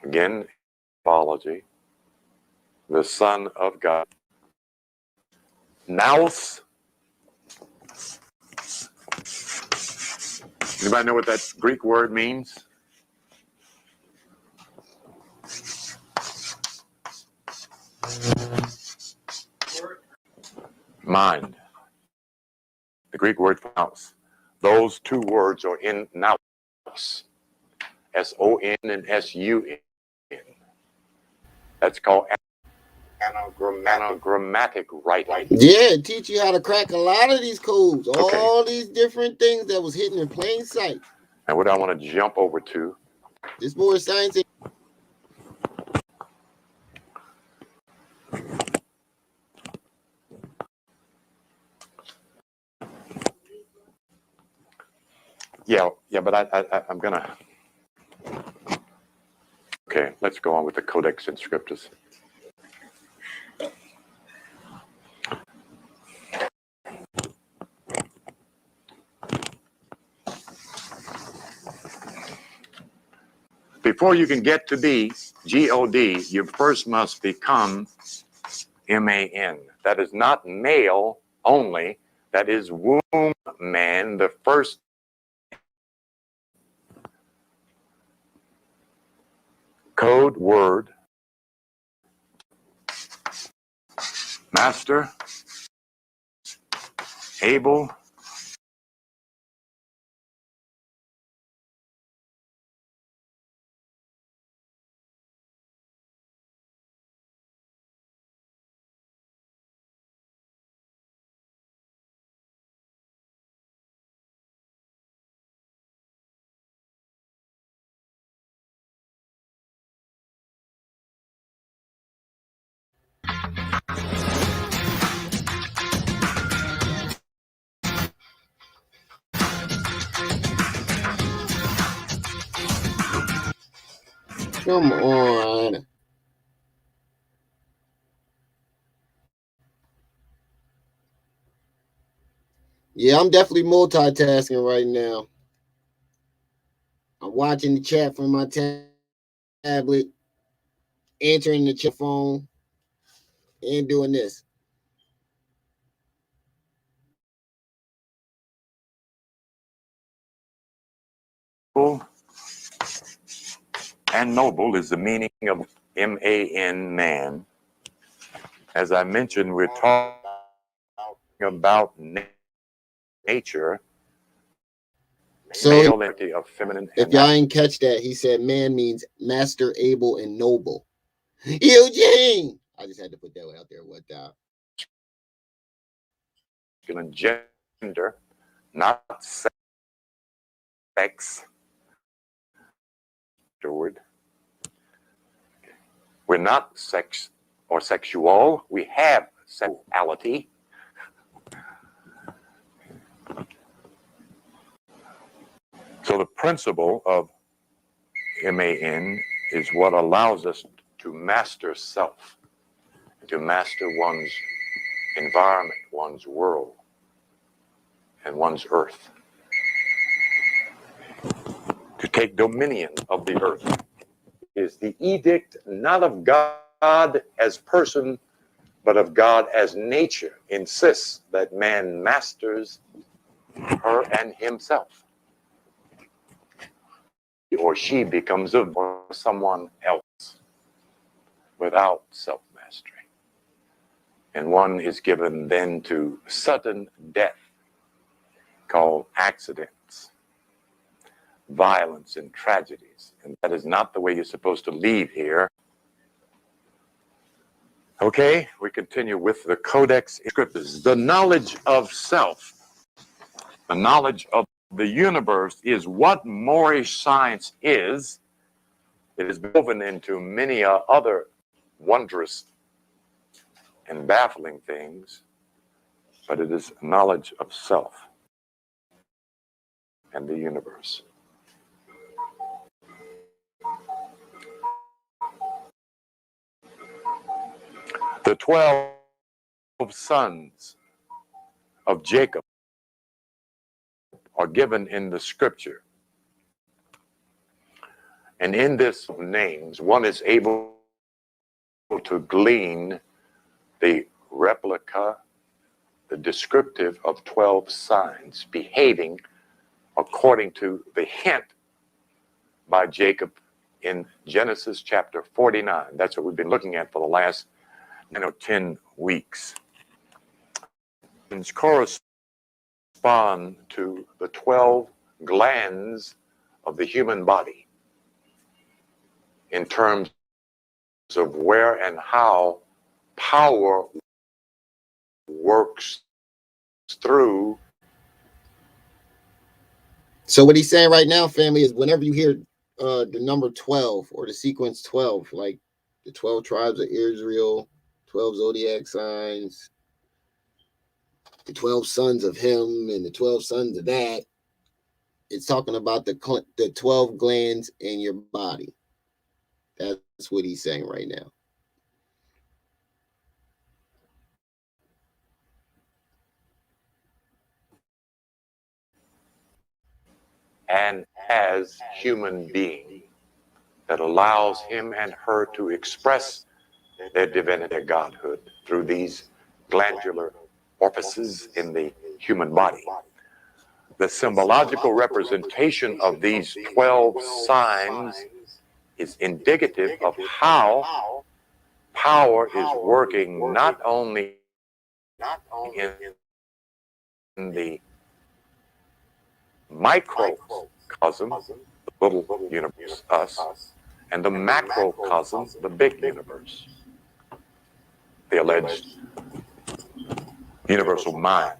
Again, biology. The Son of God. Nous. Anybody know what that Greek word means? Mind. The Greek word for nous. Those 2 words are in nous. S-O-N and S-U-N. That's called anagrammatic writing. Yeah, teach you how to crack a lot of these codes, all these different things that was hidden in plain sight. And what I want to jump over to, This more science. yeah, but I'm gonna. Okay, let's go on with the Codex Inscriptus. Before you can get to be G-O-D, you first must become M-A-N. That is not male only. That is womb man, the first. Code word. Master. Able. Come on. Yeah, I'm definitely multitasking right now. I'm watching the chat from my tablet, answering the chat phone, and doing this. and noble is the meaning of M-A-N, man. As I mentioned, we're talking about nature, So male entity of feminine. if y'all ain't catch that, he said man means master, able, and noble. Eugene! I just had to put that out there. What the? Gender, not sex. Word. We're not sex or sexual. We have sexuality. So the principle of MAN is what allows us to master self, to master one's environment, one's world, and one's earth. To take dominion of the earth is the edict not of God as person, but of God as nature, insists that man masters her and himself. Or she becomes of someone else without self-mastery. And one is given then to sudden death, called accidents, violence, and tragedies. And that is not the way you're supposed to leave here. Okay, we continue with the Codex Scriptus. The knowledge of self, the knowledge of the universe is what Moorish science is. It is woven into many other wondrous and baffling things, but it is knowledge of self and the universe. The 12 sons of Jacob are given in the scripture. And in this names, one is able to glean the replica, the descriptive of 12 signs behaving according to the hint by Jacob in Genesis chapter 49. That's what we've been looking at for the last 10 weeks. These correspond to the 12 glands of the human body in terms of where and how power works through. So what he's saying right now, family, is whenever you hear the number 12 or the sequence 12, like the 12 tribes of Israel, 12 zodiac signs, the 12 sons of him and the 12 sons of that, it's talking about the 12 glands in your body. That's what he's saying right now. And as human being that allows him and her to express their divinity, their godhood through these glandular orifices in the human body. The symbological representation of these 12 signs is indicative of how power is working not only in the microcosm, the little universe, us, and the macrocosm, the big universe, the alleged universal mind.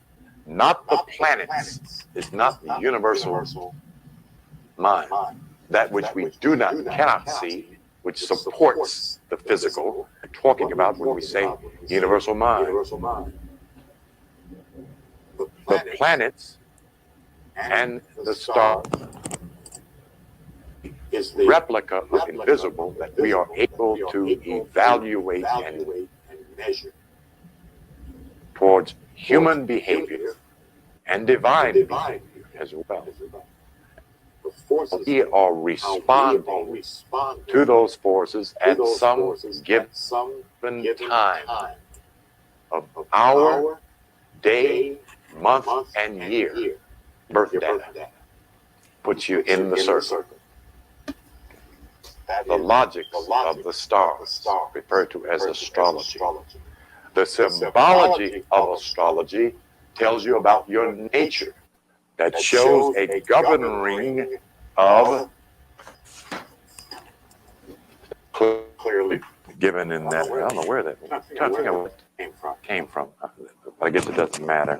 Not the planets is not the universal mind. That which we cannot see, which supports the physical, talking about when we say universal mind. The planets and the stars is the replica of invisible that we are able to evaluate and measure towards human behavior and divine behavior as well. We are responding to those forces at some given time of hour, day, month, and year. Birth data. puts you in the circle. The logic of the stars, referred to as astrology. The symbology of astrology tells you about your nature. That shows a governing of, clearly given in that. I don't know where that. I'm trying to think of where it came from. But I guess it doesn't matter.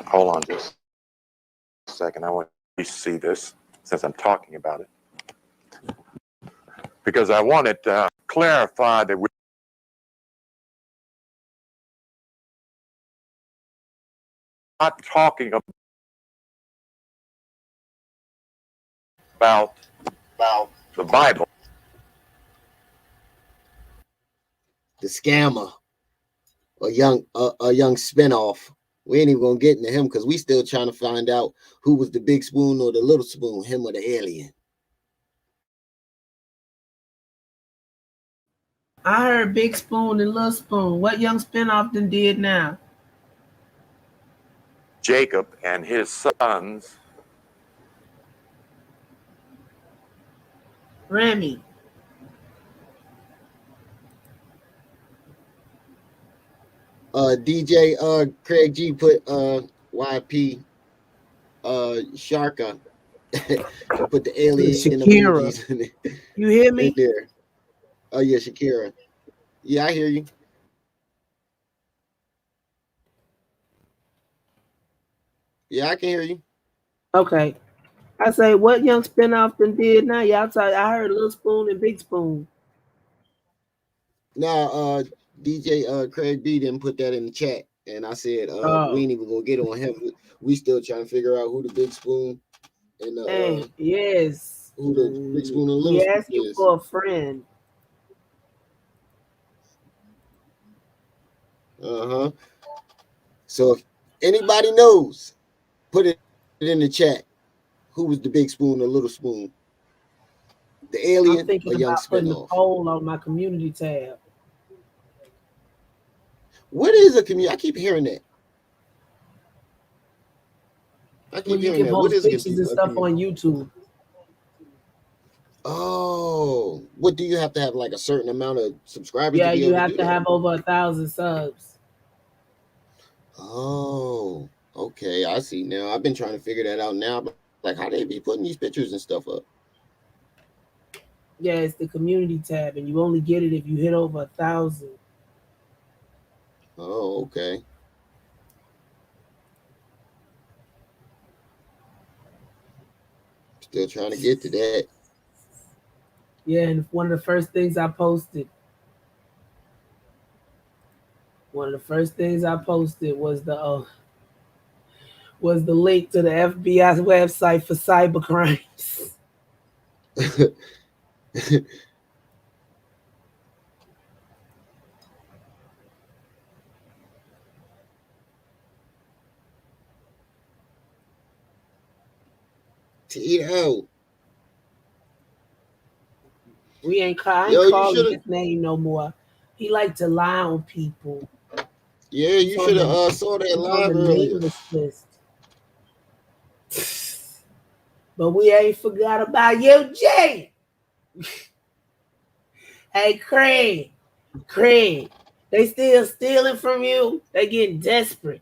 Hold on just a second. I want you to see this since I'm talking about it. Because I wanted to clarify that we're not talking about the Bible. The scammer, a young spinoff. We ain't even gonna get into him because we still trying to find out who was the big spoon or the little spoon, him or the alien. I heard Big Spoon and Little Spoon. What young spinoff done did now? Jacob and his sons. Remy. DJ Craig G put YP Sharka. He put the alien Shakira. emojis in, You hear in me? there. Oh yeah, Shakira. Yeah, I hear you. Yeah, I can hear you. Okay. I say, what young spinoff done did now? Y'all talk, I heard Little Spoon and Big Spoon. Now, DJ Craig B didn't put that in the chat, and I said we ain't even gonna get on him. We still trying to figure out who the big spoon and yes. who the big spoon and little We spoon asked you is. for a friend. So if anybody knows, put it in the chat. Who was the big spoon or little spoon? The alien I'm thinking or young about putting a spinoff? poll on my community tab. What is a community? I keep hearing that. I keep When you hearing can that. What post is a pictures and stuff on YouTube. Oh, what do you have to have like a certain amount of subscribers? Yeah, to be you able have to do to that? have over 1,000 subs. Oh, okay. I see now. I've been trying to figure that out now. But like, how they be putting these pictures and stuff up? Yeah, it's the community tab, and you only get it if you hit over 1,000. Oh, okay. Still trying to get to that. Yeah, and one of the first things I posted. One of the first things I posted was the link to the FBI website for cyber crimes. Tito. I ain't calling his name no more. He like to lie on people. Yeah, you should have saw that live earlier. List. But we ain't forgot about you, Jay. Hey, Craig. They still stealing from you. They getting desperate.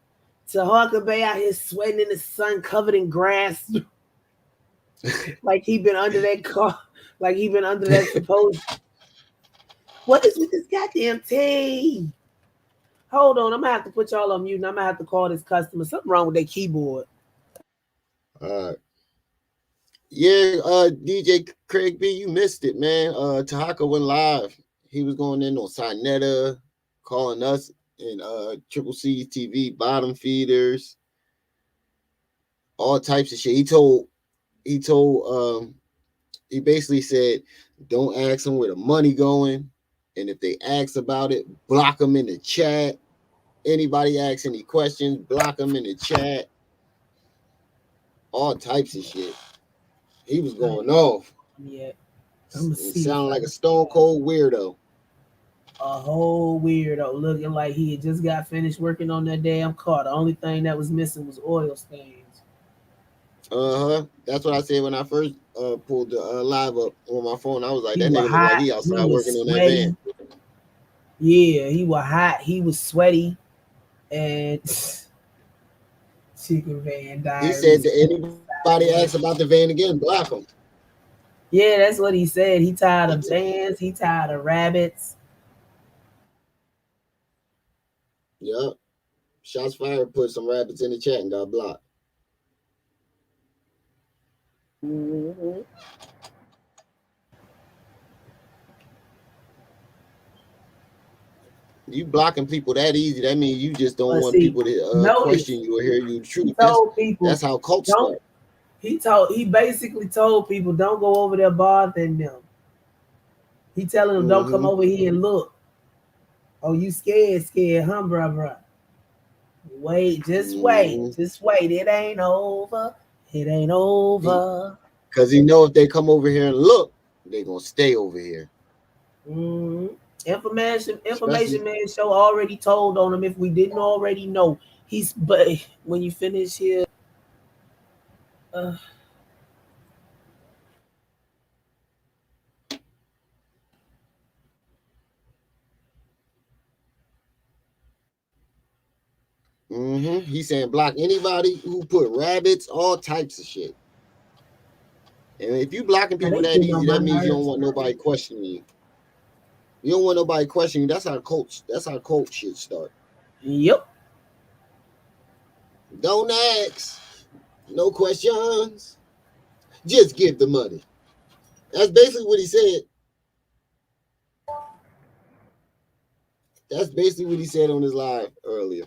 Taharka Bay out here sweating in the sun, covered in grass, like he been under that car, like he been under that supposed. What is with this goddamn tea? Hold on, I'm gonna have to put y'all on mute, and I'm gonna have to call this customer. Something wrong with their keyboard. Yeah, DJ Craig B, you missed it, man. Taharka went live. He was going in on Sinetta, calling us and Triple C TV bottom feeders, all types of shit. He basically said, don't ask them where the money going, and if they ask about it, block them in the chat. Anybody asks any questions, block them in the chat. All types of shit. He was going off. Yeah. It sounded like a stone cold weirdo. A whole weirdo looking like he had just got finished working on that damn car. The only thing that was missing was oil stains. That's what I said when I first pulled the live up on my phone. I was like, He that was nigga look like hot. he He outside working was on that van. sweaty. Yeah, he was hot. He was sweaty. And Chicken Van He said Diaries. that anybody asks about the van again, block them. Yeah, that's what he said. He tired of bands. He tired of rabbits. Yup. Shots fired put some rabbits in the chat and got blocked. Mm-hmm. You blocking people that easy, that means you just don't But want see, people to notice question you or hear you the he truth. told people That's how cults don't. start. He basically told people don't go over there bothering them. He telling them don't come Mm-hmm. over here and look. Oh, you scared, huh, bruh? Wait, Mm-hmm. just wait. It ain't over. It ain't over. Because he know if they come over here and look, they gonna stay over here. Mm-hmm. Information Especially, man show already told on him if we didn't already know. But when you finish here, uh, he's saying block anybody who put rabbits, all types of shit. And if you blocking now people they that getting easy, on that my means you don't nerves. want nobody questioning you. You don't want nobody questioning you. That's how cult shit start. Yep. Don't ask. No questions. Just give the money. That's basically what he said. That's basically what he said on his live earlier.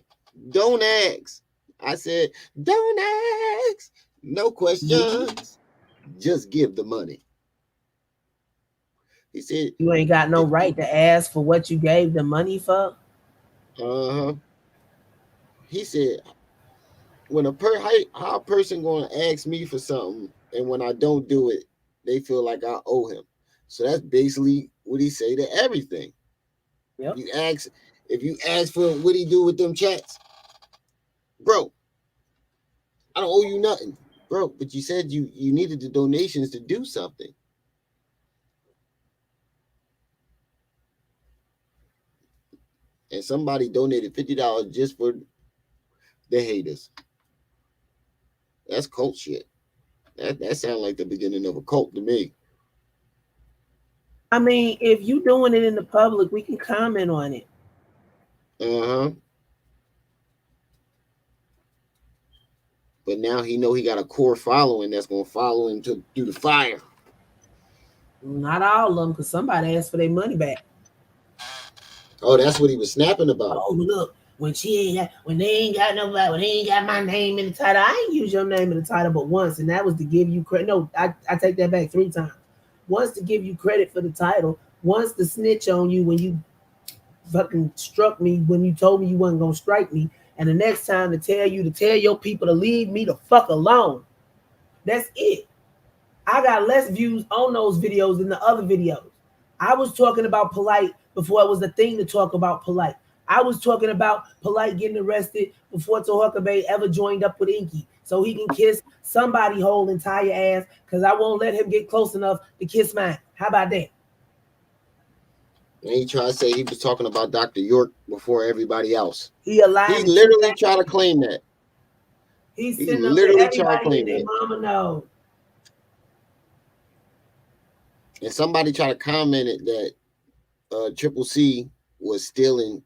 Don't ask. I said, don't ask. No Mhm. questions. Just give the money. He said, You ain't got no if right to ask for what you gave the money for. uh-huh. He said, when how a person gonna ask me for something and when I don't do it, they feel like I owe him. So that's basically what he say to everything. Yep. You ask if you ask for what he do with them chats, bro. I don't owe you nothing, bro. But you said you needed the donations to do something, and somebody donated $50 just for the haters. That's cult shit. That sounds like the beginning of a cult to me. I mean, if you doing it in the public, we can comment on it. Uh huh. But now he know he got a core following that's gonna follow him to through the fire. Not all of them, because somebody asked for their money back. Oh, that's what he was snapping about. Oh, look, when they ain't got nobody, when they ain't got my name in the title, I ain't use your name in the title but once, and that was to give you credit. No, I take that back 3 times. Once to give you credit for the title, once to snitch on you when you fucking struck me when you told me you wasn't gonna strike me, and the next time to tell your people to leave me the fuck alone. That's it. I got less views on those videos than the other videos. I was talking about Polite before it was a thing to talk about Polite. I was talking about Polite getting arrested before Taharka Bay ever joined up with Inky, so he can kiss somebody whole entire ass, because I won't let him get close enough to kiss mine. How about that? And he tried to say he was talking about Dr. York before everybody else. He alive He and kicked literally back. tried to claim that. He's He sitting up there. literally tried to Everybody claim and their that. mama knows. And somebody tried to comment it that Triple C was stealing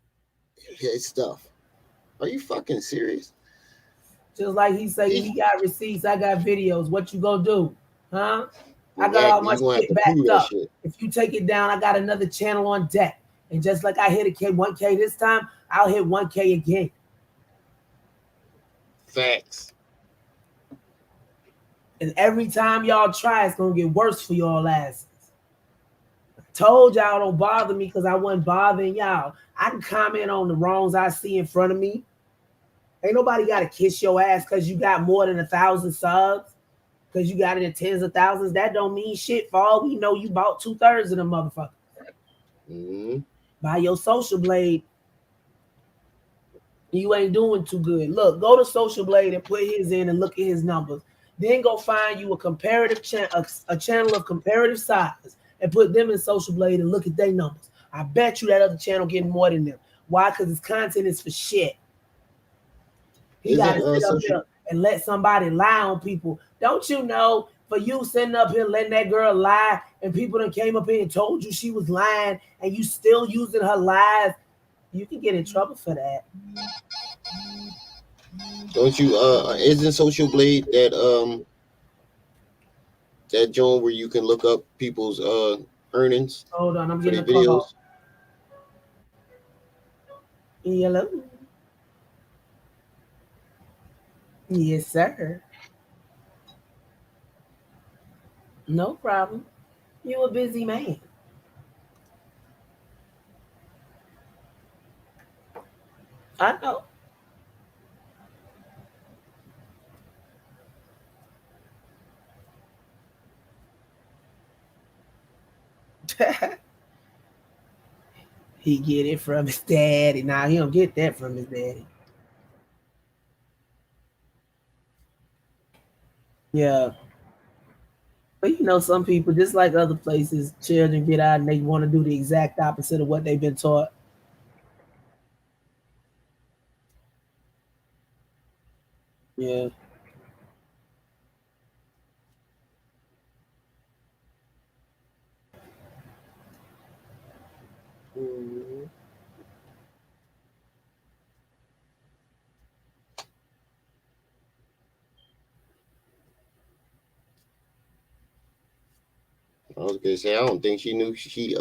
his stuff. Are you fucking serious? Just like he say, he got receipts, I got videos. What you gonna do? Huh? I got all Exactly. my You're gonna have shit to prove backed that up. shit. If you take it down, I got another channel on deck. And just like I hit a 1K this time, I'll hit 1K again. Facts. And every time y'all try, it's gonna get worse for y'all asses. Told y'all don't bother me because I wasn't bothering y'all. I can comment on the wrongs I see in front of me. Ain't nobody gotta kiss your ass because you got more than 1,000 subs. Because you got it in tens of thousands. That don't mean shit. For all we know, you bought 2/3 of them motherfuckers. Mm-hmm. By your social blade, you ain't doing too good. Look, go to Social Blade and put his in and look at his numbers. Then go find you a comparative a channel of comparative size and put them in Social Blade and look at their numbers. I bet you that other channel getting more than them. Why? Because his content is for shit. He got to Isn't sit up social? here and let somebody lie on people. Don't you know? For you sitting up here letting that girl lie, and people that came up here and told you she was lying, and you still using her lies, you can get in trouble for that. Don't you? Isn't Social Blade that joint where you can look up people's earnings Hold on, I'm for getting their a call. videos? Hello. Yes, sir. No problem. You a busy man. I know. He get it from his daddy. Now he don't get that from his daddy. Yeah. But you know, some people, just like other places, children get out and they want to do the exact opposite of what they've been taught. Yeah. Mhm. I was gonna say I don't think she knew she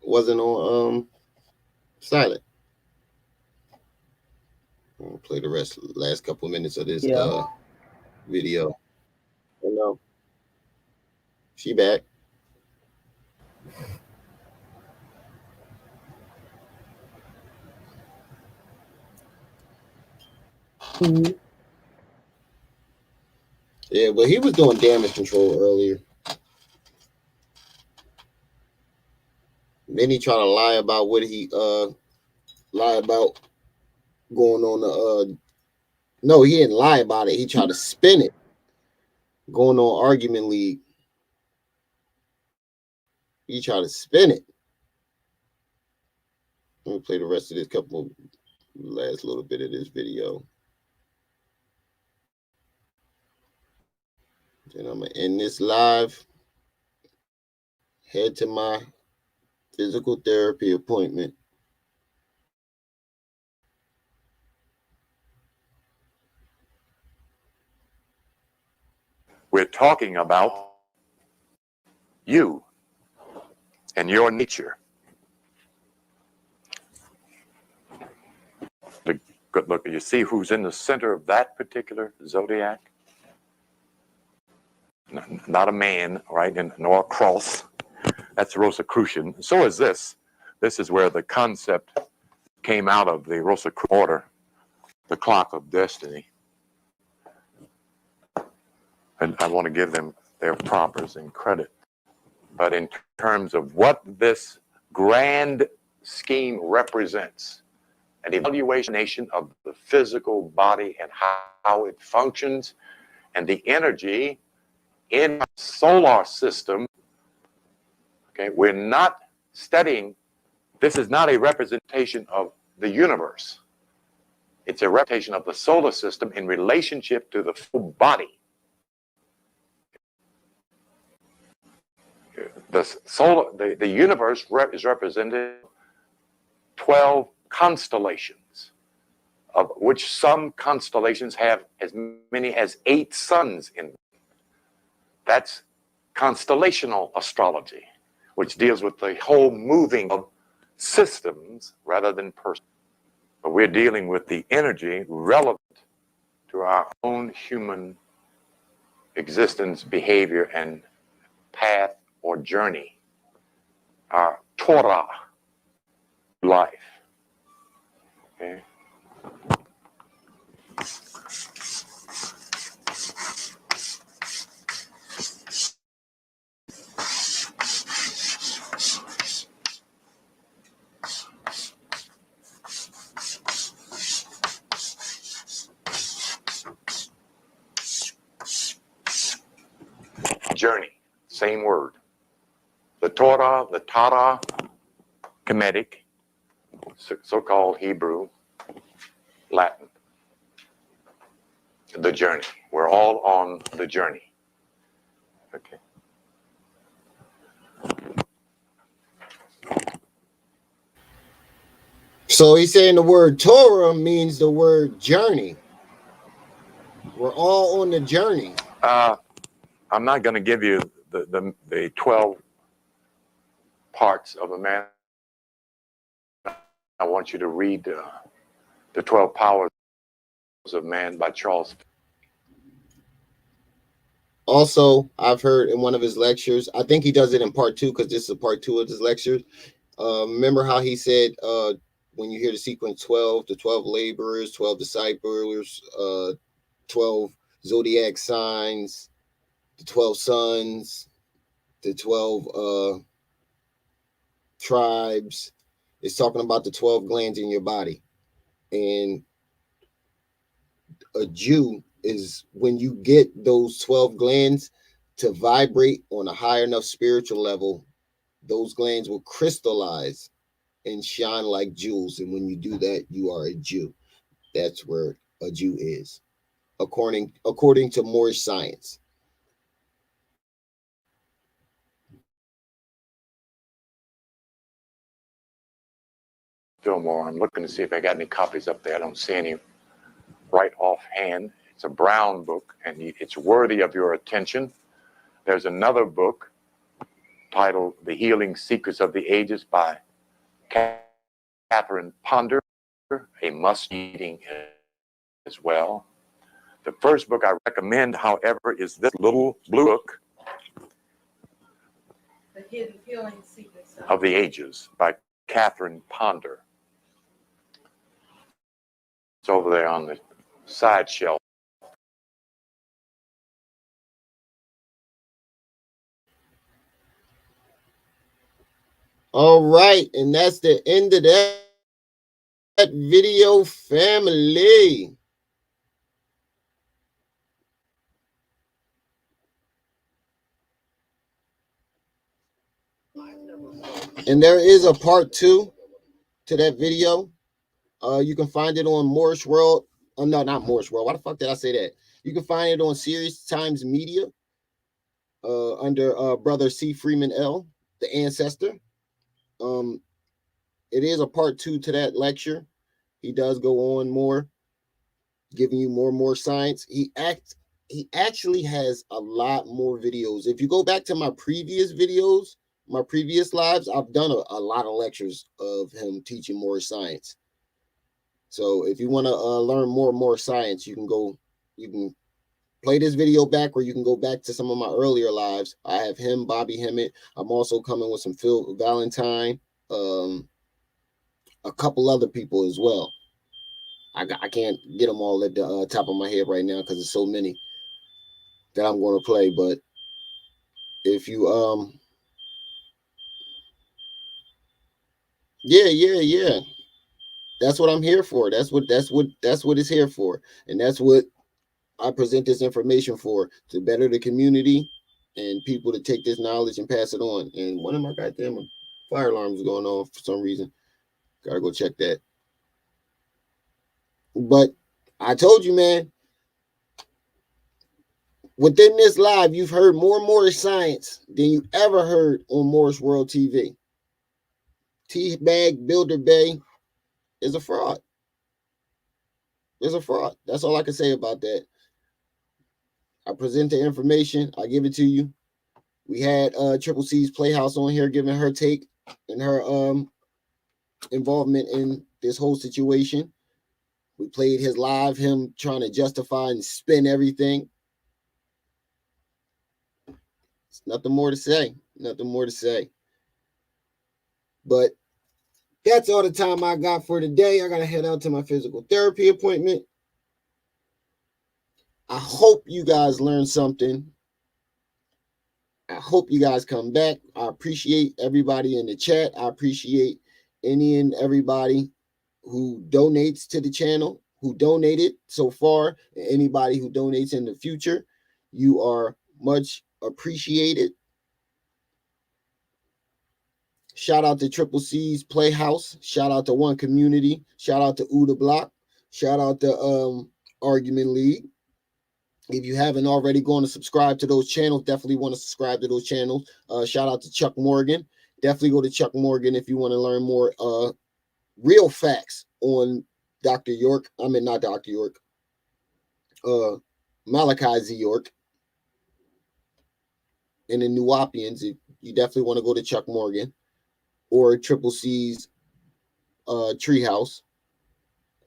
wasn't on silent. I'll play the last couple of minutes of this Yeah. video. And she back. Mhm. Yeah, but he was doing damage control earlier. Then he try to lie about what he lie about going on the no, he didn't lie about it. He tried to spin it. Going on argument league. He tried to spin it. Let me play the rest of this last little bit of this video. Then I'm gonna end this live. Head to my physical therapy appointment. We're talking about you and your nature. A good look. You see who's in the center of that particular zodiac? Not a man, right? And nor a cross. That's Rosicrucian. So is this. This is where the concept came out of the Rosicrucian order, the clock of destiny. And I want to give them their propers and credit. But in terms of what this grand scheme represents, an evaluation of the physical body and how it functions, and the energy in our solar system. Okay, we're not studying, this is not a representation of the universe. It's a representation of the solar system in relationship to the full body. The universe is represented 12 constellations, of which some constellations have as many as 8 suns in them. That's constellational astrology, which deals with the whole moving of systems rather than persons. But we're dealing with the energy relevant to our own human existence, behavior, and path or journey, our Torah life. Okay? journey, same word. The Torah, the Tara, Kemetic, so-called Hebrew, Latin. The journey. We're all on the journey. Okay. So he's saying the word Torah means the word journey. We're all on the journey. I'm not going to give you the 12 parts of a man. I want you to read the 12 Powers of Man by Charles. Also, I've heard in one of his lectures, I think he does it in part 2 because this is a part 2 of his lectures. Remember how he said when you hear the sequence 12, the 12 laborers, 12 disciples, 12 zodiac signs, the 12 sons, the 12 tribes. It's talking about the 12 glands in your body. And a Jew is when you get those 12 glands to vibrate on a high enough spiritual level, those glands will crystallize and shine like jewels. And when you do that, you are a Jew. That's where a Jew is, according to Moorish science. Fillmore. I'm looking to see if I got any copies up there. I don't see any right offhand. It's a brown book, and it's worthy of your attention. There's another book titled The Healing Secrets of the Ages by Catherine Ponder, a must-reading as well. The first book I recommend, however, is this little blue book, The Healing Secrets of the Ages by Catherine Ponder. It's over there on the side shelf. All right, and that's the end of that video, family. And there is a part 2 to that video. You can find it on Moorish World. Oh, no, not Moorish World. Why the fuck did I say that? You can find it on Serious Times Media under brother C. Freeman L., the ancestor. It is a part 2 to that lecture. He does go on more, giving you more and more science. He actually has a lot more videos. If you go back to my previous videos, my previous lives, I've done a lot of lectures of him teaching more science. So if you want to learn more and more science, you can play this video back, or you can go back to some of my earlier lives. I have him, Bobby Hemmett. I'm also coming with some Phil Valentine, a couple other people as well. I can't get them all at the top of my head right now because there's so many that I'm going to play. But if you yeah, that's what I'm here for. That's what it's here for, and that's what I present this information for, to better the community and people to take this knowledge and pass it on. And one of my goddamn fire alarms going on for some reason. Gotta go check that. But I told you, man, within this live, you've heard more Moorish science than you ever heard on Moorish World TV. T-Bag Builder Bay is a fraud. It's a fraud. That's all I can say about that. I present the information. I give it to you. We had Triple C's Playhouse on here giving her take and her involvement in this whole situation. We played his live, him trying to justify and spin everything. It's nothing more to say. Nothing more to say. But that's all the time I got for today. I got to head out to my physical therapy appointment. I hope you guys learned something. I hope you guys come back. I appreciate everybody in the chat. I appreciate any and everybody who donates to the channel, who donated so far, and anybody who donates in the future. You are much appreciated. Shout out to Triple C's Playhouse. Shout out to One Community. Shout out to Uda Block. Shout out to Argument League. If you haven't already gone to subscribe to those channels, definitely want to subscribe to those channels. Shout out to Chuck Morgan. Definitely go to Chuck Morgan if you want to learn more real facts on Dr. York. I mean, not Dr. York. Malachi Z. York. And the Nuwapians. You definitely want to go to Chuck Morgan or Triple C's Treehouse.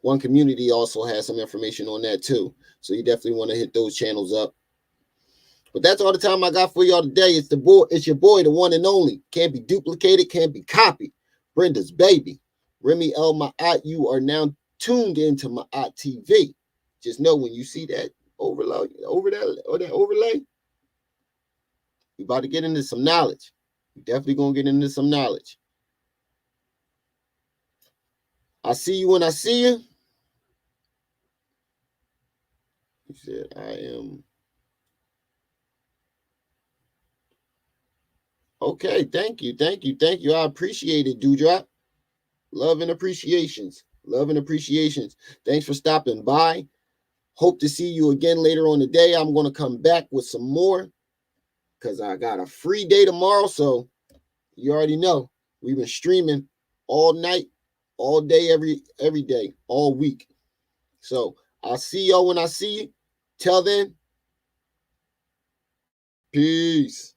One Community also has some information on that too. So you definitely want to hit those channels up. But that's all the time I got for y'all today. It's your boy, the one and only. Can't be duplicated, can't be copied. Brenda's baby. Remy El Ma'at, you are now tuned into Ma'at TV. Just know when you see that overlay, you about to get into some knowledge. You're definitely gonna get into some knowledge. I see you when I see you. He said, I am. Okay, thank you. I appreciate it, Dewdrop. Love and appreciations. Thanks for stopping by. Hope to see you again later on today. I'm going to come back with some more because I got a free day tomorrow. So you already know we've been streaming all night, all day, every day, all week. So I'll see y'all when I see you. Till then, peace.